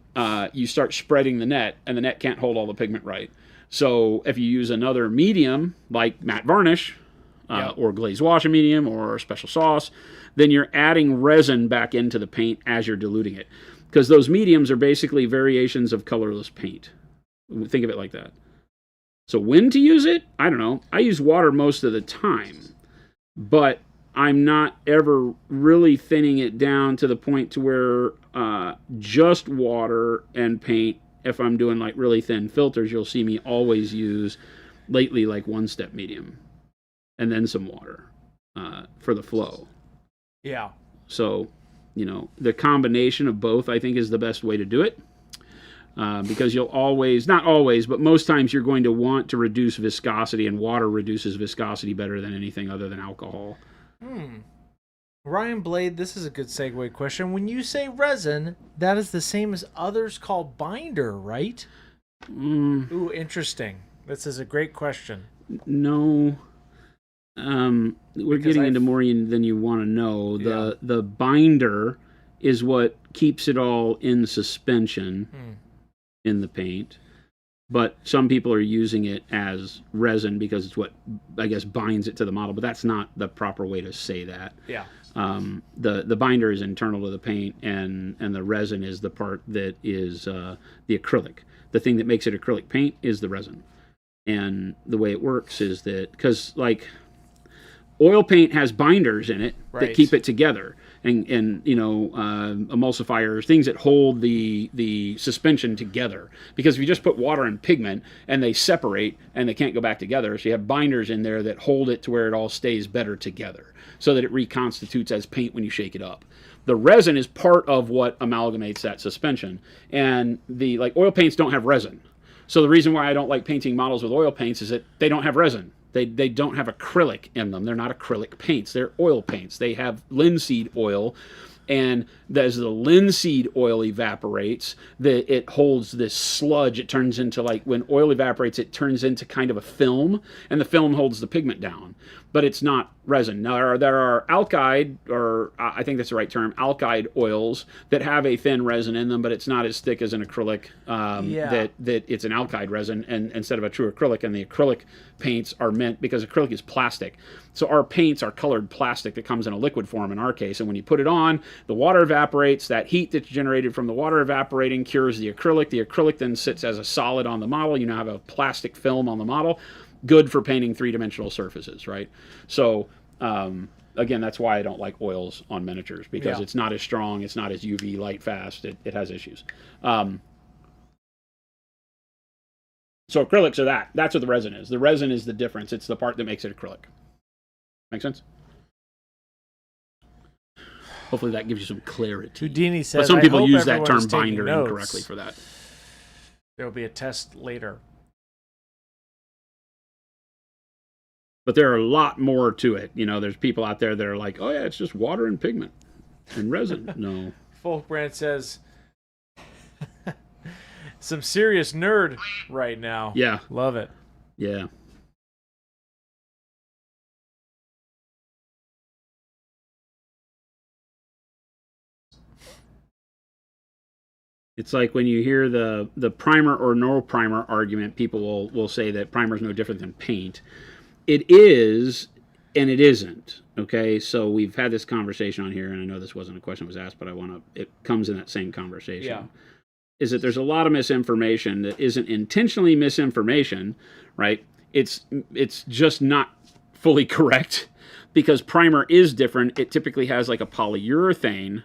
you start spreading the net, and the net can't hold all the pigment right. So if you use another medium, like matte varnish, or glazed wash medium, or special sauce, then you're adding resin back into the paint as you're diluting it. Because those mediums are basically variations of colorless paint. Think of it like that. So when to use it? I don't know. I use water most of the time, but I'm not ever really thinning it down to the point to where just water and paint, if I'm doing like really thin filters, you'll see me always use lately like one-step medium and then some water for the flow.
Yeah.
So, the combination of both, I think, is the best way to do it. Because you'll always, not always, but most times you're going to want to reduce viscosity, and water reduces viscosity better than anything other than alcohol.
Ryan Blade, this is a good segue question. When you say resin, that is the same as others call binder, right? Ooh, interesting. This is a great question.
No. We're getting into more than you want to know. The binder is what keeps it all in suspension in the paint, but some people are using it as resin because it's what, I guess, binds it to the model, but that's not the proper way to say that.
Yeah.
The binder is internal to the paint, and the resin is the part that is the acrylic. The thing that makes it acrylic paint is the resin. And the way it works is that, because like oil paint has binders in it that keep it together, and emulsifiers, things that hold the suspension together. Because if you just put water and pigment and they separate and they can't go back together, so you have binders in there that hold it to where it all stays better together, so that it reconstitutes as paint when you shake it up. The resin is part of what amalgamates that suspension, and the oil paints don't have resin. So the reason why I don't like painting models with oil paints is that they don't have resin. They don't have acrylic in them. They're not acrylic paints. They're oil paints. They have linseed oil, and as the linseed oil evaporates, it holds this sludge. It turns into, like, when oil evaporates, it turns into kind of a film, and the film holds the pigment down. but it's not resin. Now, there are alkyd, or I think that's the right term, alkyd oils that have a thin resin in them, but it's not as thick as an acrylic. That it's an alkyd resin and instead of a true acrylic. And the acrylic paints are meant because acrylic is plastic. So our paints are colored plastic that comes in a liquid form in our case. And when you put it on, the water evaporates. That heat that's generated from the water evaporating cures the acrylic. The acrylic then sits as a solid on the model. You now have a plastic film on the model. Good for painting three-dimensional surfaces, right? So, again, that's why I don't like oils on miniatures, because it's not as strong, it's not as UV light fast, it has issues. So acrylics are that's what the resin is. The resin is the difference. It's the part that makes it acrylic. Make sense? Hopefully that gives you some clarity.
Houdini says,
but some people use that term binder incorrectly for that.
There will be a test later.
But there are a lot more to it. You know, there's people out there that are like, oh yeah, it's just water and pigment and resin. No.
Folkbrand says, some serious nerd right now.
Yeah.
Love it.
Yeah. It's like when you hear the primer or no primer argument, people will say that primer is no different than paint. It is, and it isn't. Okay, so we've had this conversation on here, and I know this wasn't a question that was asked, but it comes in that same conversation.
Yeah.
Is that there's a lot of misinformation that isn't intentionally misinformation, right? It's just not fully correct, because primer is different. It typically has like a polyurethane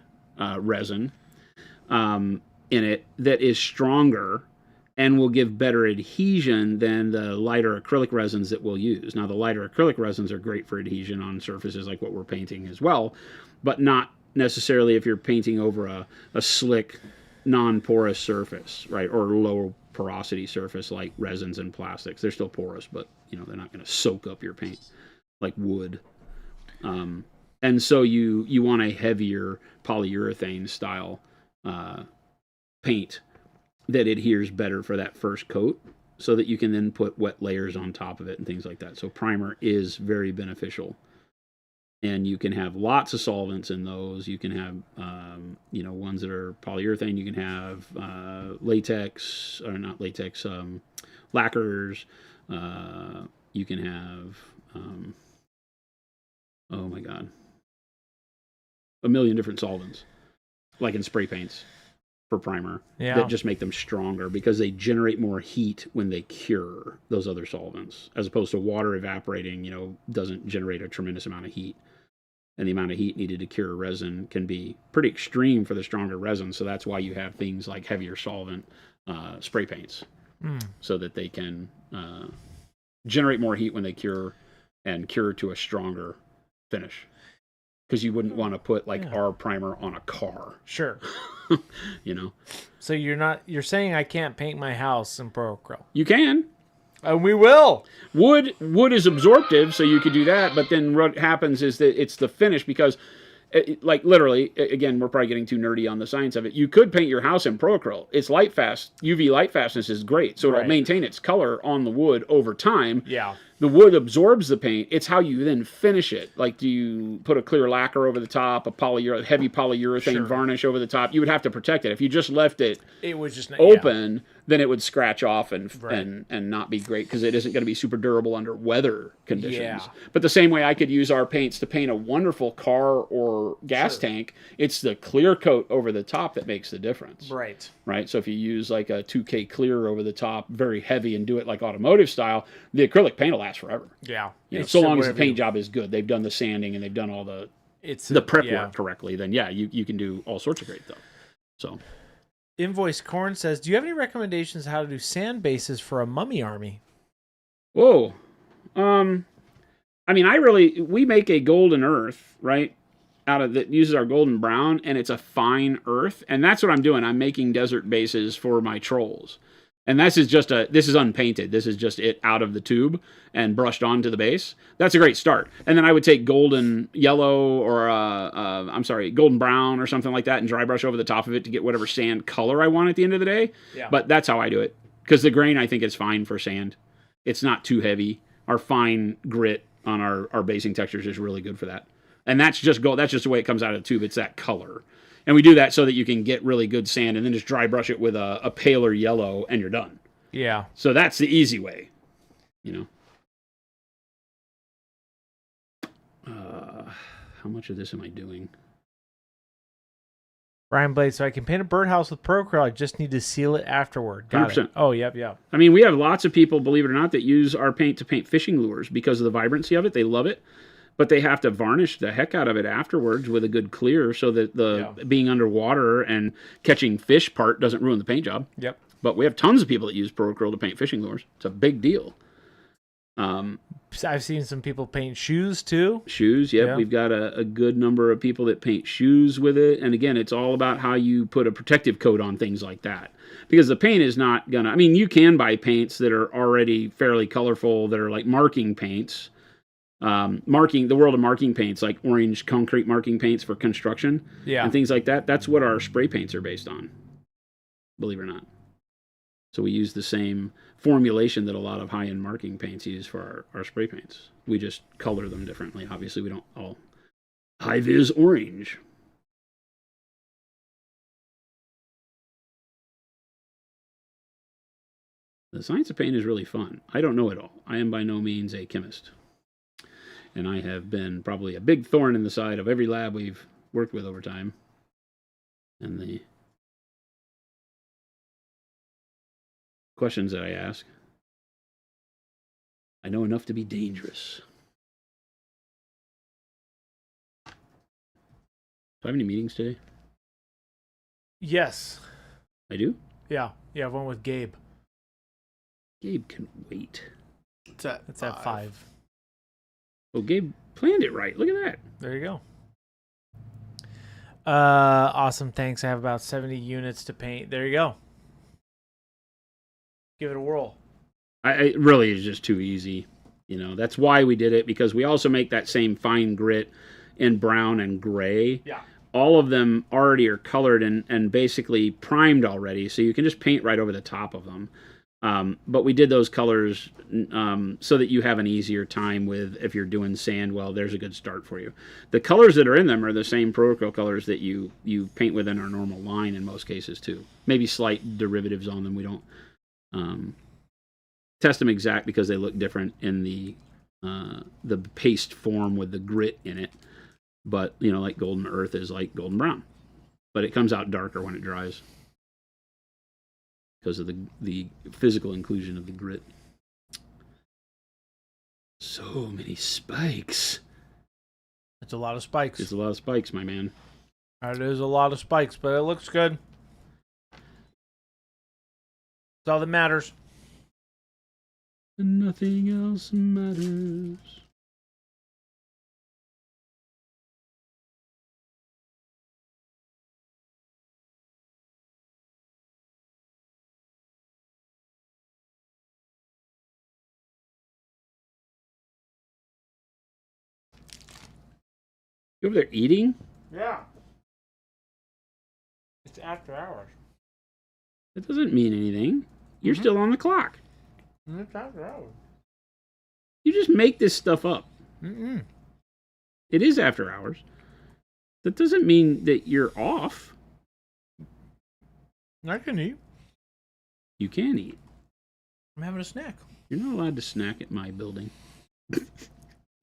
resin in it that is stronger and will give better adhesion than the lighter acrylic resins that we'll use. Now, the lighter acrylic resins are great for adhesion on surfaces like what we're painting as well, but not necessarily if you're painting over a slick, non-porous surface, right, or low porosity surface like resins and plastics. They're still porous, but they're not going to soak up your paint like wood. And so you want a heavier polyurethane style paint that adheres better for that first coat, so that you can then put wet layers on top of it and things like that. So primer is very beneficial, and you can have lots of solvents in those. You can have ones that are polyurethane. You can have latex, or not latex, lacquers. You can have oh my god, a million different solvents, like in spray paints for primer, that just make them stronger because they generate more heat when they cure those other solvents, as opposed to water evaporating, doesn't generate a tremendous amount of heat. And the amount of heat needed to cure resin can be pretty extreme for the stronger resin. So that's why you have things like heavier solvent spray paints, so that they can generate more heat when they cure, and cure to a stronger finish. Because you wouldn't want to put our primer on a car.
Sure.
So
you're saying I can't paint my house in Pro-Acryl?
You can.
And we will.
Wood is absorptive, so you could do that. But then what happens is that it's the finish, because literally, again, we're probably getting too nerdy on the science of it. You could paint your house in Pro-Acryl. It's light fast. UV light fastness is great. So it'll maintain its color on the wood over time.
Yeah.
The wood absorbs the paint. It's how you then finish it. Like, do you put a clear lacquer over the top, a heavy polyurethane varnish over the top? You would have to protect it. If you just left it
would just
open, then it would scratch off and not be great, because it isn't going to be super durable under weather conditions.
Yeah.
But the same way I could use our paints to paint a wonderful car or gas tank, it's the clear coat over the top that makes the difference.
Right.
Right. So if you use like a 2K clear over the top, very heavy, and do it like automotive style, the acrylic paint will last forever.
Yeah.
So long as the paint job is good, they've done the sanding and they've done all the prep work correctly, then you can do all sorts of great stuff. So
Invoice Corn says, do you have any recommendations how to do sand bases for a mummy army?
Whoa. We make a golden earth, right? That uses our golden brown, and it's a fine earth, and that's what I'm doing. I'm making desert bases for my trolls, and this is unpainted. This is just it out of the tube and brushed onto the base. That's a great start. And then I would take golden yellow or golden brown or something like that, and dry brush over the top of it to get whatever sand color I want at the end of the day.
Yeah.
But that's how I do it, because the grain I think is fine for sand. It's not too heavy. Our fine grit on our basing textures is really good for that. And that's just the way it comes out of the tube. It's that color. And we do that so that you can get really good sand and then just dry brush it with a paler yellow and you're done.
Yeah.
So that's the easy way, you know. How much of this am I doing?
Brian Blade, so I can paint a birdhouse with Procreal. I just need to seal it afterward. Got
100%.
it. Oh, yep.
I mean, we have lots of people, believe it or not, that use our paint to paint fishing lures because of the vibrancy of it. They love it. But they have to varnish the heck out of it afterwards with a good clear so that the being underwater and catching fish part doesn't ruin the paint job.
Yep.
But we have tons of people that use Procreal to paint fishing lures. It's a big deal.
I've seen some people paint shoes too.
Shoes, yep. Yeah. We've got a good number of people that paint shoes with it. And again, it's all about how you put a protective coat on things like that. Because the paint is not going to... I mean, you can buy paints that are already fairly colorful, that are like marking paints. The world of marking paints, like orange concrete marking paints for construction.
Yeah.
And things like that. That's what our spray paints are based on, believe it or not. So we use the same formulation that a lot of high-end marking paints use for our spray paints. We just color them differently. Obviously, we don't all high-vis orange. The science of paint is really fun. I don't know it all. I am by no means a chemist. And I have been probably a big thorn in the side of every lab we've worked with over time. And the questions that I ask, I know enough to be dangerous. Do I have any meetings today?
Yes.
I do?
Yeah. Yeah, I have one with Gabe.
Gabe can wait.
It's at
5.
Oh, Gabe planned it right. Look at that.
There you go. Awesome. Thanks. I have about 70 units to paint. There you go. Give it a whirl.
It really is just too easy. You know, that's why we did it, because we also make that same fine grit in brown and gray.
Yeah.
All of them already are colored and basically primed already, so you can just paint right over the top of them. But we did those colors so that you have an easier time with, if you're doing sand, well, there's a good start for you. The colors that are in them are the same Procreal colors that you paint within our normal line in most cases too. Maybe slight derivatives on them. We don't test them exact because they look different in the paste form with the grit in it. But, you know, like Golden Earth is like golden brown. But it comes out darker when it dries, because of the physical inclusion of the grit. So many spikes.
It's a lot of spikes.
It's a lot of spikes, my man.
It is a lot of spikes, but it looks good. That's all that matters.
And nothing else matters. You over there eating?
Yeah. It's after hours.
That doesn't mean anything. You're still on the clock.
It's after hours.
You just make this stuff up.
Mm-mm.
It is after hours. That doesn't mean that you're off.
I can eat.
You can eat.
I'm having a snack.
You're not allowed to snack at my building.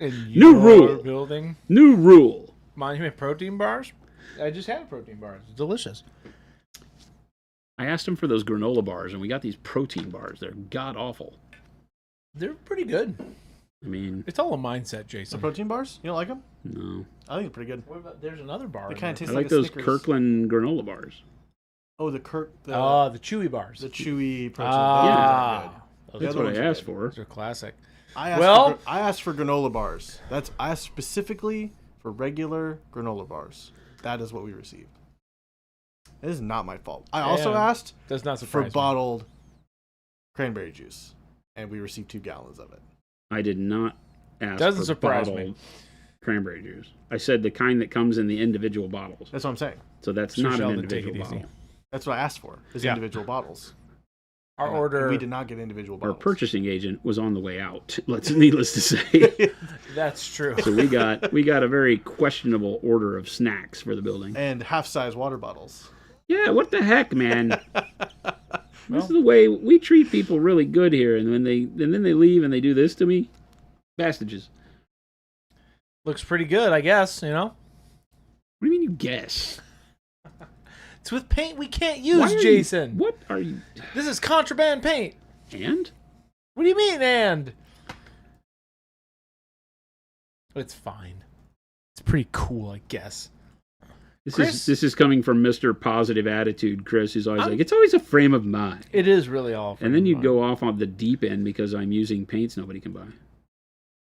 In
New
your
rule.
Building.
New rule.
Monument protein bars? I just had protein bars. It's delicious.
I asked him for those granola bars, and we got these protein bars. They're god-awful.
They're pretty good.
I mean...
It's all a mindset, Jason.
The protein bars? You don't like them?
No.
I think they're pretty good.
What about, there's another bar.
They kind of taste
I
like
like those
Snickers.
Kirkland granola bars.
Oh, the
the chewy bars.
The chewy protein
Ah.
bars.
That's what I asked for.
Those are classic.
I asked for granola bars. I asked specifically for regular granola bars. That is what we received. It is not my fault. I also asked
Does not
for
surprise me.
bottled cranberry juice, and we received 2 gallons of it.
I did not ask
Doesn't
for
surprise
bottled
me.
cranberry juice. I said the kind that comes in the individual bottles.
That's what I'm saying.
So that's
Sure,
not an
Sheldon, take
individual
it easy.
bottle.
That's what I asked for, is
Yeah.
individual bottles.
Our
And
order.
we did not get individual
Our
bottles.
purchasing agent was on the way out. Needless to say.
That's true.
So we got a very questionable order of snacks for the building.
And half-size water bottles.
Yeah, what the heck, man? This is the way we treat people really good here, and then they leave and they do this to me. Bastages.
Looks pretty good, I guess. You know.
What do you mean you guess?
It's with paint we can't
Why
use,
are
Jason.
what are you?
This is contraband paint.
And?
What do you mean, and? It's fine. It's pretty cool, I guess.
This is coming from Mr. Positive Attitude, Chris, who's always like, it's always a frame of mind.
It is really all.
And then you go off on the deep end because I'm using paints nobody can buy.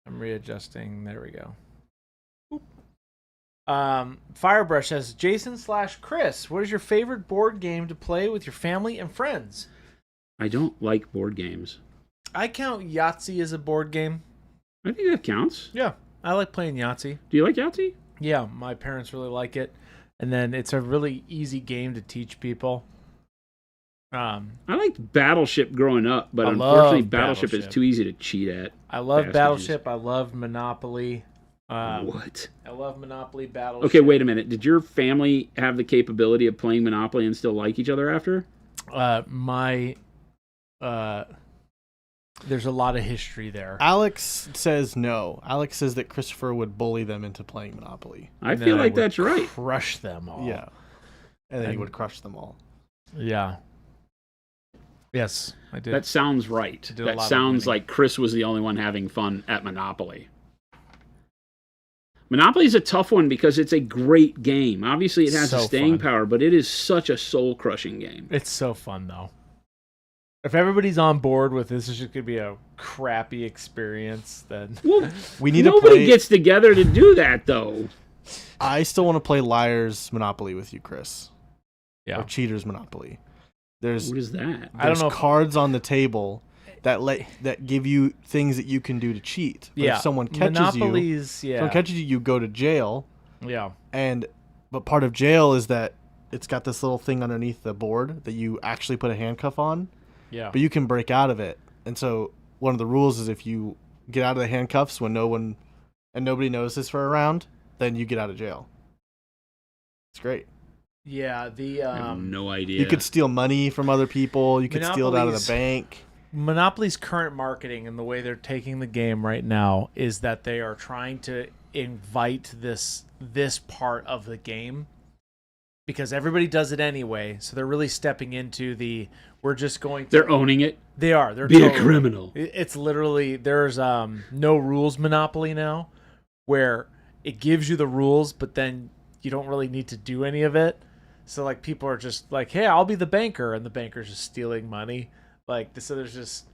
I'm readjusting. There we go. Firebrush says, Jason/Chris, what is your favorite board game to play with your family and friends?
I don't like board games.
I count Yahtzee as a board game.
I think that counts.
Yeah, I like playing Yahtzee.
Do you like Yahtzee?
Yeah, my parents really like it. And then it's a really easy game to teach people.
I liked Battleship growing up, but
I
unfortunately
love
Battleship is
Battleship.
too easy to cheat at.
I love
Bastages.
Battleship. I love Monopoly.
What?
I love Monopoly, Battleship.
Okay, wait a minute. Did your family have the capability of playing Monopoly and still like each other after?
There's a lot of history there.
Alex says no. Alex says that Christopher would bully them into playing Monopoly.
I feel like that's right.
Crush them all.
Yeah. And then he would crush them all.
Yeah. Yes, I did.
That sounds right.
do a lot
That
of
sounds
winning.
like Chris was the only one having fun at Monopoly. Monopoly is a tough one because it's a great game. Obviously, it has
So
a staying
fun.
power, but it is such a soul-crushing game.
It's so fun though. If everybody's on board with this, it's just gonna be a crappy experience. Then
Well,
We need to
nobody
play.
gets together to do that, though.
I still want to play Liar's Monopoly with you, Chris.
yeah,
Or Cheater's Monopoly. There's
What is that?
I don't know if-
cards on the table that give you things that you can do to cheat. But
yeah.
if someone catches
Monopoly's,
you, you go to jail.
yeah.
But part of jail is that it's got this little thing underneath the board that you actually put a handcuff on.
Yeah.
But you can break out of it. And so one of the rules is if you get out of the handcuffs when nobody knows this for a round, then you get out of jail. It's great.
Yeah, the
I have no idea.
You could steal money from other people. You could steal it out of the bank.
Monopoly's current marketing and the way they're taking the game right now is that they are trying to invite this part of the game because everybody does it anyway. So they're really stepping into we're just going to.
They're owning it.
They are. They're
Be a
totally-
criminal.
It's literally there's no rules Monopoly now, where it gives you the rules, but then you don't really need to do any of it. So like people are just like, hey, I'll be the banker, and the banker's just stealing money. Like so, there's just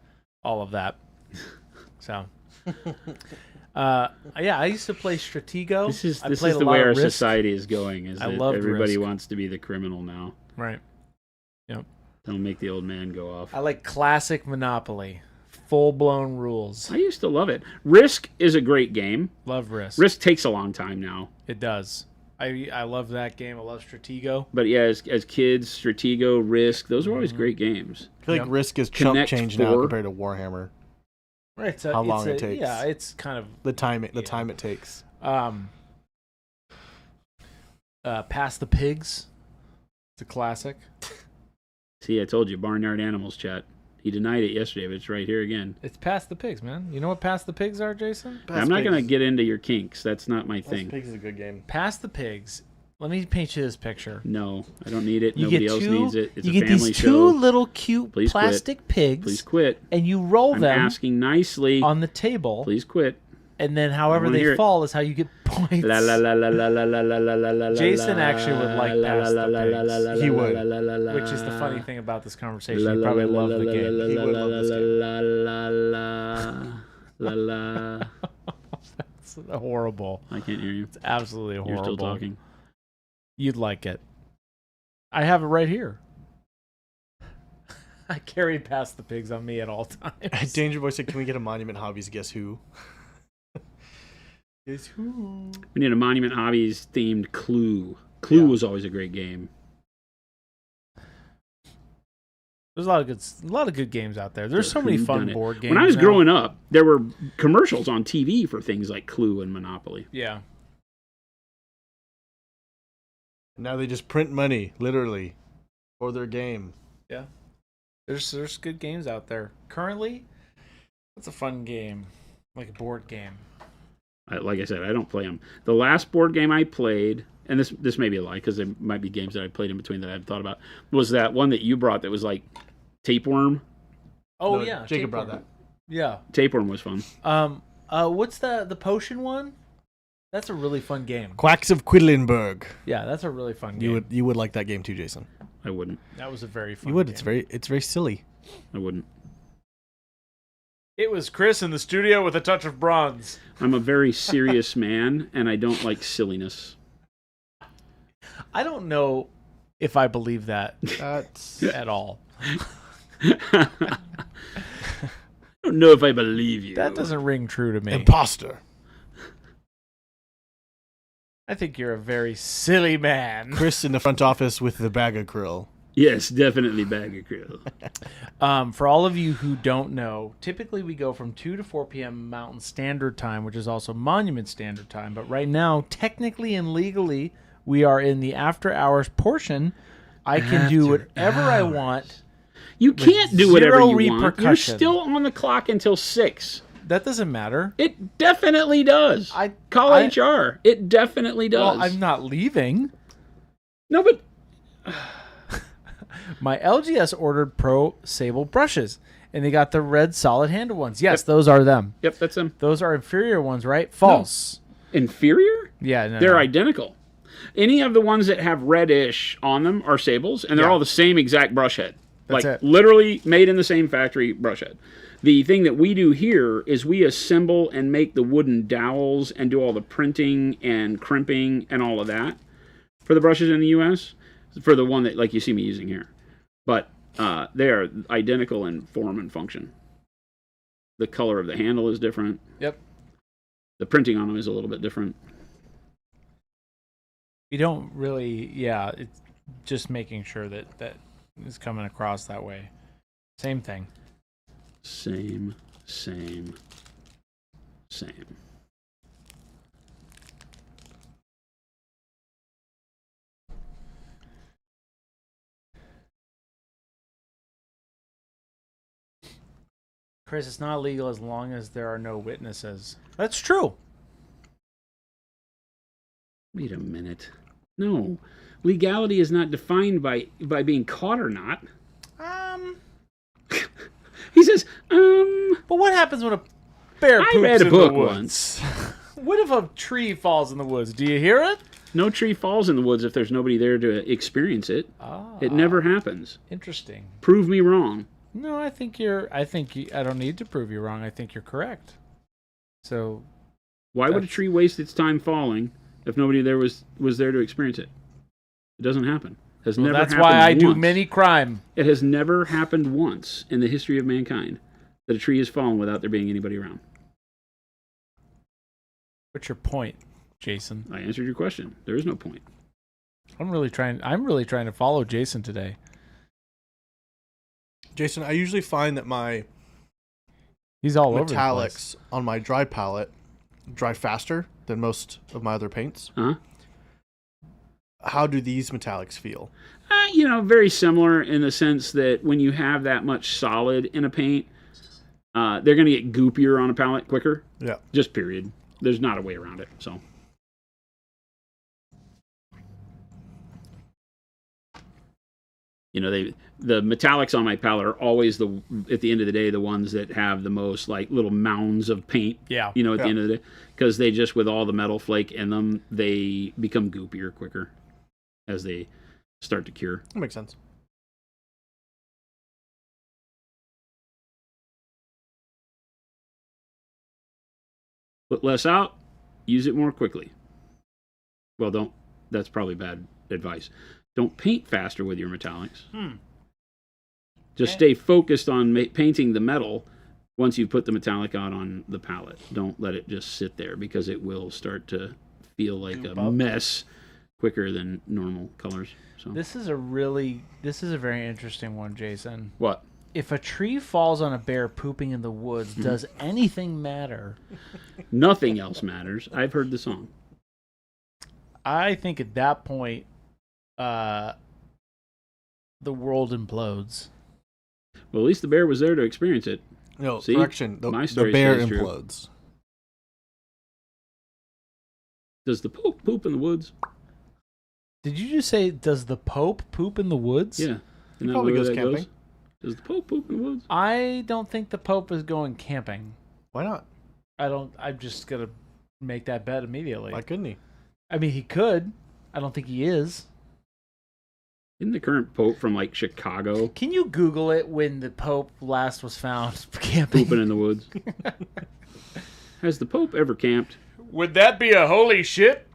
all of that. So, yeah, I used to play Stratego.
This is
I played
the
a lot
way
of
our
Risk.
society is going. Is
I
that
loved
everybody
Risk.
wants to be the criminal now?
Right. Yep.
Don't make the old man go off.
I like classic Monopoly, full blown rules.
I used to love it. Risk is a great game.
Love Risk.
Risk takes a long time now.
It does. I love that game. I love Stratego.
But yeah, as kids, Stratego, Risk, those were always great games.
I feel like
Yep.
Risk is chump
Connect
change now
4.
compared to Warhammer.
Right. So
How long it takes.
Yeah, it's kind of
The time it takes.
Pass the Pigs. It's a classic.
See, I told you, Barnyard Animals chat. He denied it yesterday, but it's right here again.
It's Pass the Pigs, man. You know what Pass the Pigs are, Jason?
I'm not going to get into your kinks. That's not my thing.
Pigs is a good game.
Pass the Pigs. Let me paint you this picture.
No, I don't need it.
You
Nobody
get
else
two,
needs it. It's
you
a
get
family
these
show.
two little cute
Please quit.
plastic pigs,
Please quit.
and you roll
I'm
them
asking nicely.
on the table,
Please quit.
and then however
wanna hear
they
it.
fall is how you get points.
La la la la la la la la la la la.
Jason actually would like Pass the Pigs.
He would.
Which is the funny thing about this conversation. You probably love the game.
He would love this game.
La la.
It's horrible.
I can't hear you.
It's absolutely horrible.
You're still talking.
You'd like it. I have it right here. I carry Pass the Pigs on me at all times.
Danger Boy said, "Can we get a Monument Hobbies? Guess who?" Guess who?
We need a Monument Hobbies themed Clue. Clue was always a great game.
There's a lot of good games out there. There's so many fun board games.
When I was
now.
growing up, there were commercials on TV for things like Clue and Monopoly.
Yeah.
Now they just print money, literally, for their game.
Yeah. There's good games out there. Currently, what's a fun game? Like a board game.
Like I said, I don't play them. The last board game I played, and this may be a lie because there might be games that I played in between that I hadn't thought about, was that one that you brought that was like Tapeworm.
Oh,
No,
yeah.
Jacob brought that.
Yeah.
Tapeworm was fun.
What's the potion one? That's a really fun game.
Quacks of Quedlinburg.
Yeah, that's a really fun game.
You would like that game too, Jason.
I wouldn't.
That was a very fun
You would.
game.
It's very silly.
I wouldn't.
It was Chris in the studio with a touch of bronze.
I'm a very serious man, and I don't like silliness.
I don't know if I believe that
That's
at all.
I don't know if I believe you.
That doesn't ring true to me.
imposter.
I think you're a very silly man.
Chris in the front office with the bag of krill.
Yes, definitely bag of krill.
For all of you who don't know, typically we go from 2 to 4 p.m. Mountain Standard Time, which is also Monument Standard Time. But right now, technically and legally, we are in the after hours portion. I can do whatever I want.
You can't do whatever
zero
you want. You're
repercussion.
still on the clock until 6.
That doesn't matter.
It definitely does. Call HR. It definitely does.
Well, I'm not leaving.
No, but
My LGS ordered Pro Sable brushes, and they got the red solid handle ones. Yes, those are them.
yep, that's them.
Those are inferior ones, right? False.
Inferior?
Yeah, no,
They're
no.
identical. Any of the ones that have reddish on them are Sables, and they're
Yeah.
all the same exact brush head.
That's
like
it.
literally made in the same factory brush head. The thing that we do here is we assemble and make the wooden dowels and do all the printing and crimping and all of that for the brushes in the U.S. for the one that like you see me using here. But they are identical in form and function. The color of the handle is different.
Yep.
The printing on them is a little bit different.
You don't really, yeah, it's just making sure that is coming across that way. Same thing.
Same.
Chris, it's not illegal as long as there are no witnesses. That's true.
Wait a minute. No. Legality is not defined by being caught or not. He says,
But what happens when a bear poops
I read a
in
book
the woods? What if a tree falls in the woods? Do you hear it?
no tree falls in the woods if there's nobody there to experience it. It never happens.
Interesting.
Prove me wrong.
No, I don't need to prove you wrong. I think you're correct. So,
Why would a tree waste its time falling if nobody there was there to experience it? It doesn't happen. Has never
that's
happened
why I do
once.
many crime.
It has never happened once in the history of mankind that a tree has fallen without there being anybody around.
What's your point, Jason?
I answered your question. There is no point.
I'm really trying to follow Jason today.
Jason, I usually find that my
He's all over the place.
metallics on my dry palette dry faster than most of my other paints.
Huh?
How do these metallics feel?
Very similar in the sense that when you have that much solid in a paint, they're going to get goopier on a palette quicker.
Yeah.
Just period. There's not a way around it. So. The metallics on my palette are always at the end of the day, the ones that have the most like little mounds of paint.
Yeah.
At the end of the day, because they just with all the metal flake in them, they become goopier quicker as they start to cure.
That makes sense.
Put less out, use it more quickly. Well, don't. That's probably bad advice. Don't paint faster with your metallics. Just stay focused on painting the metal once you put the metallic out on the palette. Don't let it just sit there because it will start to feel like a mess quicker than normal colors. So
This is a very interesting one, Jason.
what?
If a tree falls on a bear pooping in the woods,
Mm-hmm.
does anything matter?
Nothing else matters. I've heard the song.
I think at that point, the world implodes.
Well, at least the bear was there to experience it.
No,
See?
correction.
My
The
story
bear
stays true.
implodes.
Does the Pope poop in the woods?
Did you just say, does the Pope poop in the woods?
Yeah.
He
Isn't that
probably
where
goes
that
camping.
Does the Pope poop in the woods?
I don't think the Pope is going camping.
Why not?
I'm just going to make that bet immediately.
Why couldn't he?
I mean, he could. I don't think he is.
Isn't the current Pope from like Chicago
Can you Google it when the Pope last was found camping?
pooping in the woods? Has the Pope ever camped?
Would that be a holy shit?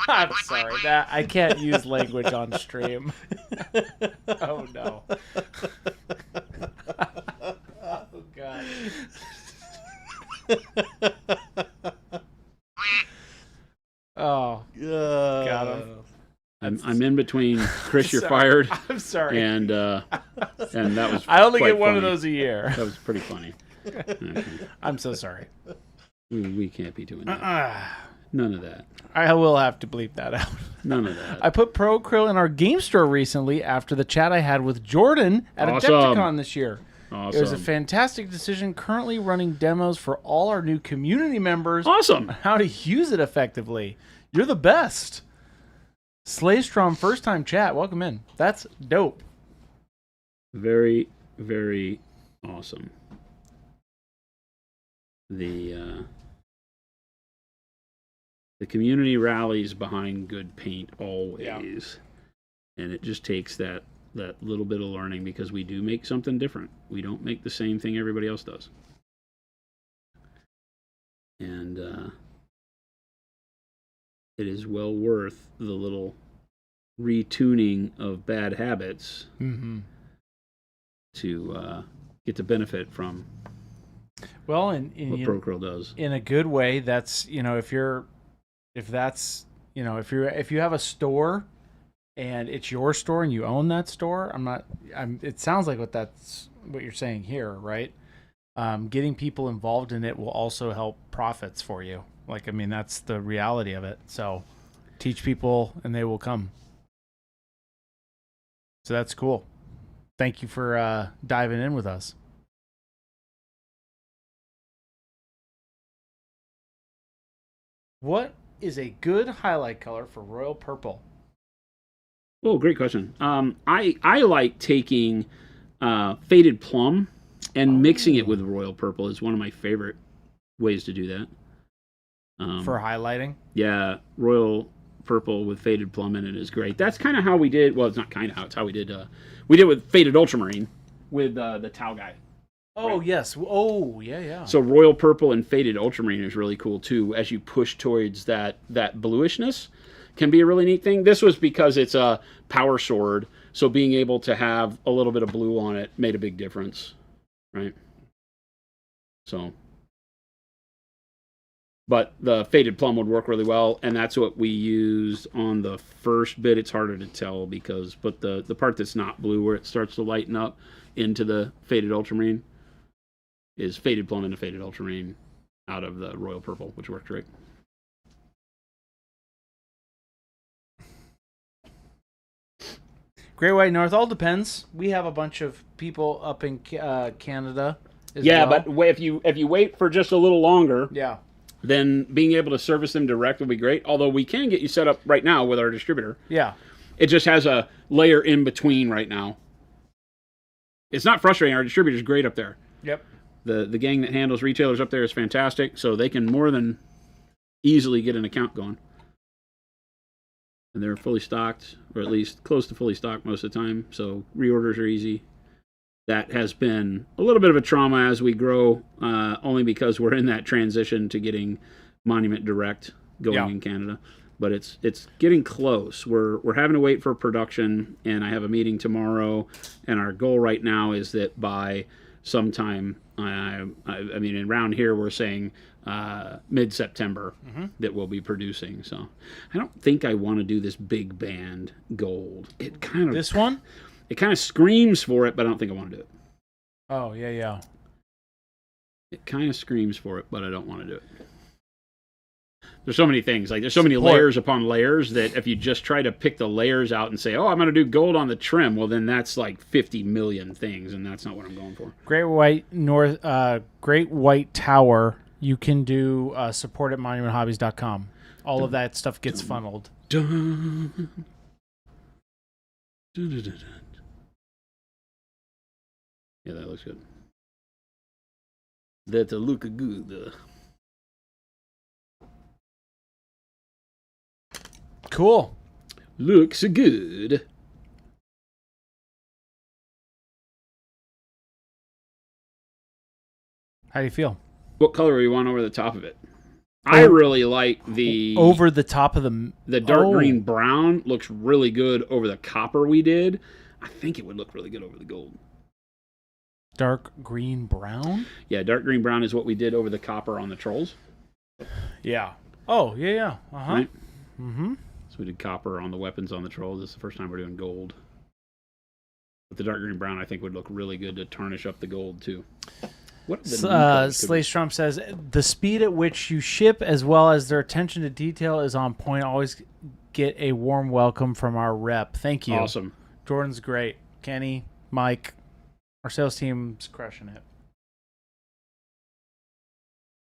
I'm sorry. That I can't use language on stream. Oh no. Oh god. Oh, got him.
I'm in between Chris, you're
Sorry.
fired,
I'm sorry.
and that was.
I only
quite
get one of
funny.
those a year.
That was pretty funny. Okay.
I'm so sorry.
We can't be doing that. None of that.
I will have to bleep that out.
None of that.
I put Pro Krill in our game store recently after the chat I had with Jordan at
Awesome.
Adepticon this year.
Awesome.
It was a fantastic decision. Currently running demos for all our new community members
Awesome.
on how to use it effectively. You're the best. Slaystrom, first time chat. Welcome in. That's dope.
Very, very awesome. The community rallies behind good paint always, and it just takes that little bit of learning because we do make something different. We don't make the same thing everybody else does, and it is well worth the little retuning of bad habits to get the benefit from
Well,
what ProCurl does.
in a good way, that's, if you have a store and it's your store and you own that store, it sounds like what you're saying here, right? Getting people involved in it will also help profits for you. That's the reality of it. So teach people and they will come. So that's cool. Thank you for diving in with us. What is a good highlight color for royal purple?
Oh, great question. I like taking faded plum and mixing it with royal purple is one of my favorite ways to do that.
For highlighting?
Yeah, royal purple with faded plum in it is great. That's kind of how we did. Well, it's not kind of how. It's how we did. We did with faded ultramarine with the Tau guy.
Oh, yes. Oh, yeah.
So royal purple and faded ultramarine is really cool too. As you push towards that bluishness, can be a really neat thing. This was because it's a power sword, so being able to have a little bit of blue on it made a big difference, right? So, but the faded plum would work really well, and that's what we used on the first bit. It's harder to tell but the part that's not blue, where it starts to lighten up into the faded ultramarine, is faded plum into faded ultramarine out of the royal purple, which worked great.
Great White North, all depends. We have a bunch of people up in Canada as
Yeah,
well.
but if you wait for just a little longer,
Yeah.
then being able to service them direct will be great. Although we can get you set up right now with our distributor.
Yeah.
It just has a layer in between right now. It's not frustrating. Our distributor's great up there.
Yep.
The gang that handles retailers up there is fantastic, so they can more than easily get an account going. And they're fully stocked, or at least close to fully stocked most of the time, so reorders are easy. That has been a little bit of a trauma as we grow, only because we're in that transition to getting Monument Direct going in Canada. But it's getting close. We're having to wait for production, and I have a meeting tomorrow, and our goal right now is that by sometime I mean, around here we're saying mid-September that we'll be producing. So I don't think I want to do this big band gold. It kind of
This one?
It kind of screams for it, but I don't think I want to do it.
Oh, yeah.
It kind of screams for it, but I don't want to do it. There's so many things. Like, there's so many
Support.
layers upon layers that if you just try to pick the layers out and say, oh, I'm going to do gold on the trim, well, then that's like 50 million things, and that's not what I'm going for.
Great White Tower. You can do support at monumenthobbies.com. All of that stuff gets funneled.
Dun. Dun, dun, dun, dun. Yeah, that looks good. That look good.
Cool.
Looks good.
How do you feel?
What color do you want over the top of it? I really like the
over the top of the
dark green brown. Looks really good over the copper we did. I think it would look really good over the gold.
Dark green brown?
Yeah, dark green brown is what we did over the copper on the trolls.
Yeah. Oh, yeah. Uh-huh.
Right?
Mm-hmm.
So we did copper on the weapons on the trolls. This is the first time we're doing gold. But the dark green brown, I think, would look really good to tarnish up the gold, too. What
Slaystrom says, the speed at which you ship as well as their attention to detail is on point. Always get a warm welcome from our rep. Thank you.
Awesome.
Jordan's great. Kenny, Mike, our sales team's crushing it.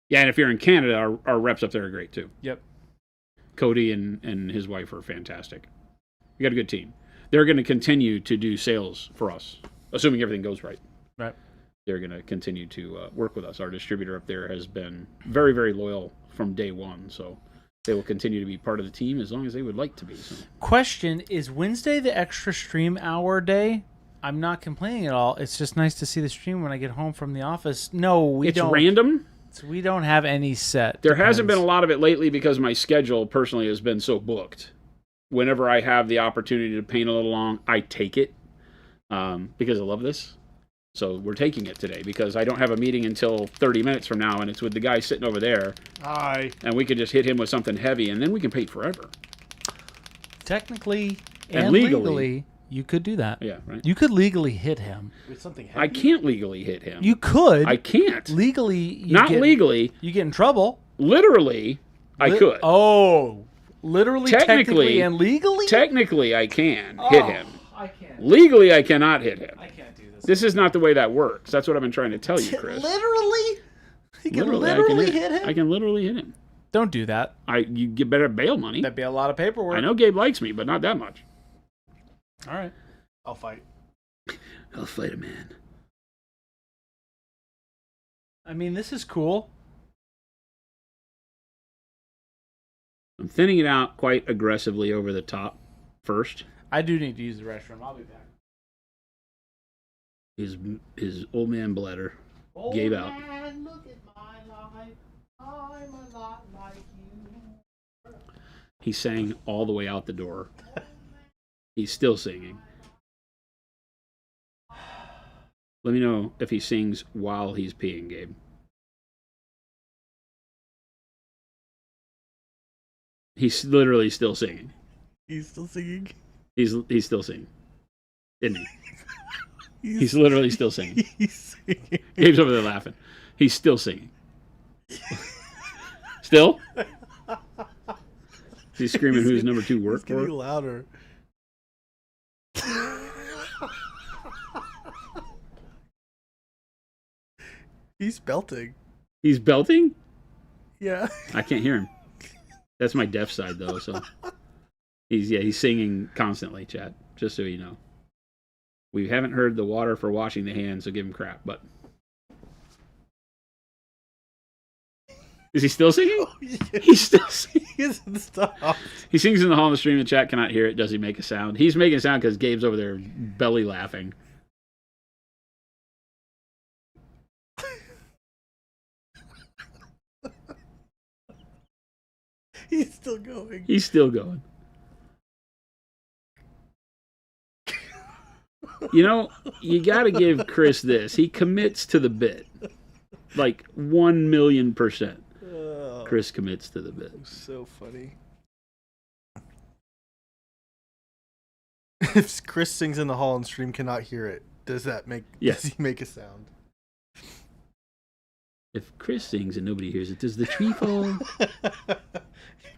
Yeah, and if you're in Canada, our reps up there are great, too.
Yep.
Cody and his wife are fantastic. We got a good team. They're going to continue to do sales for us, assuming everything goes right.
Right.
They're going to continue to work with us. Our distributor up there has been very, very loyal from day one, so they will continue to be part of the team as long as they would like to be. So.
Question, is Wednesday the extra stream hour day? I'm not complaining at all. It's just nice to see the stream when I get home from the office. No, we don't.
It's random.
We don't have any set.
There hasn't been a lot of it lately because my schedule personally has been so booked. Whenever I have the opportunity to paint a little long, I take it because I love this. So we're taking it today because I don't have a meeting until 30 minutes from now, and it's with the guy sitting over there.
Hi.
And we could just hit him with something heavy, and then we can paint forever.
Technically and legally, you could do that.
Yeah, right.
You could legally hit him.
With something heavy?
I can't legally hit him.
You could.
I can't.
Legally.
Legally.
You get in trouble.
Literally, I could.
Oh. Literally, technically, and legally?
Technically, I can hit him.
I can't.
Legally, I cannot hit him.
I can't do this.
This is not the way that works. That's what I've been trying to tell you, Chris.
Literally? You can
I
literally
can
hit him?
I can literally hit him.
Don't do that.
You get better bail money.
That'd be a lot of paperwork.
I know Gabe likes me, but not that much.
All right.
I'll fight.
I'll fight a man.
I mean, this is cool.
I'm thinning it out quite aggressively over the top first.
I do need to use the restroom. I'll be back.
His old man bladder gave out.
Man, look at my life. I'm a lot like you.
He sang all the way out the door. He's still singing. Let me know if he sings while he's peeing, Gabe. He's literally still singing.
He's still singing?
He's still singing. Isn't he? He's literally still singing.
He's singing.
Gabe's over there laughing. He's still singing. Still? He's screaming who's number 2 work
It's getting
for?
louder. He's belting.
He's belting?
Yeah.
I can't hear him. That's my deaf side, though, so. He's singing constantly, Chad, just so you know. We haven't heard the water for washing the hands, so give him crap, but. Is he still singing?
Oh, yeah.
He's still singing.
He hasn't stopped.
He sings in the hall in the stream, the chat cannot hear it. Does he make a sound? He's making a sound because Gabe's over there belly laughing.
He's still going.
He's still going. You know, you got to give Chris this. He commits to the bit. Like 1,000,000%. Chris commits to the bit.
So funny. If Chris sings in the hall and stream cannot hear it, does he make a sound?
If Chris sings and nobody hears it, does the tree fall?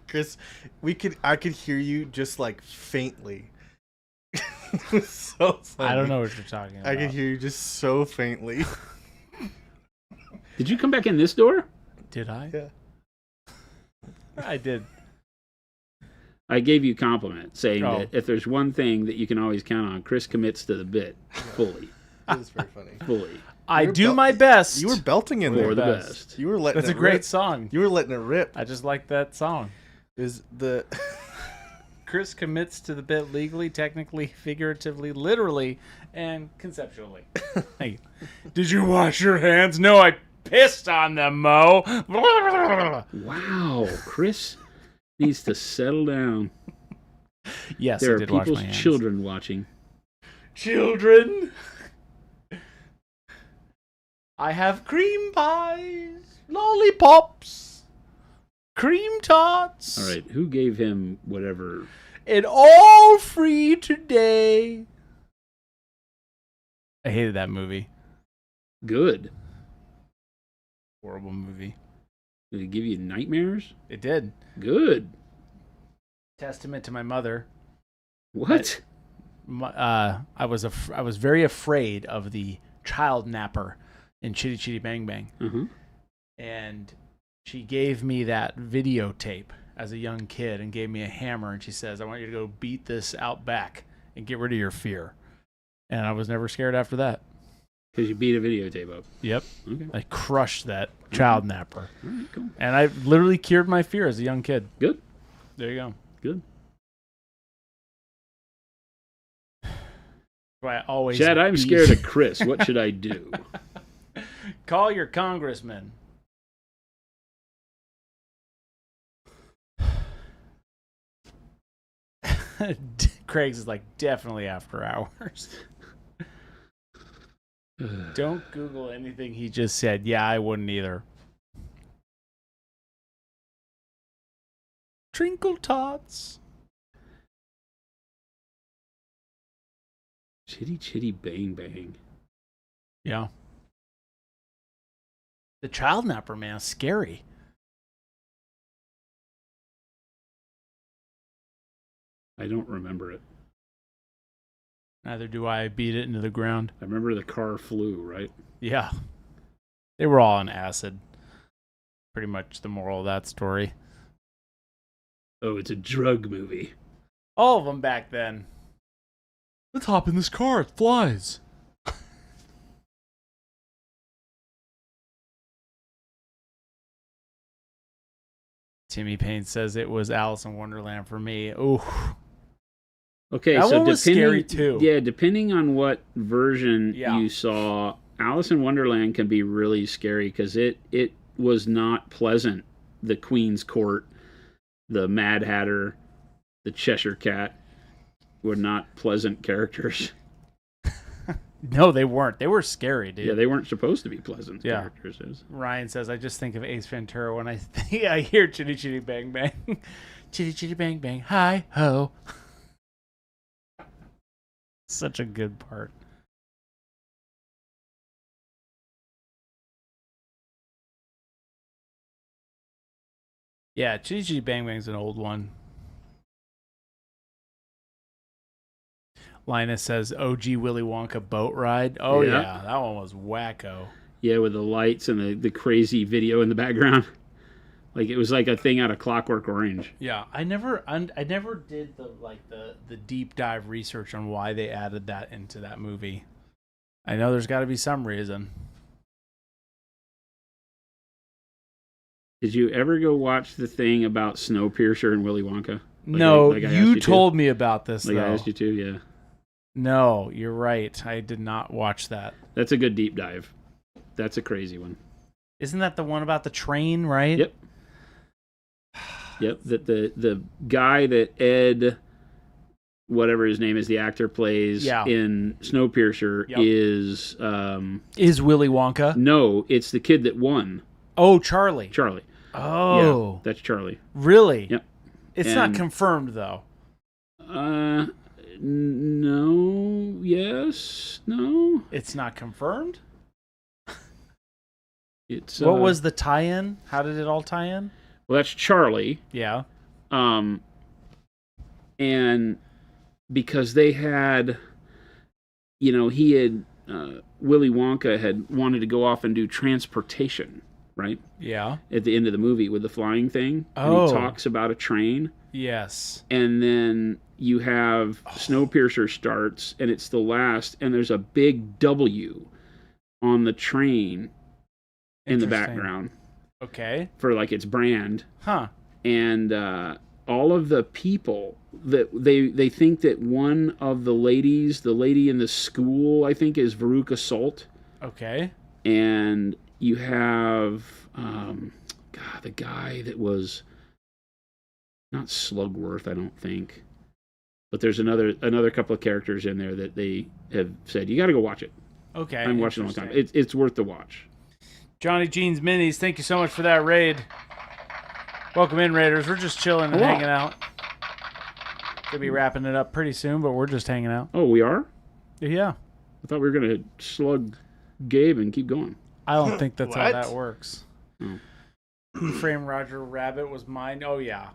Chris, I could hear you just like faintly. So funny.
I don't know what you're talking about.
I could hear you just so faintly.
Did you come back in this door?
Did I?
Yeah.
I did.
I gave you a compliment saying that if there's one thing that you can always count on, Chris commits to the bit fully.
That was very funny.
Fully.
I do my best.
You were belting in there.
For the best.
You were letting
That's
it
a great
rip.
song.
You were letting it rip.
I just like that song.
Is the
Chris commits to the bit legally, technically, figuratively, literally, and conceptually. Hey, did you wash your hands? No, I pissed on them, Mo.
Wow, Chris needs to settle down.
Yes,
There
I
are
did wash my
people's
hands.
children watching.
Children. I have cream pies, lollipops, cream tots.
All right, who gave him whatever?
And all free today. I hated that movie.
Good.
Horrible movie.
Did it give you nightmares?
It did.
Good.
Testament to my mother.
What?
I was very afraid of the child napper in Chitty Chitty Bang Bang.
Uh-huh.
And she gave me that videotape as a young kid and gave me a hammer, and she says, I want you to go beat this out back and get rid of your fear. And I was never scared after that.
Because you beat a videotape up.
Yep.
Okay.
I crushed that child napper.
All right, cool.
And I literally cured my fear as a young kid.
Good.
There you go.
Good.
I always
Chad, I'm scared of Chris. What should I do?
Call your congressman. Craig's is like definitely after hours. Don't Google anything he just said. Yeah, I wouldn't either. Trinkle tots.
Chitty Chitty Bang Bang.
Yeah. The child napper, man, is scary.
I don't remember it.
Neither do I. Beat it into the ground.
I remember the car flew, right?
Yeah. They were all on acid. Pretty much the moral of that story.
Oh, it's a drug movie.
All of them back then. Let's hop in this car. It flies. Timmy Payne says it was Alice in Wonderland for me. Ooh.
Okay,
That
so
one was scary, too.
Yeah, depending on what version
Yeah.
you saw, Alice in Wonderland can be really scary because it was not pleasant. The Queen's Court, the Mad Hatter, the Cheshire Cat were not pleasant characters.
No, they weren't. They were scary, dude.
Yeah, they weren't supposed to be pleasant
Yeah.
characters.
Ryan says, I just think of Ace Ventura when I hear Chitty Chitty Bang Bang. Chitty Chitty Bang Bang. Hi ho. Such a good part. Yeah, Chitty Chitty Bang Bang's an old one. Linus says OG Willy Wonka boat ride. Oh
Yeah.
yeah, that one was wacko.
Yeah, with the lights and the crazy video in the background. Like it was like a thing out of Clockwork Orange.
Yeah, I never did the deep dive research on why they added that into that movie. I know there's got to be some reason.
Did you ever go watch the thing about Snowpiercer and Willy Wonka?
No,
I asked
you
to?
told me about this
Like I
though.
asked you to, yeah.
No, you're right. I did not watch that.
That's a good deep dive. That's a crazy one.
Isn't that the one about the train, right?
Yep. Yep. That the guy that Ed whatever his name is, the actor plays in Snowpiercer
is Willy Wonka.
No, it's the kid that won.
Oh, Charlie.
Charlie.
Oh.
Yeah, that's Charlie.
Really?
Yep.
It's not confirmed, though.
No, yes, no.
It's not confirmed?
It's
what was the tie-in? How did it all tie in?
Well, that's Charlie.
Yeah.
And because they had, he had, Willy Wonka had wanted to go off and do transportation, right?
Yeah.
At the end of the movie with the flying thing.
Oh.
And he talks about a train.
Yes.
And then you have Snowpiercer starts, and it's the last, and there's a big W on the train in the background.
Okay.
For like its brand.
Huh.
And all of the people that they think that one of the ladies, the lady in the school, I think, is Veruca Salt.
Okay.
And you have the guy that was not Slugworth, I don't think. But there's another couple of characters in there that they have said, you got to go watch it.
Okay.
I'm watching it a long time. It's worth the watch.
Johnny Jeans Minis, thank you so much for that raid. Welcome in, Raiders. We're just chilling and hanging out. Gonna be wrapping it up pretty soon, but we're just hanging out.
Oh, we are?
Yeah.
I thought we were going to slug Gabe and keep going.
I don't think that's how
What?
that works.
Oh.
Frame Roger Rabbit was mine. Oh, yeah.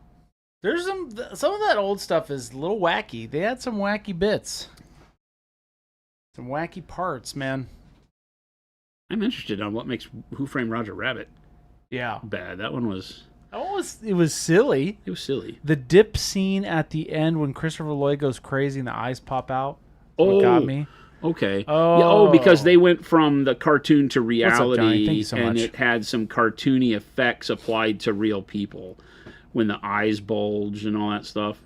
There's some of that old stuff is a little wacky. They had some wacky bits. Some wacky parts, man.
I'm interested on what makes Who Framed Roger Rabbit bad. That one was...
It was silly.
It was silly.
The dip scene at the end when Christopher Lloyd goes crazy and the eyes pop out. What got me.
Okay.
Oh.
Yeah, because they went from the cartoon to reality.
What's up, Johnny? Thank you so much.
It had some cartoony effects applied to real people. When the eyes bulged and all that stuff.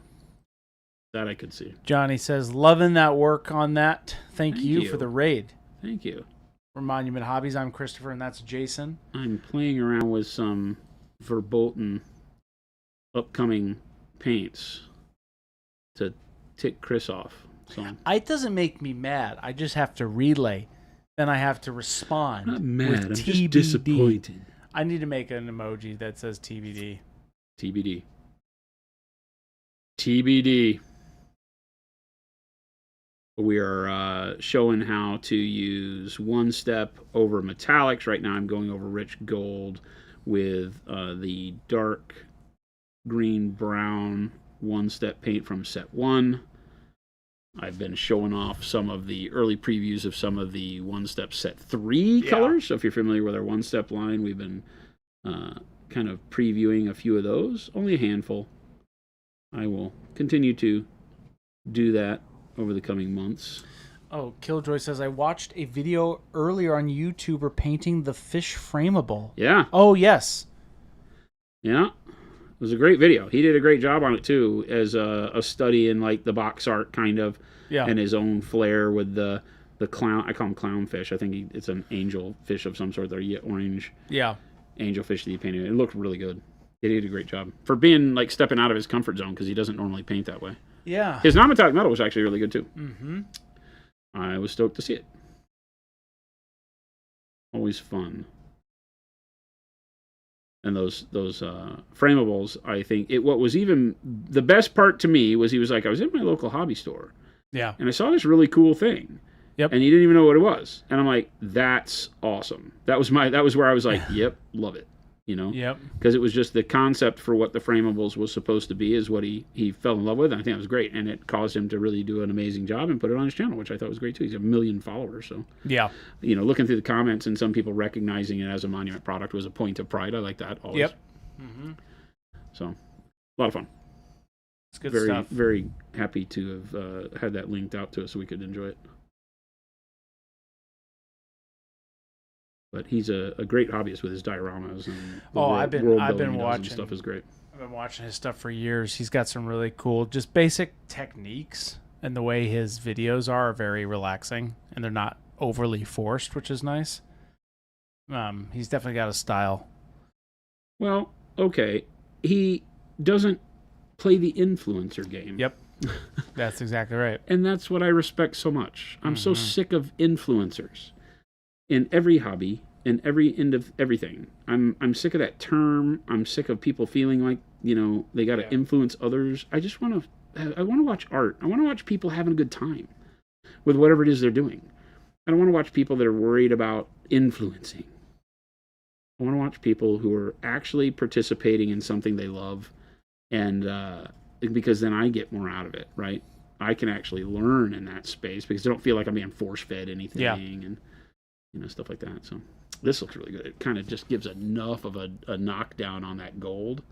That I could see.
Johnny says, loving that work on that. Thank you for the raid.
Thank you.
For Monument Hobbies, I'm Christopher, and that's Jason.
I'm playing around with some Verboten upcoming paints to tick Chris off. So
It doesn't make me mad. I just have to relay. Then I have to respond.
I'm not mad. I'm
TBD.
just disappointed.
I need to make an emoji that says TBD.
TBD. TBD. We are showing how to use one step over metallics. Right now I'm going over rich gold with the dark green brown one step paint from set 1. I've been showing off some of the early previews of some of the one step set 3 colors. So if you're familiar with our one step line, we've been kind of previewing a few of those. Only a handful. I will continue to do that over the coming months.
Oh, Killjoy says, I watched a video earlier on YouTuber painting the fish frameable.
Yeah.
Oh, yes.
Yeah. It was a great video. He did a great job on it, too, as a study in, like, the box art, kind of, and his own flair with the clown. I call him clownfish. I think it's an angel fish of some sort. They're orange angel fish that he painted. It looked really good. He did a great job. For being, like, stepping out of his comfort zone, because he doesn't normally paint that way.
Yeah.
His non-metallic metal was actually really good, too.
Mm-hmm.
I was stoked to see it. Always fun. And those framables, I think, what was even the best part to me was he was like, I was in my local hobby store.
Yeah.
And I saw this really cool thing.
Yep.
And he didn't even know what it was. And I'm like, that's awesome. That was where I was like, yep, love it. You know?
Yep.
Because it was just the concept for what the framables was supposed to be is what he fell in love with. And I think it was great. And it caused him to really do an amazing job and put it on his channel, which I thought was great too. He's 1 million followers. So,
yeah.
You know, looking through the comments and some people recognizing it as a Monument product was a point of pride. I like that always.
Yep. Mm-hmm.
So, a lot of fun.
It's good
very,
stuff.
Very happy to have had that linked out to us so we could enjoy it. But he's a great hobbyist with his dioramas and
I've been watching
stuff is great.
I've been watching his stuff for years. He's got some really cool, just basic techniques, and the way his videos are very relaxing, and they're not overly forced, which is nice. He's definitely got a style.
Well, okay, he doesn't play the influencer game.
Yep. That's exactly right.
And that's what I respect so much. I'm so sick of influencers in every hobby, in every end of everything. I'm sick of that term. I'm sick of people feeling like, they got to influence others. I want to watch art. I want to watch people having a good time with whatever it is they're doing. I don't want to watch people that are worried about influencing. I want to watch people who are actually participating in something they love, and because then I get more out of it, right? I can actually learn in that space because I don't feel like I'm being force-fed anything and stuff like that. So this looks really good. It kind of just gives enough of a knockdown on that gold.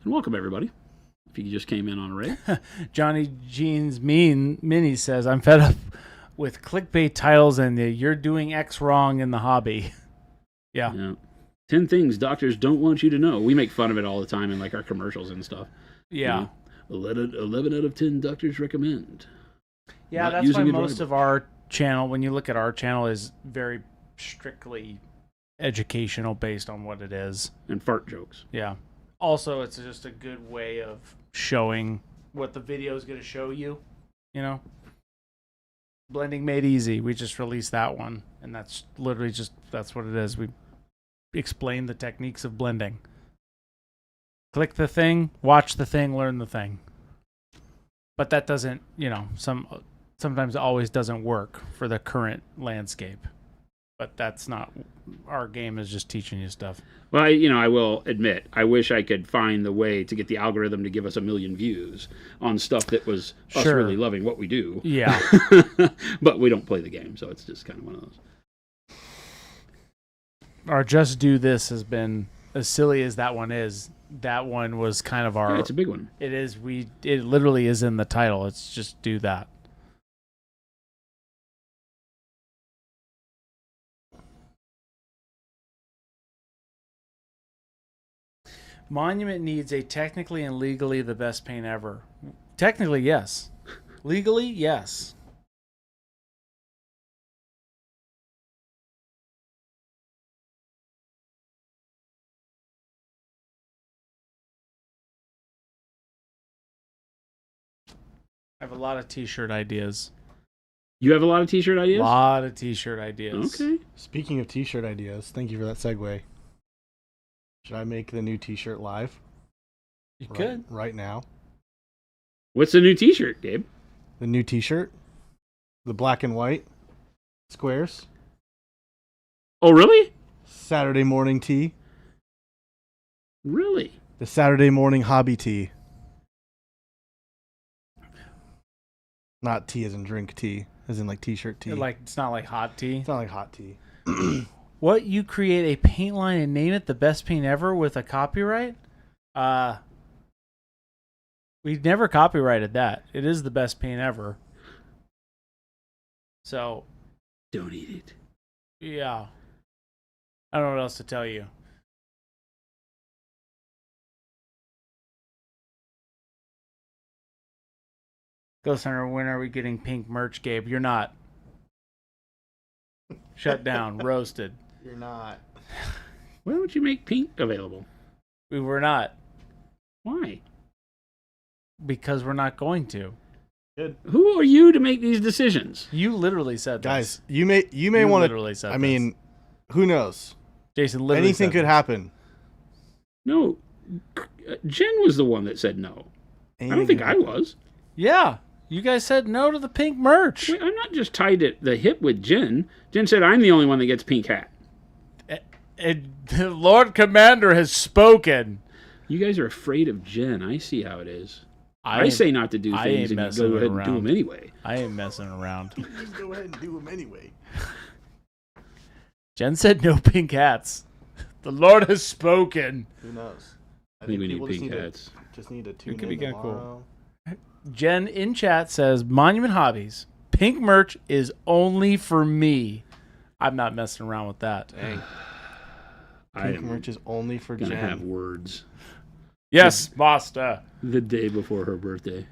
And welcome, everybody. If you just came in on a raid.
Johnny Jeans Mini says, I'm fed up with clickbait titles and you're doing X wrong in the hobby. Yeah.
10 things doctors don't want you to know. We make fun of it all the time in like our commercials and stuff.
Yeah.
11 out of 10 doctors recommend.
Yeah, that's why most of our channel, when you look at our channel, is very strictly educational based on what it is.
And fart jokes.
Yeah. Also, it's just a good way of showing what the video is going to show you, Blending Made Easy. We just released that one, and that's literally that's what it is. We explain the techniques of blending. Click the thing, watch the thing, learn the thing. But that doesn't, sometimes it always doesn't work for the current landscape. But that's not, our game is just teaching you stuff.
Well, I will admit, I wish I could find the way to get the algorithm to give us 1 million views on stuff that was us really loving what we do.
Yeah.
But we don't play the game, so it's just kind of one of those.
Our Just Do This has been, as silly as that one is, that one was kind of our...
Yeah, it's a big one.
It is. It literally is in the title. It's just do that. Monument needs a technically and legally the best paint ever. Technically, yes. Legally, yes. I have a lot of t-shirt ideas.
You have a lot of t-shirt ideas?
A lot of t-shirt ideas.
Okay.
Speaking of t-shirt ideas, thank you for that segue. Should I make the new t-shirt live?
You could.
Right now.
What's the new t-shirt, Gabe?
The new t-shirt? The black and white squares?
Oh, really?
Saturday morning tee.
Really?
The Saturday morning hobby tee. Not tea as in drink tea, as in like t-shirt tea.
It's not like hot tea.
It's not like hot tea.
What, you create a paint line and name it the best paint ever with a copyright? We never copyrighted that. It is the best paint ever. So.
Don't eat it.
Yeah. I don't know what else to tell you. Ghost Hunter, when are we getting pink merch, Gabe? You're not. Shut down. Roasted.
You're not.
Why don't you make pink available?
We were not.
Why?
Because we're not going to.
Good.
Who are you to make these decisions?
You literally said
Guys,
this.
you may want to.
Literally said
I mean,
this.
who knows?
Jason literally
Anything
said
could
this.
happen.
No. Jen was the one that said no. I don't think I was.
Yeah. You guys said no to the pink merch.
Wait, I'm not just tied at the hip with Jen. Jen said I'm the only one that gets pink hat.
The Lord Commander has spoken.
You guys are afraid of Jen. I see how it is. I say not to do things, and you go ahead and do them anyway.
I ain't messing around.
Just go ahead and do them anyway.
Jen said no pink hats. The Lord has spoken.
Who knows?
I think we need
people
pink hats.
Just need to tune in
could be kinda
tomorrow.
Jen in chat says, Monument Hobbies, pink merch is only for me. I'm not messing around with that.
Dang.
I
Pink merch is only for
gonna
Jen.
have words
Yes, master.
the day before her birthday.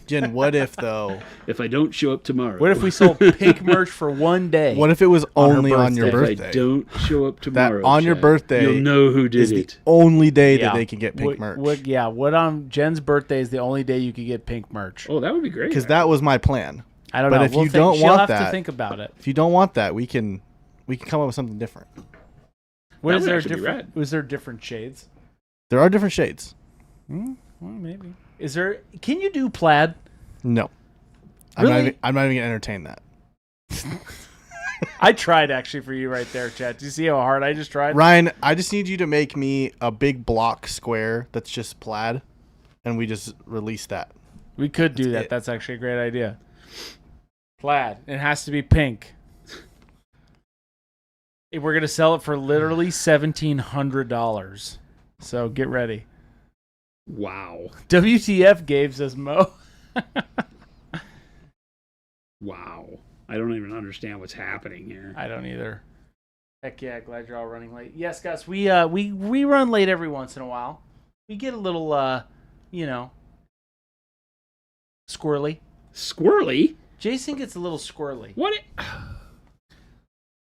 Jen, what if though?
If I don't show up tomorrow.
What if we sold pink merch for one day?
What if it was
On her
only on your
If
birthday?
I don't show up tomorrow,
on your
Chad,
birthday
you'll know who did
is the
it.
only day that they can get pink merch.
What on Jen's birthday is the only day you could get pink merch?
Oh, that would be great.
Because that was my plan.
I don't
but
know.
if you don't
she'll
want
have
that,
to think about it.
If you don't want that, we can come up with something different.
What
That
is
would
there
actually be
different?
rad.
Was there different shades?
There are different shades.
Well, maybe. Is there? Can you do plaid?
No.
Really?
I'm not even gonna entertain that.
I tried actually for you right there, Chad. Do you see how hard I just tried?
Ryan, I just need you to make me a big block square that's just plaid, and we just release that.
We could do that.
it.
That's actually a great idea. Plaid. It has to be pink. We're gonna sell it for literally $1,700. So get ready.
Wow.
WTF gives us Mo.
Wow. I don't even understand what's happening here.
I don't either. Heck yeah, glad you're all running late. Yes, Gus, we run late every once in a while. We get a little squirrely.
Squirrely?
Jason gets a little squirrely.
What?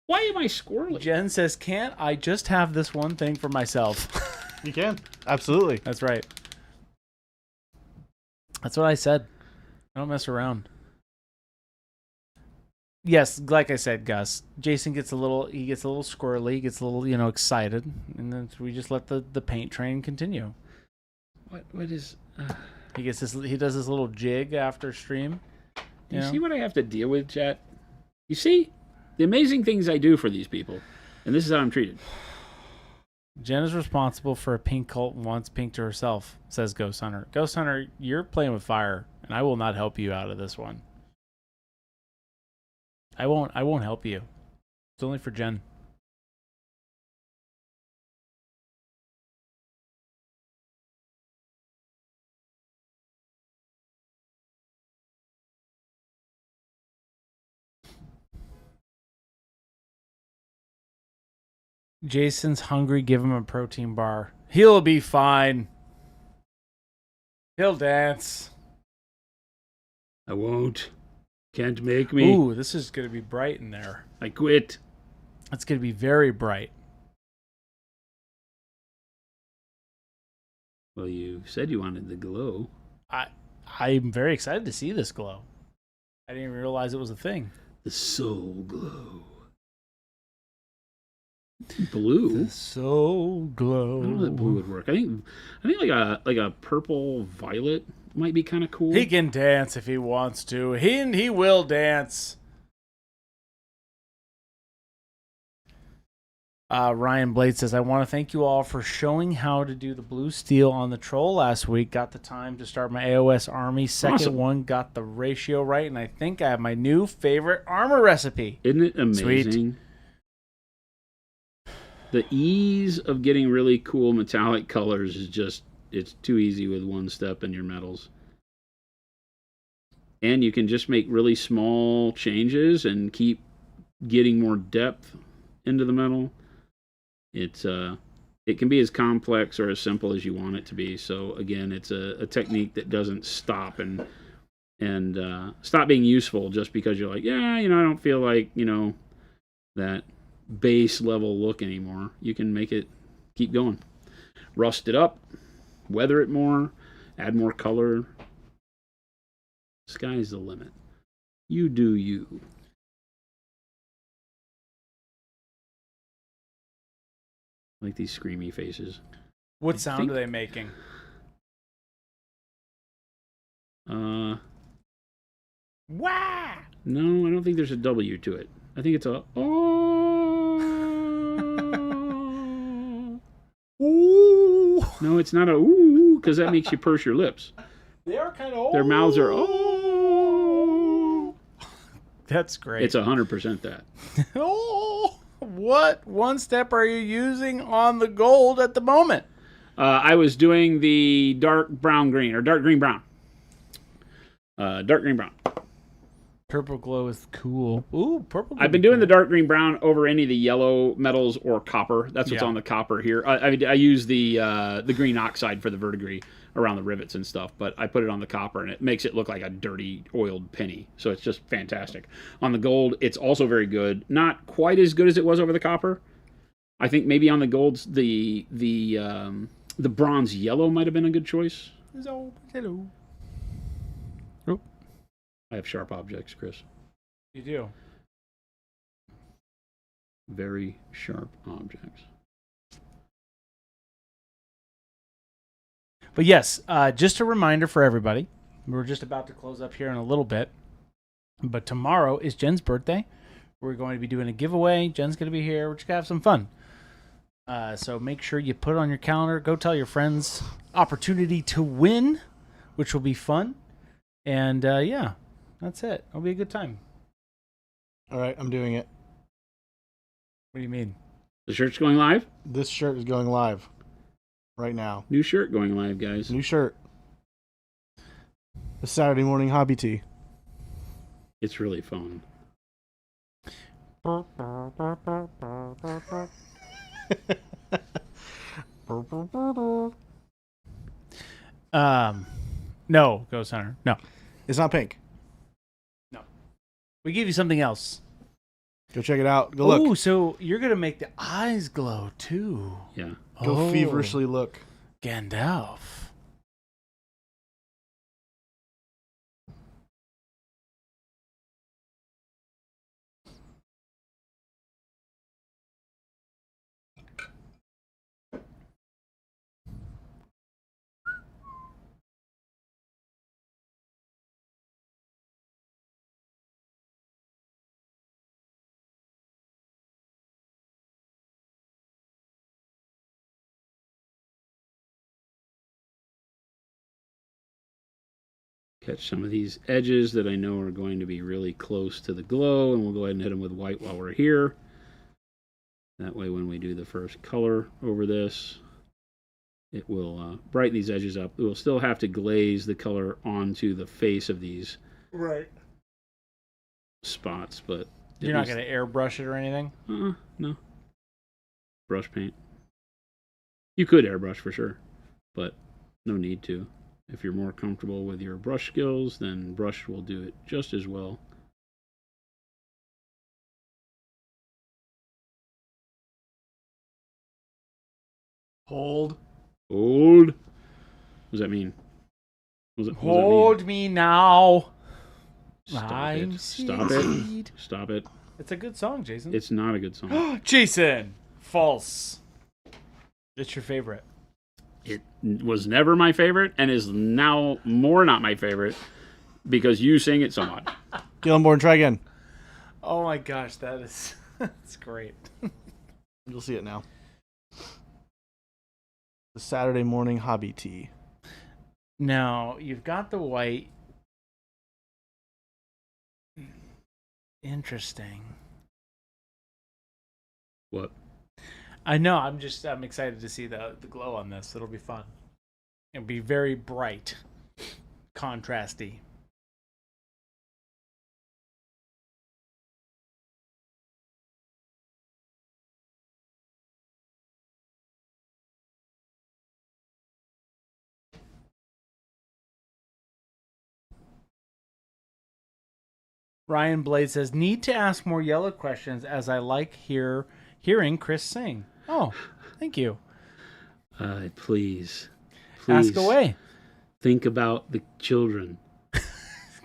Why am I squirrely?
Jen says, "Can't I just have this one thing for myself?"
You can. Absolutely.
That's right. That's what I said. I don't mess around. Yes, like I said, Gus, Jason gets a little squirrely, he gets a little, excited, and then we just let the paint train continue.
What is...
He does this little jig after stream.
You see what I have to deal with, chat? You see? The amazing things I do for these people. And this is how I'm treated.
Jen is responsible for a pink cult and wants pink to herself, says Ghost Hunter. Ghost Hunter, you're playing with fire, and I will not help you out of this one. I won't help you. It's only for Jen. Jason's hungry. Give him a protein bar. He'll be fine. He'll dance.
I won't. Can't make me.
Ooh, this is going to be bright in there.
I quit.
It's going to be very bright.
Well, you said you wanted the glow.
I'm very excited to see this glow. I didn't even realize it was a thing.
The soul glow. Blue.
The soul glow.
I don't know that blue would work. I think like a purple violet might be kind of cool.
He can dance if he wants to. He will dance. Ryan Blade says, I want to thank you all for showing how to do the blue steel on the troll last week. Got the time to start my AOS army. Second
Awesome.
one got the ratio right, and I think I have my new favorite armor recipe.
Isn't it amazing?
Sweet.
The ease of getting really cool metallic colors is just, it's too easy with one step in your metals. And you can just make really small changes and keep getting more depth into the metal. It can be as complex or as simple as you want it to be. So again, it's a technique that doesn't stop and stop being useful just because you're like, yeah, I don't feel like, that base level look anymore. You can make it keep going. Rust it up, weather it more, add more color. Sky's the limit. You do you. I like these screamy faces.
What sound are they making? Wah!
No, I don't think there's a W to it. I think it's a
Ooh.
No, it's not a ooh, because that makes you purse your lips.
They are kind of
Their mouths are oh.
That's great.
It's 100% that.
Oh, what one step are you using on the gold at the moment?
I was doing the dark brown green or dark green brown. Dark green brown.
Purple glow is cool. Ooh, purple.
I've been doing the dark green brown over any of the yellow metals or copper. That's what's on the copper here. I use the green oxide for the verdigris around the rivets and stuff, but I put it on the copper and it makes it look like a dirty oiled penny. So it's just fantastic. On the gold, it's also very good. Not quite as good as it was over the copper. I think maybe on the golds, the bronze yellow might have been a good choice.
Hello.
I have sharp objects, Chris.
You do.
Very sharp objects.
But yes, just a reminder for everybody. We're just about to close up here in a little bit. But tomorrow is Jen's birthday. We're going to be doing a giveaway. Jen's going to be here. We're just going to have some fun. So make sure you put it on your calendar. Go tell your friends. Opportunity to win, which will be fun. And yeah, that's it. It'll be a good time.
All right, I'm doing it.
What do you mean?
The shirt's going live?
This shirt is going live right now.
New shirt going live, guys.
New shirt. The Saturday morning hobby tee.
It's really fun.
No, Ghost Hunter. No.
It's not pink.
No. We give you something else.
Go check it out. Go look.
Oh, so you're going to make the eyes glow too.
Yeah.
Go feverishly look.
Gandalf.
Catch some of these edges that I know are going to be really close to the glow, and we'll go ahead and hit them with white while we're here. That way when we do the first color over this, it will brighten these edges up. We'll still have to glaze the color onto the face of these spots, but
you're not going to airbrush it or anything?
No. Brush paint. You could airbrush for sure, but no need to. If you're more comfortable with your brush skills, then brush will do it just as well.
Hold.
Hold. What does that mean?
Hold me now.
Stop it. Stop it. Stop it.
It's a good song, Jason.
It's not a good song.
Jason! False. It's your favorite.
It was never my favorite and is now more not my favorite because you sing it so much.
Gillenborn, try again.
Oh my gosh, that's great.
You'll see it now. The Saturday morning hobby tee.
Now, you've got the white. Interesting.
What?
I know. I'm excited to see the glow on this. It'll be fun. It'll be very bright, contrasty. Ryan Blade says, need to ask more yellow questions as I like hearing Chris sing. Oh, thank you.
Please.
Ask away.
Think about the children.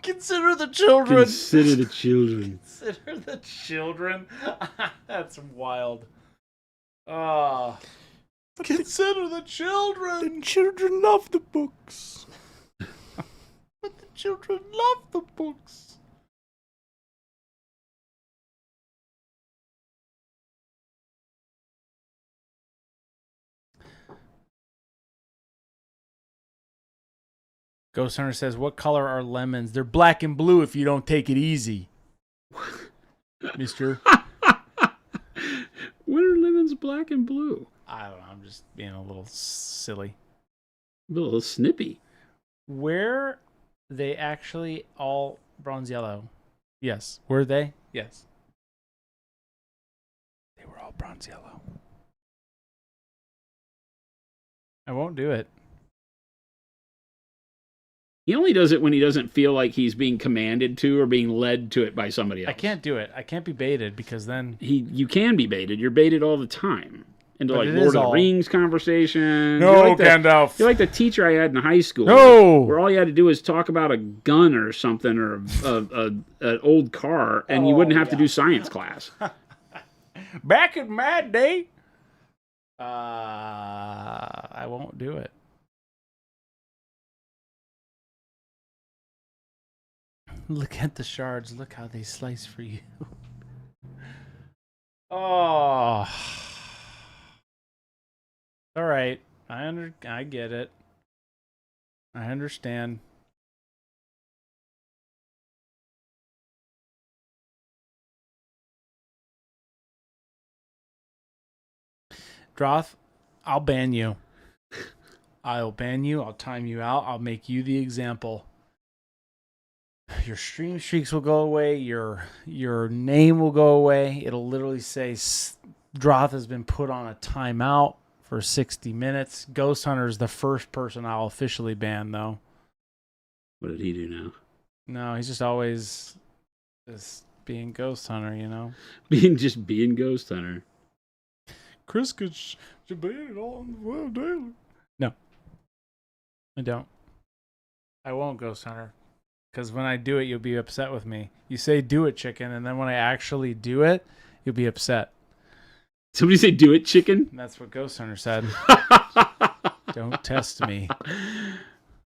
Consider the children.
Consider the children.
Consider the children. That's wild. Ah. Consider the children.
The children love the books.
But the children love the books. Ghost Hunter says, what color are lemons? They're black and blue if you don't take it easy. Mister.
When are lemons black and blue?
I don't know. I'm just being a little silly.
A little snippy.
Where they actually all bronze yellow. Yes. Were they? Yes. They were all bronze yellow. I won't do it.
He only does it when he doesn't feel like he's being commanded to or being led to it by somebody else.
I can't do it. I can't be baited because then
You can be baited. You're baited all the time into
But
like
it
Lord
is
of the
all-
Rings conversation.
No,
You're like
Gandalf.
You're like the teacher I had in high school.
No.
Where all you had to do was talk about a gun or something or an old car, and you wouldn't have to do science class.
Back in my day. I won't do it. Look at the shards. Look how they slice for you. Oh. All right. I get it. I understand. Droth, I'll ban you. I'll ban you. I'll time you out. I'll make you the example. Your stream streaks will go away. Your name will go away. It'll literally say Droth has been put on a timeout for 60 minutes. Ghost Hunter is the first person I'll officially ban, though.
What did he do now?
No, he's just always just being Ghost Hunter,
Being Ghost Hunter.
Chris could ban it all on the web daily. No, I don't. I won't Ghost Hunter. Because when I do it, you'll be upset with me. You say do it, chicken, and then when I actually do it, you'll be upset.
Somebody say do it, chicken?
And that's what Ghost Hunter said. Don't test me.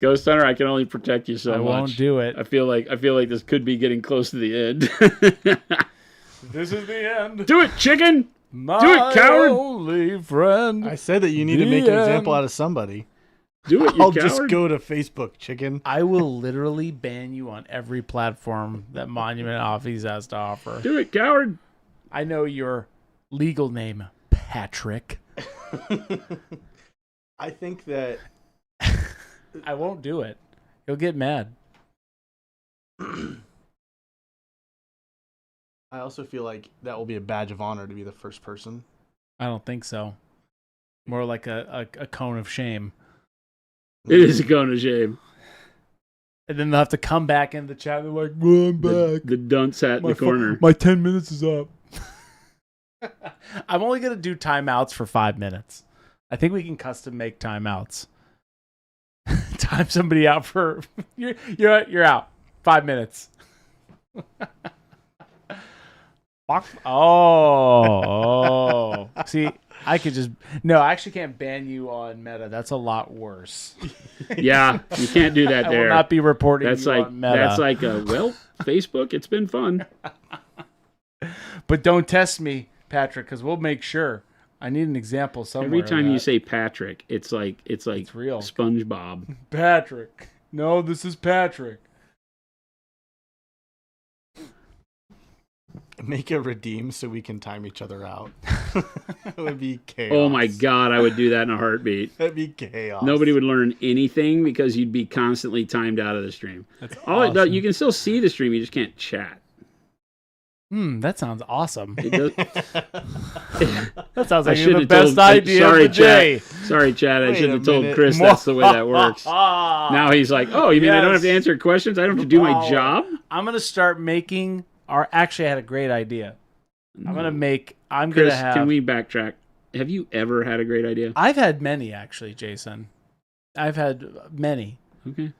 Ghost Hunter, I can only protect you so
I
much.
won't do it.
I feel like this could be getting close to the end.
This is the end.
Do it, chicken!
My
Do it, coward!
only friend.
I said that you need to make an example out of somebody.
Do it, you
I'll
coward!
just go to Facebook, chicken.
I will literally ban you on every platform that Monument Office has to offer.
Do it, coward!
I know your legal name, Patrick.
I think that
I won't do it. You'll get mad.
I also feel like that will be a badge of honor to be the first person.
I don't think so. More like a cone of shame.
It is a cone of shame.
And then they'll have to come back in the chat. They're like, well, I'm back.
The dunce hat in the corner.
My 10 minutes is up. I'm only going to do timeouts for 5 minutes. I think we can custom make timeouts. Time somebody out for... You're out. 5 minutes. Oh. See, I could just... No, I actually can't ban you on Meta. That's a lot worse.
Yeah, you can't do that
I
there.
will not be reporting
That's
you
like
on Meta.
that's like Facebook. It's been fun.
But don't test me, Patrick, because we'll make sure. I need an example somewhere.
Every time
of
you
that.
say Patrick, it's like
It's real.
SpongeBob.
Patrick. No, this is Patrick.
Make a redeem so we can time each other out. It would be chaos.
Oh my god, I would do that in a heartbeat.
That'd be chaos.
Nobody would learn anything because you'd be constantly timed out of the stream.
That's
All it does,
awesome.
you can still see the stream, you just can't chat.
That sounds awesome.
It does,
That sounds like
should
the
have
best
told-
idea
sorry,
of the day.
Sorry, Chad. I
Wait
should
a
have told
minute.
Chris that's the way that works.
now
Now he's like, oh, you mean I don't have to
Yes.
answer questions? I don't have to do my
Wow.
job?
I'm going to start making our... Actually, I had a great idea. I'm going to make... I'm
Chris,
going to have...
can we backtrack? Have you ever had a great idea?
I've had many, actually, Jason. I've had many.
Okay.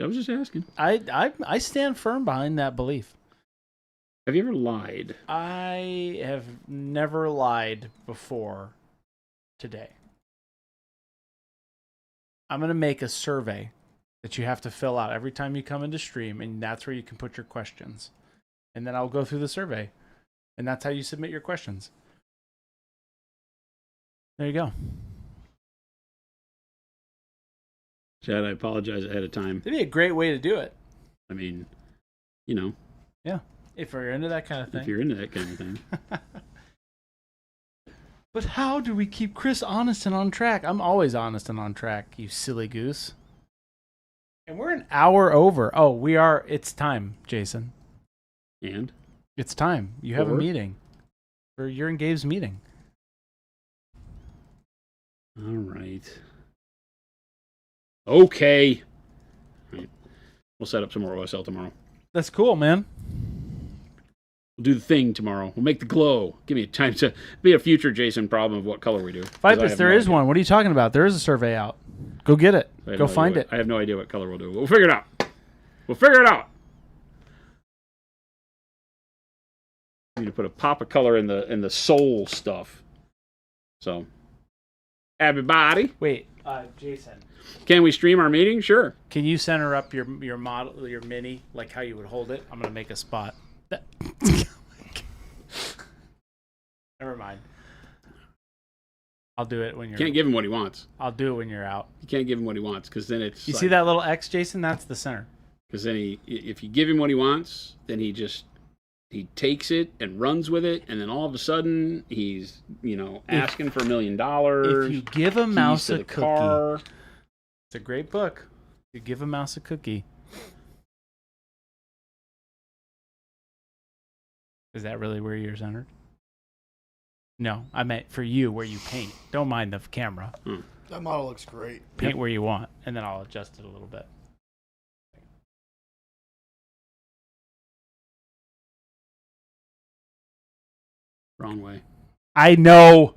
I was just asking.
I stand firm behind that belief.
Have you ever lied?
I have never lied before today. I'm going to make a survey that you have to fill out every time you come into stream, and that's where you can put your questions. And then I'll go through the survey, and that's how you submit your questions. There you go.
Chad, I apologize ahead of time.
That'd be a great way to do it.
I mean, you know,
If you're into that kind of thing.
if you're into that kind of thing.
But how do we keep Chris honest and on track? I'm always honest and on track, you silly goose. And we're an hour over. Oh, we are. It's time, Jason.
And?
It's time. You have a
Or?
meeting. Or you're in Gabe's meeting.
All right. Okay. All right. We'll set up some more OSL tomorrow.
That's cool, man.
We'll do the thing tomorrow. We'll make the glow. Give me time to be a future Jason problem of what color we do. 'Cause I
Vipus,
have
there
no
is
idea.
one. What are you talking about? There is a survey out. Go get it.
I have
Go
no idea
find
what-
it.
I have no idea what color we'll do. We'll figure it out. We'll figure it out. We need to put a pop of color in the soul stuff. So, everybody,
Wait, Jason,
can we stream our meeting? Sure.
can you center up your model, your mini, like how you would hold it? I'm gonna make a spot. Never mind. I'll do it when you're.
Can't give him what he wants.
I'll do it when you're out.
You can't give him what he wants because then it's.
You see that little X, Jason? That's the center.
Because then if you give him what he wants, then he takes it and runs with it, and then all of a sudden he's asking for $1 million.
If you give a mouse
keys to
a
the
cookie,
car.
it's a great book. You give a mouse a cookie. Is that really where you're centered? No, I meant for you where you paint. Don't mind the camera.
That model looks great.
Paint where you want, and then I'll adjust it a little bit.
Wrong way.
I know.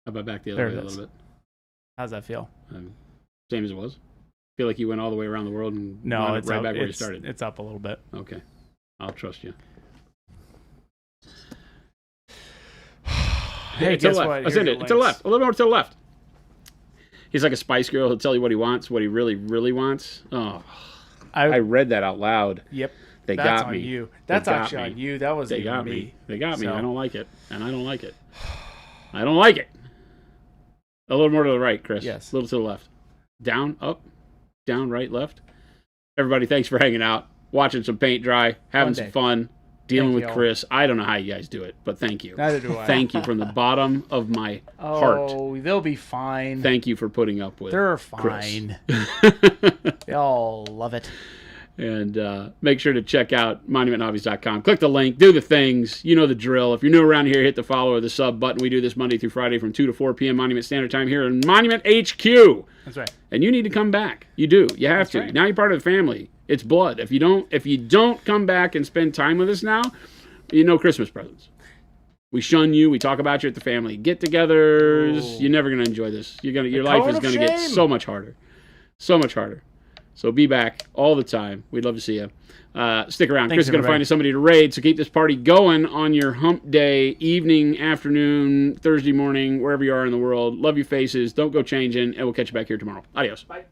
How about back the
There
other way
it
a
is.
little bit?
How's that feel?
Same as it was. Feel like you went all the way around the world and
No,
wound up
it's
right
up,
back where you
it's,
started.
it's up a little bit.
Okay. I'll trust you.
Hey,
to the
guess
left.
what?
That's
Here's
it.
the
To the
links.
left. A little more to the left. He's like a Spice Girl. He'll tell you what he wants, what he really, really wants. Oh, I read that out loud.
Yep.
They
That's
got
on
me.
you.
They
That's
got
actually
me.
on you. That was
They
even
got
me.
me. They got me.
So-
I don't like it. And I don't like it. I don't like it. A little more to the right, Chris.
Yes.
A little to the left. Down, up, down, right, left. Everybody, thanks for hanging out, watching some paint dry, having
One
some
day.
fun, dealing
Thank
with
you all.
Chris. I don't know how you guys do it, but thank you.
Neither do I.
Thank you from the bottom of my heart.
Oh, they'll be fine.
Thank you for putting up with
They're
Chris.
fine. They all love it.
And make sure to check out monumenthobbies.com. Click the link. Do the things. You know the drill. If you're new around here, hit the follow or the sub button. We do this Monday through Friday from 2 to 4 p.m. Monument Standard Time here in Monument HQ.
That's right.
And you need to come back. You do. You have
That's
to.
right.
Now you're part of the family. It's blood. If you don't come back and spend time with us now, you know Christmas presents. We shun you. We talk about you at the family get-togethers.
Ooh.
You're never going to enjoy this. Your life
cone
is
of
going to get
shame.
so much harder. So much harder. So be back all the time. We'd love to see you. Stick around.
Thanks,
Chris is going to
everybody.
find us somebody to raid, so keep this party going on your hump day, evening, afternoon, Thursday morning, wherever you are in the world. Love your faces. Don't go changing, and we'll catch you back here tomorrow. Adios.
Bye.